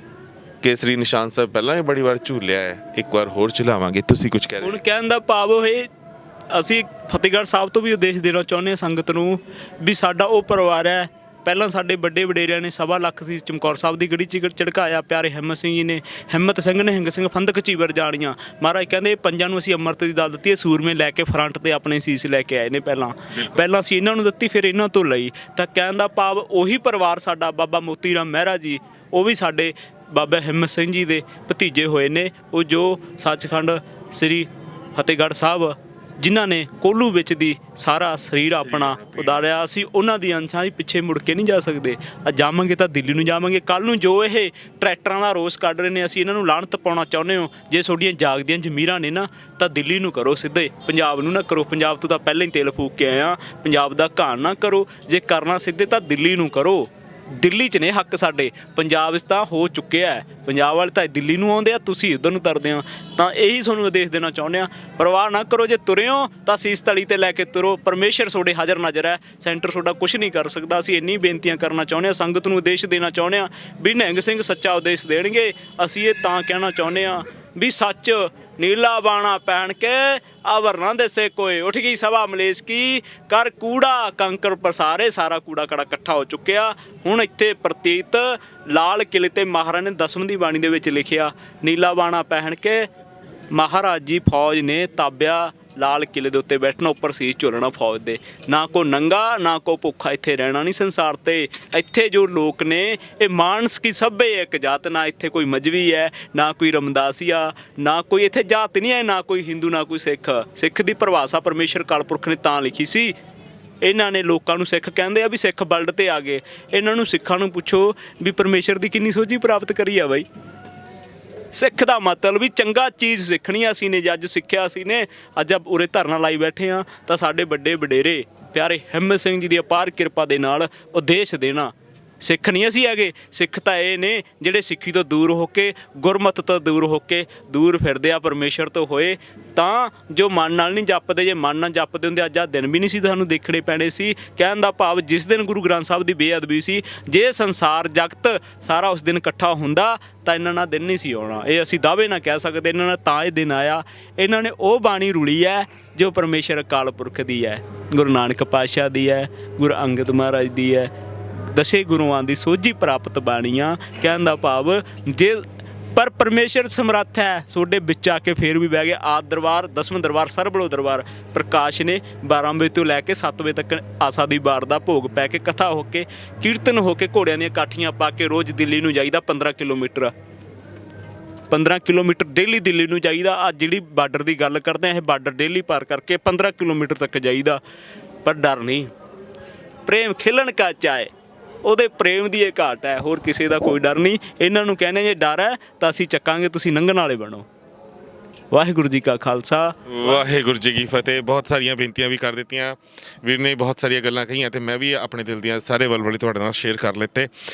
ਕੇਸਰੀ ਨਿਸ਼ਾਨ ਸਾਹਿਬ ਪਹਿਲਾਂ ਵੀ ਬੜੀ ਵਾਰ ਝੂਲਿਆ ਹੈ, ਇੱਕ ਵਾਰ ਹੋਰ ਝੁਲਾਵਾਂਗੇ। ਤੁਸੀਂ ਕੁਝ ਕਹਿ ਰਹੇ ਹੁਣ ਕਹਿਣ ਦਾ ਭਾਵ ਇਹ, ਅਸੀਂ ਫਤਿਹਗੜ੍ਹ ਸਾਹਿਬ ਤੋਂ ਵੀ ਉਦੇਸ਼ ਦੇਣਾ ਚਾਹੁੰਦੇ ਹਾਂ ਸੰਗਤ ਨੂੰ ਵੀ ਸਾਡਾ ਉਹ ਪਰਿਵਾਰ ਹੈ। ਪਹਿਲਾਂ ਸਾਡੇ ਵੱਡੇ ਵਡੇਰਿਆਂ ਨੇ 1.25 ਲੱਖ ਸੀ ਚਮਕੌਰ ਸਾਹਿਬ ਦੀ ਗੜੀ 'ਚ ਝੜਕਾਇਆ, ਪਿਆਰੇ ਹਿੰਮਤ ਸਿੰਘ ਜੀ ਨੇ, ਹਿੰਮਤ ਸਿੰਘ ਨੇ ਹਿੰਗ ਸਿੰਘ ਫੰਦਕ ਚੀਵਰ ਜਾਣੀਆਂ। ਮਹਾਰਾਜ ਕਹਿੰਦੇ ਪੰਜਾਂ ਨੂੰ ਅਸੀਂ ਅੰਮ੍ਰਿਤ ਦੀ ਦਾਤ ਦਿੱਤੀ ਹੈ, ਸੂਰਮੇ ਲੈ ਕੇ ਫਰੰਟ ਤੇ ਆਪਣੇ ਸੀਸ ਲੈ ਕੇ ਆਏ ਨੇ। ਪਹਿਲਾਂ ਅਸੀਂ ਇਹਨਾਂ ਨੂੰ ਦਿੱਤੀ, ਫਿਰ ਇਹਨਾਂ ਤੋਂ ਲਈ। ਤਾਂ ਕਹਿਣ ਦਾ ਭਾਵ ਉਹੀ ਪਰਿਵਾਰ ਸਾਡਾ, ਬਾਬਾ ਮੋਤੀ ਰਾਮ ਮਹਿਰਾ ਜੀ, ਉਹ ਵੀ ਸਾਡੇ ਬਾਬਾ ਹਿੰਮਤ ਸਿੰਘ ਜੀ ਦੇ ਭਤੀਜੇ ਹੋਏ ਨੇ। ਉਹ ਜੋ ਸੱਚਖੰਡ ਸ੍ਰੀ ਫਤਿਹਗੜ੍ਹ ਸਾਹਿਬ ਜਿਨ੍ਹਾਂ ਨੇ ਕੋਹਲੂ ਵਿੱਚ ਦੀ ਸਾਰਾ ਸਰੀਰ ਆਪਣਾ ਉਤਾਰਿਆ, ਅਸੀਂ ਉਹਨਾਂ ਦੀ ਅੰਸ਼ਾਂ ਹੀ ਪਿੱਛੇ ਮੁੜ ਕੇ ਨਹੀਂ ਜਾ ਸਕਦੇ। ਅੱਜ ਜਾਵਾਂਗੇ ਤਾਂ ਦਿੱਲੀ ਨੂੰ ਜਾਵਾਂਗੇ। ਕੱਲ੍ਹ ਨੂੰ ਜੋ ਇਹ ਟਰੈਕਟਰਾਂ ਦਾ ਰੋਸ ਕੱਢ ਰਹੇ ਨੇ, ਅਸੀਂ ਇਹਨਾਂ ਨੂੰ ਲਾਹਨਤ ਪਾਉਣਾ ਚਾਹੁੰਦੇ ਹੋ। ਜੇ ਤੁਹਾਡੀਆਂ ਜਾਗਦੀਆਂ ਜ਼ਮੀਰਾਂ ਨੇ ਨਾ, ਤਾਂ ਦਿੱਲੀ ਨੂੰ ਕਰੋ ਸਿੱਧੇ, ਪੰਜਾਬ ਨੂੰ ਨਾ ਕਰੋ। ਪੰਜਾਬ ਤੋਂ ਤਾਂ ਪਹਿਲਾਂ ਹੀ ਤੇਲ ਫੂਕ ਕੇ ਆਏ ਆ, ਪੰਜਾਬ ਦਾ ਘਾਣ ਨਾ ਕਰੋ। ਜੇ ਕਰਨਾ ਸਿੱਧੇ ਤਾਂ ਦਿੱਲੀ ਨੂੰ ਕਰੋ। ਦਿੱਲੀ 'ਚ ਨੇ ਹੱਕ ਸਾਡੇ, ਪੰਜਾਬ ਇਸ ਤਾਂ ਹੋ ਚੁੱਕਿਆ ਹੈ। ਪੰਜਾਬ ਵਾਲੇ ਤਾਂ ਦਿੱਲੀ ਨੂੰ ਆਉਂਦੇ ਆ, ਤੁਸੀਂ ਇੱਧਰ ਨੂੰ ਤਰਦੇ ਹੋ। ਤਾਂ ਇਹੀ ਤੁਹਾਨੂੰ ਉਦੇਸ਼ ਦੇਣਾ ਚਾਹੁੰਦੇ ਆ, ਪਰਵਾਹ ਨਾ ਕਰੋ। ਜੇ ਤੁਰੇ ਹੋ ਤਾਂ ਸੀਸ ਤਲੀ ਤੇ ਲੈ ਕੇ ਤੁਰੋ। ਪਰਮੇਸ਼ਰ ਤੁਹਾਡੇ ਹਾਜ਼ਰ ਨਾਜ਼ਰ ਹੈ, ਸੈਂਟਰ ਤੁਹਾਡਾ ਕੁਝ ਨਹੀਂ ਕਰ ਸਕਦਾ। ਅਸੀਂ ਇੰਨੀ ਬੇਨਤੀਆਂ ਕਰਨਾ ਚਾਹੁੰਦੇ ਹਾਂ, ਸੰਗਤ ਨੂੰ ਉਦੇਸ਼ ਦੇਣਾ ਚਾਹੁੰਦੇ ਹਾਂ ਵੀ ਨਿਹੰਗ ਸਿੰਘ ਸੱਚਾ ਉਦੇਸ਼ ਦੇਣਗੇ। ਅਸੀਂ ਇਹ ਤਾਂ ਕਹਿਣਾ ਚਾਹੁੰਦੇ ਹਾਂ ਵੀ ਸੱਚ ਨੀਲਾ ਬਾਣਾ ਪਹਿਨ ਕੇ ਆਵਰ ਨਾ ਦੇਸੇ ਕੋਏ, ਉੱਠ ਗਈ ਸਭਾ ਮਲੇਸ਼ ਕੀ, ਕਰ ਕੂੜਾ ਕੰਕਰ ਪਸਾਰੇ। ਸਾਰਾ ਕੂੜਾ ਕੜਾ ਇਕੱਠਾ ਹੋ ਚੁੱਕਿਆ। ਹੁਣ ਇੱਥੇ ਪ੍ਰਤੀਤ ਲਾਲ ਕਿਲੇ ਤੇ ਮਹਾਰਾਜ ਨੇ 10ਵੀਂ ਦੀ ਬਾਣੀ ਦੇ ਵਿੱਚ ਲਿਖਿਆ, ਨੀਲਾ ਬਾਣਾ ਪਹਿਨ ਕੇ ਮਹਾਰਾਜ ਜੀ ਫੌਜ ਨੇ ਤਾਬਿਆ ਲਾਲ ਕਿਲੇ ਦੇ ਉੱਤੇ ਬੈਠਣਾ, ਉੱਪਰ ਸੀਸ ਝੋਲਣਾ ਫੌਜ ਦੇ। ਨਾ ਕੋ ਨੰਗਾ ਨਾ ਕੋ ਭੁੱਖਾ ਇੱਥੇ ਰਹਿਣਾ ਨਹੀਂ ਸੰਸਾਰ ਤੇ। ਇੱਥੇ ਜੋ ਲੋਕ ਨੇ ਇਹ ਮਾਨਸ ਕੀ ਸਭੇ ਇੱਕ ਜਾਤ, ਨਾ ਇੱਥੇ ਕੋਈ ਮਜਵੀ ਹੈ, ਨਾ ਕੋਈ ਰਮਦਾਸੀਆ, ਨਾ ਕੋਈ ਇੱਥੇ ਜਾਤ ਨਹੀਂ ਹੈ, ਨਾ ਕੋਈ ਹਿੰਦੂ, ਨਾ ਕੋਈ ਸਿੱਖ। ਸਿੱਖ ਦੀ ਪਰਿਭਾਸ਼ਾ ਪਰਮੇਸ਼ਰ ਕਾਲਪੁਰਖ ਨੇ ਤਾਂ ਲਿਖੀ ਸੀ। ਇਹਨਾਂ ਨੇ ਲੋਕਾਂ ਨੂੰ ਸਿੱਖ ਕਹਿੰਦੇ ਆ ਵੀ ਸਿੱਖ ਵਰਲਡ ਤੇ ਆ ਗਏ। ਇਹਨਾਂ ਨੂੰ ਸਿੱਖਾਂ ਨੂੰ ਪੁੱਛੋ ਵੀ ਪਰਮੇਸ਼ਰ ਦੀ ਕਿੰਨੀ ਸੋਝੀ ਪ੍ਰਾਪਤ ਕਰੀ ਆ ਬਾਈ। ਸਿੱਖ ਦਾ ਮਤਲਬ ਵੀ ਚੰਗਾ ਚੀਜ਼ ਸਿੱਖਣੀ ਅਸੀਂ ਨੇ। ਜੇ ਅੱਜ ਸਿੱਖਿਆ ਅਸੀਂ ਨੇ, ਅੱਜ ਉਰੇ ਧਰਨਾ ਲਾਈ ਬੈਠੇ ਆ, ਤਾਂ ਸਾਡੇ ਵੱਡੇ ਵਡੇਰੇ ਪਿਆਰੇ ਹਿੰਮਤ ਸਿੰਘ ਜੀ ਦੀ ਅਪਾਰ ਕਿਰਪਾ ਦੇ ਨਾਲ ਉਦੇਸ਼ ਦੇਣਾ। ਸਿੱਖ ਨਹੀਂ ਅਸੀਂ ਹੈਗੇ, ਸਿੱਖ ਤਾਂ ਇਹ ਨੇ ਜਿਹੜੇ ਸਿੱਖੀ ਤੋਂ ਦੂਰ ਹੋ ਕੇ, ਗੁਰਮਤ ਤੋਂ ਦੂਰ ਹੋ ਕੇ ਦੂਰ ਫਿਰਦੇ ਆ, ਪਰਮੇਸ਼ਰ ਤੋਂ ਹੋਏ। ਤਾਂ ਜੋ ਮਨ ਨਾਲ ਨਹੀਂ ਜਪਦੇ, ਜੇ ਮਨ ਨਾਲ ਜਪਦੇ ਹੁੰਦੇ ਅੱਜ ਆਹ ਦਿਨ ਵੀ ਨਹੀਂ ਸੀ ਤੁਹਾਨੂੰ ਦੇਖਣੇ ਪੈਣੇ ਸੀ। ਕਹਿਣ ਦਾ ਭਾਵ ਜਿਸ ਦਿਨ ਗੁਰੂ ਗ੍ਰੰਥ ਸਾਹਿਬ ਦੀ ਬੇਅਦਬੀ ਸੀ, ਜੇ ਸੰਸਾਰ ਜਗਤ ਸਾਰਾ ਉਸ ਦਿਨ ਇਕੱਠਾ ਹੁੰਦਾ ਤਾਂ ਇਹਨਾਂ ਨਾਲ ਦਿਨ ਨਹੀਂ ਸੀ ਆਉਣਾ। ਇਹ ਅਸੀਂ ਦਾਅਵੇ ਨਾਲ ਕਹਿ ਸਕਦੇ, ਇਹਨਾਂ ਨਾਲ ਤਾਂ ਇਹ ਦਿਨ ਆਇਆ। ਇਹਨਾਂ ਨੇ ਉਹ ਬਾਣੀ ਰੁਲੀ ਹੈ ਜੋ ਪਰਮੇਸ਼ਰ ਅਕਾਲ ਪੁਰਖ ਦੀ ਹੈ, ਗੁਰੂ ਨਾਨਕ ਪਾਤਸ਼ਾਹ ਦੀ ਹੈ, ਗੁਰੂ ਅੰਗਦ ਮਹਾਰਾਜ ਦੀ ਹੈ, ਦਸੇ ਗੁਰੂਆਂ ਦੀ ਸੋਝੀ ਪ੍ਰਾਪਤ ਬਾਣੀਆਂ। ਕਹਿਣ ਦਾ ਭਾਵ ਜੇ ਪਰ ਪਰਮੇਸ਼ਰ ਸਮਰੱਥ ਹੈ ਤੁਹਾਡੇ ਵਿੱਚ ਆ ਕੇ ਫੇਰ ਵੀ ਬਹਿ ਗਿਆ। ਆਦਿ ਦਰਬਾਰ, 10ਵਾਂ ਦਰਬਾਰ, ਸਰਬਲੋ ਦਰਬਾਰ ਪ੍ਰਕਾਸ਼ ਨੇ 12 ਵਜੇ ਤੋਂ ਲੈ ਕੇ 7 ਵਜੇ ਤੱਕ ਆਸਾ ਦੀ ਵਾਰ ਦਾ ਭੋਗ ਪੈ ਕੇ, ਕਥਾ ਹੋ ਕੇ, ਕੀਰਤਨ ਹੋ ਕੇ, ਘੋੜਿਆਂ ਦੀਆਂ ਕਾਠੀਆਂ ਪਾ ਕੇ ਰੋਜ਼ ਦਿੱਲੀ ਨੂੰ ਜਾਈਦਾ। 15 ਕਿਲੋਮੀਟਰ ਡੇਲੀ ਦਿੱਲੀ ਨੂੰ ਜਾਈਦਾ। ਅੱਜ ਜਿਹੜੀ ਬਾਰਡਰ ਦੀ ਗੱਲ ਕਰਦੇ ਆ, ਇਹ ਬਾਰਡਰ ਡੇਲੀ ਪਾਰ ਕਰਕੇ 15 ਕਿਲੋਮੀਟਰ ਤੱਕ ਜਾਈਦਾ। ਪਰ ਡਰ ਨਹੀਂ, ਪ੍ਰੇਮ ਖਿਲਣ ਕਾ ਚਾਹੇ, ਉਹਦੇ ਪ੍ਰੇਮ ਦੀ ਇਹ ਘਾਟ ਹੈ, ਹੋਰ ਕਿਸੇ ਦਾ ਕੋਈ ਡਰ ਨਹੀਂ। ਇਹਨਾਂ ਨੂੰ ਕਹਿੰਦੇ ਜੇ ਡਰ ਹੈ ਤਾਂ ਅਸੀਂ ਚੱਕਾਂਗੇ, ਤੁਸੀਂ ਲੰਘਣ ਵਾਲੇ ਬਣੋ। ਵਾਹਿਗੁਰੂ ਜੀ ਕਾ ਖਾਲਸਾ, ਵਾਹਿਗੁਰੂ ਜੀ ਕੀ ਫਤਿਹ। ਬਹੁਤ ਸਾਰੀਆਂ ਬੇਨਤੀਆਂ ਵੀ ਕਰ ਦਿੱਤੀਆਂ ਵੀਰ ਨੇ, ਬਹੁਤ ਸਾਰੀਆਂ ਗੱਲਾਂ ਕਹੀਆਂ ਤੇ ਮੈਂ ਵੀ ਆਪਣੇ ਦਿਲ ਦੀਆਂ ਸਾਰੇ ਵਲਵਲੇ ਤੁਹਾਡੇ ਨਾਲ ਸ਼ੇਅਰ ਕਰ ਲਿੱਤੇ।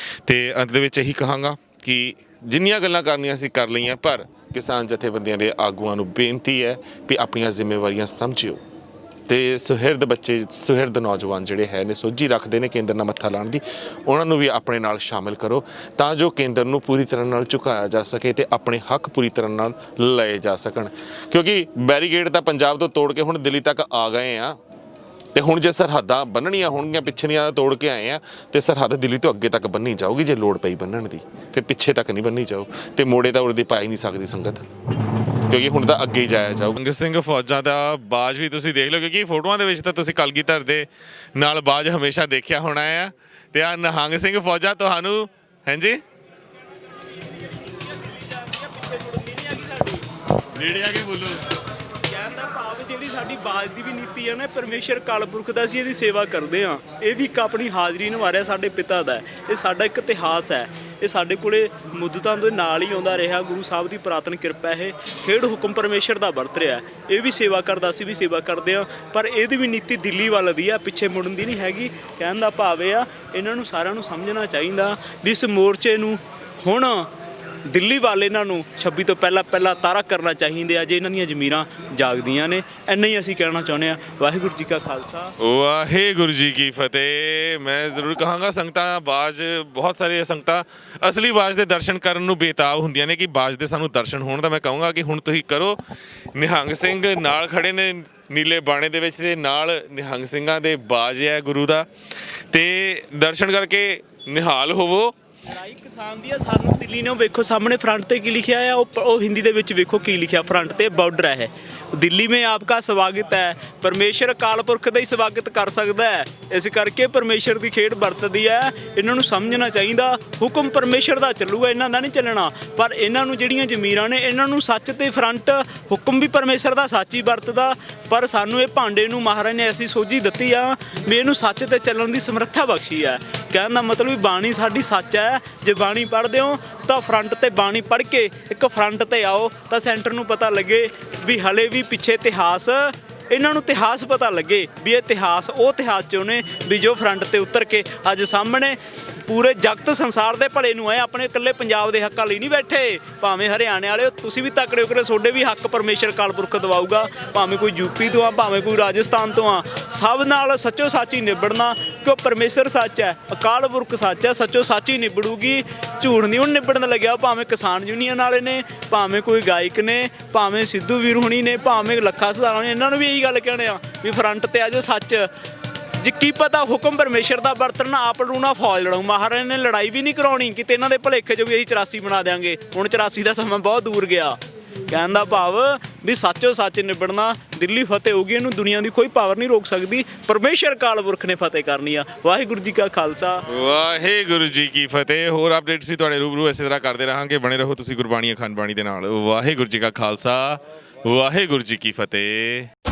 ਤੇ ਅੰਤ ਦੇ ਵਿੱਚ ਇਹੀ ਕਹਾਂਗਾ ਕਿ ਜਿੰਨੀਆਂ ਗੱਲਾਂ ਕਰਨੀਆਂ ਸੀ ਕਰ ਲਈਆਂ, ਪਰ ਕਿਸਾਨ ਜਥੇਬੰਦੀਆਂ ਦੇ ਆਗੂਆਂ ਨੂੰ ਬੇਨਤੀ ਹੈ ਵੀ ਆਪਣੀਆਂ ਜ਼ਿੰਮੇਵਾਰੀਆਂ ਸਮਝਿਓ। ਤੇ ਸੁਹਿਰਦ ਬੱਚੇ, ਸੁਹਿਰਦ ਨੌਜਵਾਨ ਜਿਹੜੇ ਹੈ ਨੇ, ਸੋਝੀ ਰੱਖਦੇ ਨੇ ਕੇਂਦਰ ਨਾਲ ਮੱਥਾ ਲਾਉਣ ਦੀ, ਉਹਨਾਂ ਨੂੰ ਵੀ ਆਪਣੇ ਨਾਲ ਸ਼ਾਮਿਲ ਕਰੋ ਤਾਂ ਜੋ ਕੇਂਦਰ ਨੂੰ ਪੂਰੀ ਤਰ੍ਹਾਂ ਨਾਲ ਝੁਕਾਇਆ ਜਾ ਸਕੇ ਤੇ ਆਪਣੇ ਹੱਕ ਪੂਰੀ ਤਰ੍ਹਾਂ ਨਾਲ ਲਏ ਜਾ ਸਕਣ। ਕਿਉਂਕਿ ਬੈਰੀਗੇਡ ਤਾਂ ਪੰਜਾਬ ਤੋਂ ਤੋੜ ਕੇ ਹੁਣ ਦਿੱਲੀ ਤੱਕ ਆ ਗਏ ਆ, ਤੇ ਹੁਣ ਜੇ ਸਰਹੱਦਾਂ ਬੰਨਣੀਆਂ ਹੋਣਗੀਆਂ, ਪਿੱਛੇ ਦੀਆਂ ਤੋੜ ਕੇ ਆਏ ਆ, ਤੇ ਸਰਹੱਦ ਦਿੱਲੀ ਤੋਂ ਅੱਗੇ ਤੱਕ ਬੰਨੀ ਜਾਊਗੀ। ਜੇ ਲੋੜ ਪਈ ਬੰਨਣ ਦੀ, ਫਿਰ ਪਿੱਛੇ ਤੱਕ ਨਹੀਂ ਬੰਨੀ ਜਾਊ, ਤੇ ਮੋੜੇ ਤਾਂ ਉੜਦੀ ਪਾ ਹੀ ਨਹੀਂ ਸਕਦੀ ਸੰਗਤ, ਕਿਉਂਕਿ ਹੁਣ ਤਾਂ ਅੱਗੇ ਹੀ ਜਾਇਆ ਜਾਊ। ਨਿਹੰਗ ਸਿੰਘ ਫੌਜਾਂ ਦਾ ਬਾਜ ਵੀ ਤੁਸੀਂ ਦੇਖ ਲਓ, ਕਿਉਂਕਿ ਫੋਟੋਆਂ ਦੇ ਵਿੱਚ ਤਾਂ ਤੁਸੀਂ ਕਲਗੀਧਰ ਦੇ ਨਾਲ ਬਾਜ ਹਮੇਸ਼ਾ ਦੇਖਿਆ ਹੋਣਾ ਆ, ਤੇ ਆ ਨਿਹੰਗ ਸਿੰਘ ਫੌਜਾਂ ਤੁਹਾਨੂੰ ਹਾਂਜੀ ਨੇੜੇ ਆ ਕੇ ਬੋਲੋ। ਕਹਿਣ ਦਾ ਭਾਵ ਜਿਹੜੀ ਸਾਡੀ ਬਾਜ ਦੀ ਵੀ ਨੀਤੀ ਹੈ ਨਾ, ਪਰਮੇਸ਼ਰ ਕਾਲਪੁਰਖ ਦਾ, ਅਸੀਂ ਇਹਦੀ ਸੇਵਾ ਕਰਦੇ ਹਾਂ। ਇਹ ਵੀ ਇੱਕ ਆਪਣੀ ਹਾਜ਼ਰੀ ਨਿਭਾ ਰਿਹਾ ਸਾਡੇ ਪਿਤਾ ਦਾ। ਇਹ ਸਾਡਾ ਇੱਕ ਇਤਿਹਾਸ ਹੈ, ਇਹ ਸਾਡੇ ਕੋਲੇ ਮੁੱਦਤਾਂ ਦੇ ਨਾਲ ਹੀ ਆਉਂਦਾ ਰਿਹਾ। ਗੁਰੂ ਸਾਹਿਬ ਦੀ ਪੁਰਾਤਨ ਕਿਰਪਾ, ਇਹ ਖੇਡ ਹੁਕਮ ਪਰਮੇਸ਼ਰ ਦਾ ਵਰਤ ਰਿਹਾ। ਇਹ ਵੀ ਸੇਵਾ ਕਰਦਾ, ਅਸੀਂ ਵੀ ਸੇਵਾ ਕਰਦੇ ਹਾਂ, ਪਰ ਇਹਦੀ ਵੀ ਨੀਤੀ ਦਿੱਲੀ ਵੱਲ ਦੀ ਆ, ਪਿੱਛੇ ਮੁੜਨ ਦੀ ਨਹੀਂ ਹੈਗੀ। ਕਹਿਣ ਦਾ ਭਾਵ ਇਹ ਆ, ਇਹਨਾਂ ਨੂੰ ਸਾਰਿਆਂ ਨੂੰ ਸਮਝਣਾ ਚਾਹੀਦਾ ਵੀ ਇਸ ਮੋਰਚੇ ਨੂੰ ਹੁਣ ਦਿੱਲੀ ਵਾਲੇ ਇਹਨਾਂ ਨੂੰ 26 ਤੋਂ ਪਹਿਲਾਂ ਤਾਰਾ ਕਰਨਾ ਚਾਹੀਦੇ ਆ ਜੇ ਇਹਨਾਂ ਦੀਆਂ ਜ਼ਮੀਰਾਂ ਜਾਗਦੀਆਂ ਨੇ। ਇੰਨਾ ਹੀ ਅਸੀਂ ਕਹਿਣਾ ਚਾਹੁੰਦੇ ਆ। ਵਾਹਿਗੁਰੂ ਜੀ ਕਾ ਖਾਲਸਾ ਵਾਹਿਗੁਰੂ ਜੀ ਕੀ ਫਤਿਹ। ਮੈਂ ਜ਼ਰੂਰ ਕਹਾਂਗਾ ਸੰਗਤਾਂ ਬਾਜ ਬਹੁਤ ਸਾਰੇ ਸੰਗਤਾਂ ਅਸਲੀ ਬਾਜ ਦੇ ਦਰਸ਼ਨ ਕਰਨ ਨੂੰ ਬੇਤਾਬ ਹੁੰਦੀਆਂ ਨੇ ਕਿ ਬਾਜ ਦੇ ਸਾਨੂੰ ਦਰਸ਼ਨ ਹੋਣ। ਤਾਂ ਮੈਂ ਕਹੂੰਗਾ ਕਿ ਹੁਣ ਤੁਸੀਂ ਕਰੋ। ਨਿਹੰਗ ਸਿੰਘ ਨਾਲ ਖੜੇ ਨੇ ਨੀਲੇ ਬਾਣੇ ਦੇ ਵਿੱਚ ਤੇ ਨਾਲ ਨਿਹੰਗ ਸਿੰਘਾਂ ਦੇ ਬਾਜ ਹੈ ਗੁਰੂ ਦਾ, ਤੇ ਦਰਸ਼ਨ ਕਰਕੇ ਨਿਹਾਲ ਹੋਵੋ। ਲੜਾਈ ਕਿਸਾਨ ਦੀ ਆ। ਸਾਨੂੰ ਦਿੱਲੀ ਨੇ ਵੇਖੋ ਸਾਹਮਣੇ ਫਰੰਟ ਤੇ ਕੀ ਲਿਖਿਆ ਆ, ਉਹ ਹਿੰਦੀ ਦੇ ਵਿੱਚ ਵੇਖੋ ਕੀ ਲਿਖਿਆ ਫਰੰਟ ਤੇ, ਬਾਰਡਰ ਹੈ। ਦਿੱਲੀ में आपका स्वागत है। परमेश्वर अकाल पुरख ਦਾ ਹੀ ਸਵਾਗਤ ਕਰ ਸਕਦਾ ਹੈ। ਇਸ ਕਰਕੇ ਪਰਮੇਸ਼ਰ ਦੀ ਖੇਡ ਵਰਤਦੀ ਹੈ। ਇਹਨਾਂ ਨੂੰ ਸਮਝਣਾ ਚਾਹੀਦਾ ਹੁਕਮ ਪਰਮੇਸ਼ਰ ਦਾ ਚੱਲੂਗਾ, ਇਹਨਾਂ ਦਾ ਨਹੀਂ ਚੱਲਣਾ। ਪਰ ਇਹਨਾਂ ਨੂੰ ਜਿਹੜੀਆਂ ਜ਼ਮੀਰਾਂ ਨੇ ਇਹਨਾਂ ਨੂੰ ਸੱਚ ਤੇ ਫਰੰਟ ਹੁਕਮ ਵੀ ਪਰਮੇਸ਼ਰ ਦਾ ਸੱਚ ਹੀ ਵਰਤਦਾ। ਪਰ ਸਾਨੂੰ ਇਹ ਭਾਂਡੇ ਨੂੰ ਮਹਾਰਾਜ ਨੇ ਐਸੀ ਸੋਝੀ ਦਿੱਤੀ ਆ ਵੀ ਇਹਨੂੰ ਸੱਚ ਤੇ ਚੱਲਣ ਦੀ ਸਮਰੱਥਾ ਬਖਸ਼ੀ ਹੈ। ਕਹਿਣ ਦਾ ਮਤਲਬ ਵੀ ਬਾਣੀ ਸਾਡੀ ਸੱਚ ਹੈ। ਜੇ ਬਾਣੀ ਪੜ੍ਹਦੇ ਹੋ ਤਾਂ ਫਰੰਟ ਤੇ ਬਾਣੀ ਪੜ੍ਹ ਕੇ ਇੱਕ ਫਰੰਟ ਤੇ ਆਓ ਤਾਂ ਸੈਂਟਰ ਨੂੰ ਪਤਾ ਲੱਗੇ ਵੀ ਹਲੇ ਵੀ ਪਿੱਛੇ ਇਤਿਹਾਸ, ਇਹਨਾਂ ਨੂੰ ਇਤਿਹਾਸ ਪਤਾ ਲੱਗੇ ਵੀ ਇਹ ਇਤਿਹਾਸ ਉਹ ਇਤਿਹਾਸ 'ਚੋਂ ਨੇ ਵੀ ਜੋ ਫਰੰਟ ਤੇ ਉਤਰ ਕੇ ਅੱਜ ਸਾਹਮਣੇ ਪੂਰੇ ਜਗਤ ਸੰਸਾਰ ਦੇ ਭਲੇ ਨੂੰ ਹੈ। ਆਪਣੇ ਇਕੱਲੇ ਪੰਜਾਬ ਦੇ ਹੱਕਾਂ ਲਈ ਨਹੀਂ ਬੈਠੇ। ਭਾਵੇਂ ਹਰਿਆਣੇ ਵਾਲੇ ਤੁਸੀਂ ਵੀ ਤਕੜੇ ਹੋ ਕੇ ਤੁਹਾਡੇ ਵੀ ਹੱਕ ਪਰਮੇਸ਼ਰ ਅਕਾਲ ਪੁਰਖ ਦਵਾਊਗਾ। ਭਾਵੇਂ ਕੋਈ ਯੂਪੀ ਤੋਂ ਆ, ਭਾਵੇਂ ਕੋਈ ਰਾਜਸਥਾਨ ਤੋਂ ਆ, ਸਭ ਨਾਲ ਸੱਚੋ ਸੱਚ ਹੀ ਨਿਬੜਨਾ ਕਿਉਂ ਪਰਮੇਸ਼ਰ ਸੱਚ ਹੈ, ਅਕਾਲ ਪੁਰਖ ਸੱਚ ਹੈ। ਸੱਚੋ ਸੱਚ ਹੀ ਨਿਬੜੂਗੀ, ਝੂਠ ਨਹੀਂ ਹੁਣ ਨਿਬੜਨ ਲੱਗਿਆ। ਭਾਵੇਂ ਕਿਸਾਨ ਯੂਨੀਅਨ ਵਾਲੇ ਨੇ, ਭਾਵੇਂ ਕੋਈ ਗਾਇਕ ਨੇ, ਭਾਵੇਂ ਸਿੱਧੂ ਵੀਰ ਹੁਣੀ ਨੇ, ਭਾਵੇਂ ਲੱਖਾ ਸਧਾਰਾਂ ਨੇ, ਇਹਨਾਂ ਨੂੰ ਵੀ ਇਹੀ ਗੱਲ ਕਹਿਣੇ ਆ ਵੀ ਫਰੰਟ ਤੇ ਆ ਜਾਓ। ਸੱਚ ਜੀ ਕੀ ਪਤਾ ਹੁਕਮ ਪਰਮੇਸ਼ਰ ਦਾ ਵਰਤਣਾ ਆਪ ਨੂੰ ਨਾ ਫੌਜ ਲੜਾਉ। ਮਹਾਰਾਜ ਨੇ ਲੜਾਈ ਵੀ ਨਹੀਂ ਕਰਾਉਣੀ ਕਿਤੇ ਇਹਨਾਂ ਦੇ ਭਲੇਖੇ 'ਚ ਵੀ ਅਸੀਂ 84 ਬਣਾ ਦਿਆਂਗੇ। ਹੁਣ 84 ਦਾ ਸਮਾਂ ਬਹੁਤ ਦੂਰ ਗਿਆ। ਕਹਿਣ ਦਾ ਭਾਵ ਵੀ ਸੱਚੋ ਸੱਚ ਨਿਬੜਨਾ। ਦਿੱਲੀ ਫਤਿਹ ਹੋਊਗੀ, ਇਹਨੂੰ ਦੁਨੀਆ ਦੀ ਕੋਈ ਪਾਵਰ ਨਹੀਂ ਰੋਕ ਸਕਦੀ। ਪਰਮੇਸ਼ਰ ਅਕਾਲ ਪੁਰਖ ਨੇ ਫਤਿਹ ਕਰਨੀ ਆ। ਵਾਹਿਗੁਰੂ ਜੀ ਕਾ ਖਾਲਸਾ ਵਾਹਿਗੁਰੂ ਜੀ ਕੀ ਫਤਿਹ। ਹੋਰ ਅਪਡੇਟਸ ਵੀ ਤੁਹਾਡੇ ਰੂਬਰੂ ਇਸੇ ਤਰ੍ਹਾਂ ਕਰਦੇ ਰਹਾਂਗੇ। ਬਣੇ ਰਹੋ ਤੁਸੀਂ ਗੁਰਬਾਣੀ ਅਖੰਡ ਬਾਣੀ ਦੇ ਨਾਲ। ਵਾਹਿਗੁਰੂ ਜੀ ਕਾ ਖਾਲਸਾ, ਵਾਹਿਗੁਰੂ ਜੀ ਕੀ ਫਤਿਹ।